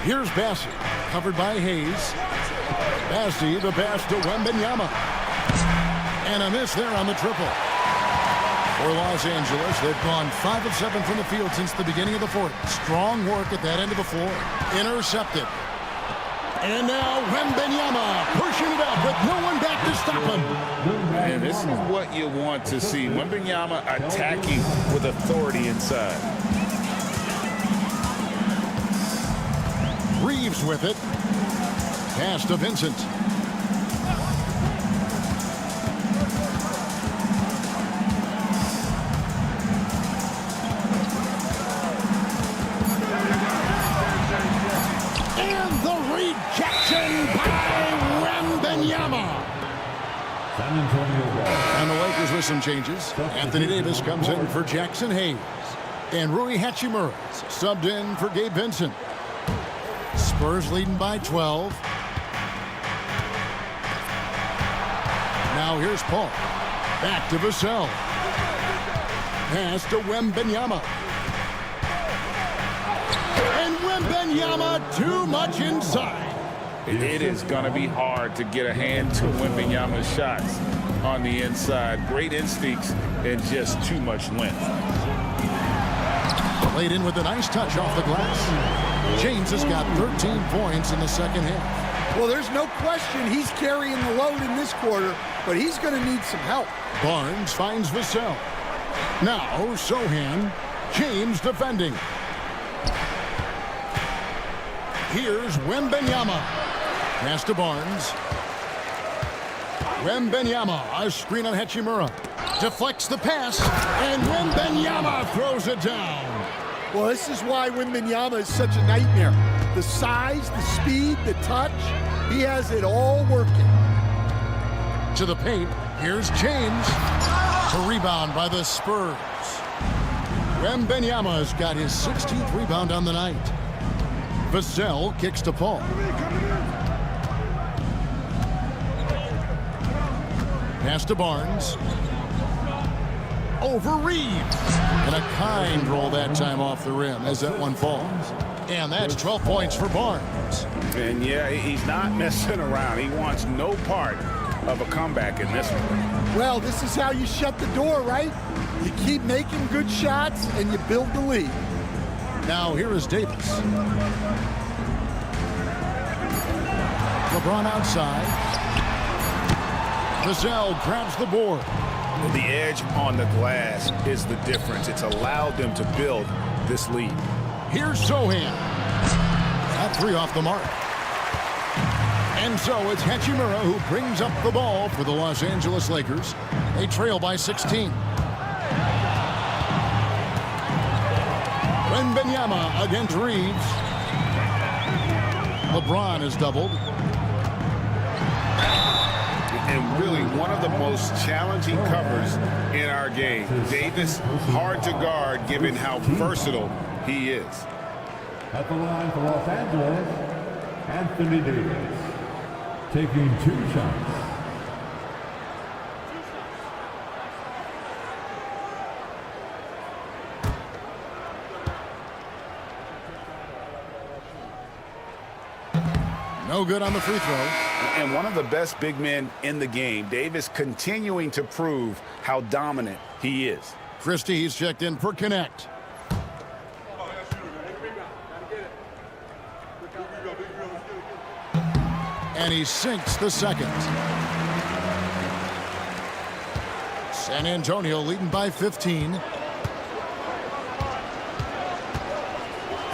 Here's Bassey. Covered by Hayes. Bassey, the pass to Wembanyama. And a miss there on the triple. For Los Angeles, they've gone 5 of 7 from the field since the beginning of the fourth. Strong work at that end of the floor. Intercepted. And now Wembanyama pushing it up with no one back to stop him. And this is what you want to see. Wembanyama attacking with authority inside. Reeves with it. Pass to Vincent. And the rejection by Wembanyama. San Antonio. And the Lakers with some changes. Anthony Davis comes in for Jackson Hayes. And Rui Hachimura subbed in for Gabe Vincent. Spurs leading by 12. Now here's Paul. Back to Vassell. Pass to Wembanyama. And Wembanyama too much inside. It is going to be hard to get a hand to Wembanyama's shots on the inside. Great instincts and just too much length. Played in with a nice touch off the glass. James has got 13 points in the second half. Well, there's no question he's carrying the load in this quarter, but he's going to need some help. Barnes finds Vassell. Now Sohan. James defending. Here's Wembanyama. Pass to Barnes. Wembanyama, a screen on Hachimura. Deflects the pass, and Wembanyama throws it down. Well, this is why Wembanyama is such a nightmare. The size, the speed, the touch, he has it all working. To the paint, here's James. To rebound by the Spurs. Wembanyama has got his 16th rebound on the night. Vassell kicks to Paul. Pass to Barnes. Over Reeves. And a kind roll that time off the rim as that one falls. And that's 12 points for Barnes. And yeah, he's not messing around. He wants no part of a comeback in this one. Well, this is how you shut the door, right? You keep making good shots and you build the lead. Now here is Davis. LeBron outside. Vassell grabs the board. The edge on the glass is the difference. It's allowed them to build this lead. Here's Sohan. That three off the mark. And so it's Hachimura who brings up the ball for the Los Angeles Lakers. They trail by 16. Wembanyama against Reeves. LeBron is doubled. and really one of the most challenging covers in our game. Davis, hard to guard given how versatile he is. At the line for Los Angeles, Anthony Davis, taking 2 shots. No good on the free throw. And one of the best big men in the game, Davis continuing to prove how dominant he is. Christie, he's checked in for Connect. And he sinks the second. San Antonio leading by 15.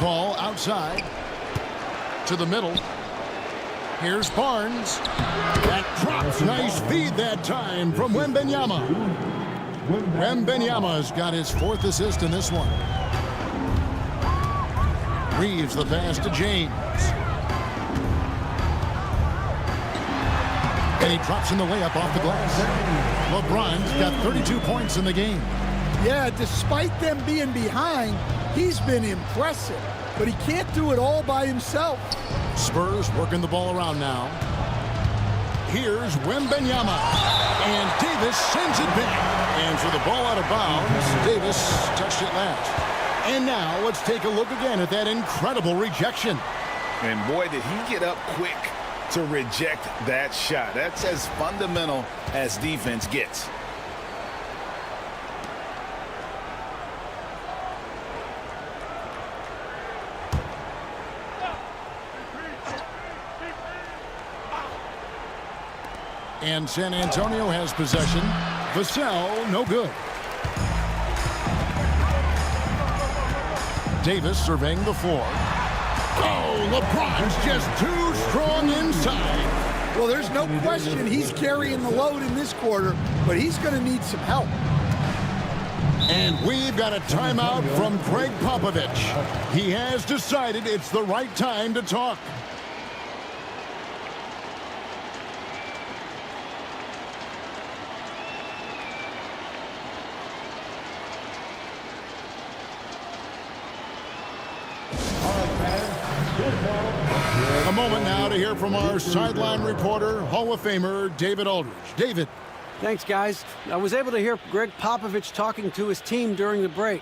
Ball outside to the middle. Here's Barnes. That drops. Nice feed that time from Wembanyama. Wembanyama's got his 4th assist in this one. Reeves the pass to James. And he drops in the layup off the glass. LeBron's got 32 points in the game. Yeah, despite them being behind, he's been impressive. But he can't do it all by himself. Spurs working the ball around now. Here's Wembanyama. And Davis sends it back. And for the ball out of bounds, Davis touched it last. And now let's take a look again at that incredible rejection. And boy, did he get up quick to reject that shot. That's as fundamental as defense gets. And San Antonio has possession. Vassell, no good. Davis surveying the floor. Oh, LeBron's just too strong inside. Well, there's no question he's carrying the load in this quarter, but he's going to need some help. And we've got a timeout from Greg Popovich. He has decided it's the right time to talk. A moment now to hear from our sideline reporter, Hall of Famer David Aldridge. David. Thanks, guys. I was able to hear Greg Popovich talking to his team during the break.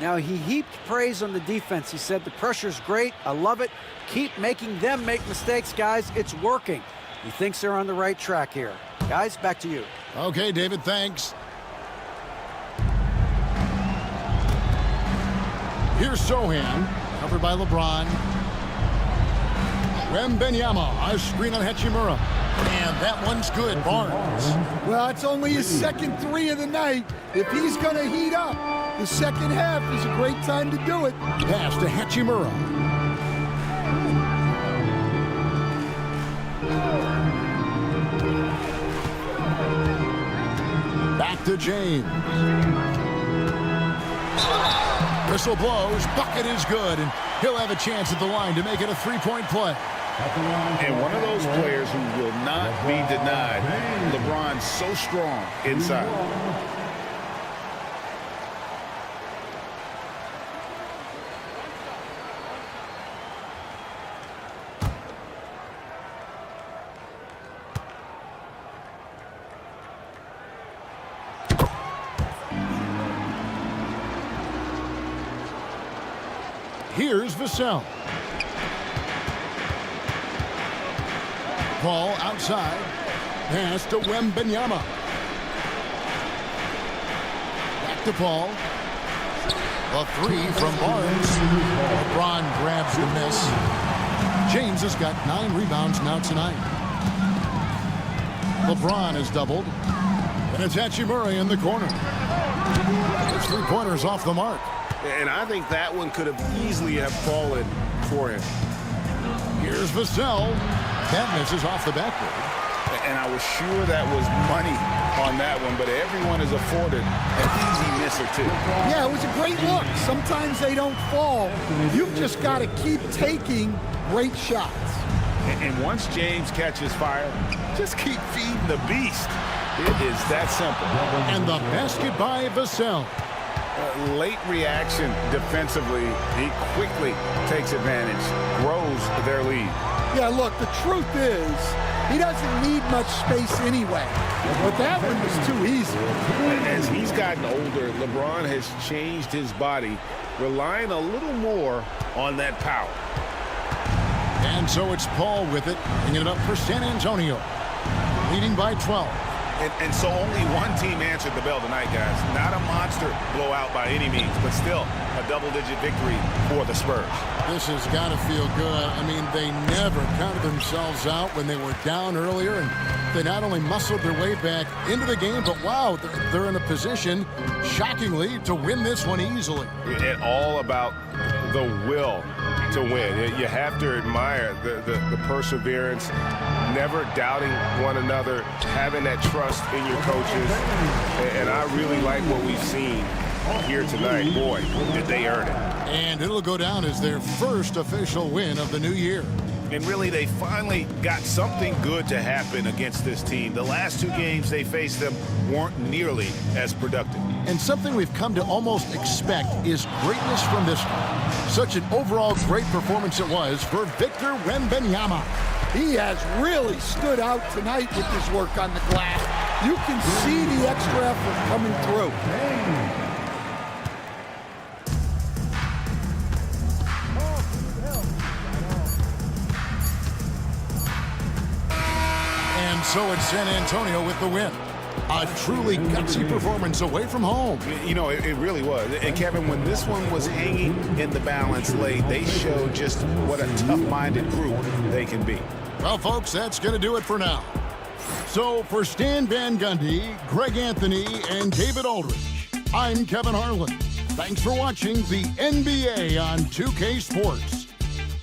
Now, he heaped praise on the defense. He said, the pressure's great. I love it. Keep making them make mistakes, guys. It's working. He thinks they're on the right track here. Guys, back to you. Okay, David, thanks. Here's Sohan, covered by LeBron. Wembanyama, a screen on Hachimura. And that one's good, Barnes. Well, it's only his second 3 of the night. If he's going to heat up, the second half is a great time to do it. Pass to Hachimura. Back to James. Whistle blows, bucket is good, and he'll have a chance at the line to make it a 3-point play. And one of those players who will not be denied. LeBron's so strong inside. Here's Vassell. Ball outside. Pass to Wembanyama. Back to Paul. A 3 from Barnes. LeBron grabs the miss. James has got 9 rebounds now tonight. LeBron has doubled. And it's Hachimura in the corner. His 3-pointer's off the mark. And I think that one could have easily have fallen for him. Here's Vassell. That misses off the backboard. And I was sure that was money on that one, but everyone is afforded an easy miss or 2. Yeah, it was a great look. Sometimes they don't fall. You've just got to keep taking great shots. And once James catches fire, just keep feeding the beast. It is that simple. And the basket by Vassell. Late reaction defensively. He quickly takes advantage, grows their lead. Yeah, look, the truth is, he doesn't need much space anyway. But that one was too easy. As he's gotten older, LeBron has changed his body, relying a little more on that power. And so it's Paul with it, bringing it up for San Antonio, leading by 12. And so only one team answered the bell tonight, guys. Not a monster blowout by any means, but still a double-digit victory for the Spurs. This has got to feel good. I mean, they never counted themselves out when they were down earlier, and they not only muscled their way back into the game, but wow, they're in a position, shockingly, to win this one easily. And all about the will to win. You have to admire the perseverance, never doubting one another, having that trust in your coaches. And I really like what we've seen here tonight. Boy, did they earn it. And it'll go down as their first official win of the new year. And really, they finally got something good to happen against this team. The last 2 games they faced them weren't nearly as productive. And something we've come to almost expect is greatness from this one. Such an overall great performance it was for Victor Wembanyama. He has really stood out tonight with his work on the glass. You can see the extra effort coming through. And so it's San Antonio with the win. A truly gutsy performance away from home. You know, it really was. And Kevin, when this one was hanging in the balance late, they showed just what a tough-minded group they can be. Well, folks, that's going to do it for now. So for Stan Van Gundy, Greg Anthony, and David Aldridge, I'm Kevin Harlan. Thanks for watching the NBA on 2K Sports.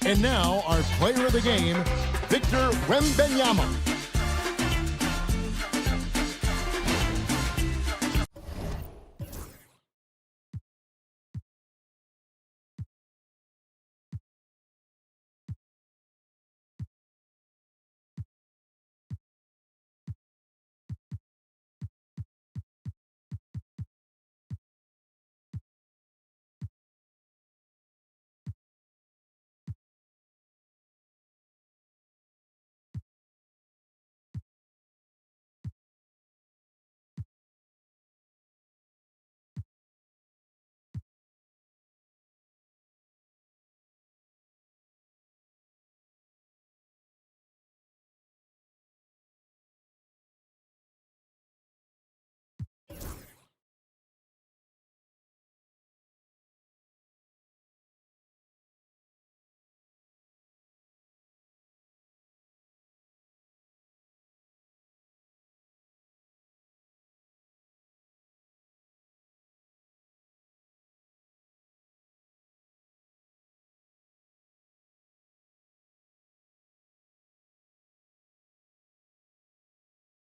And now our player of the game, Victor Wembanyama.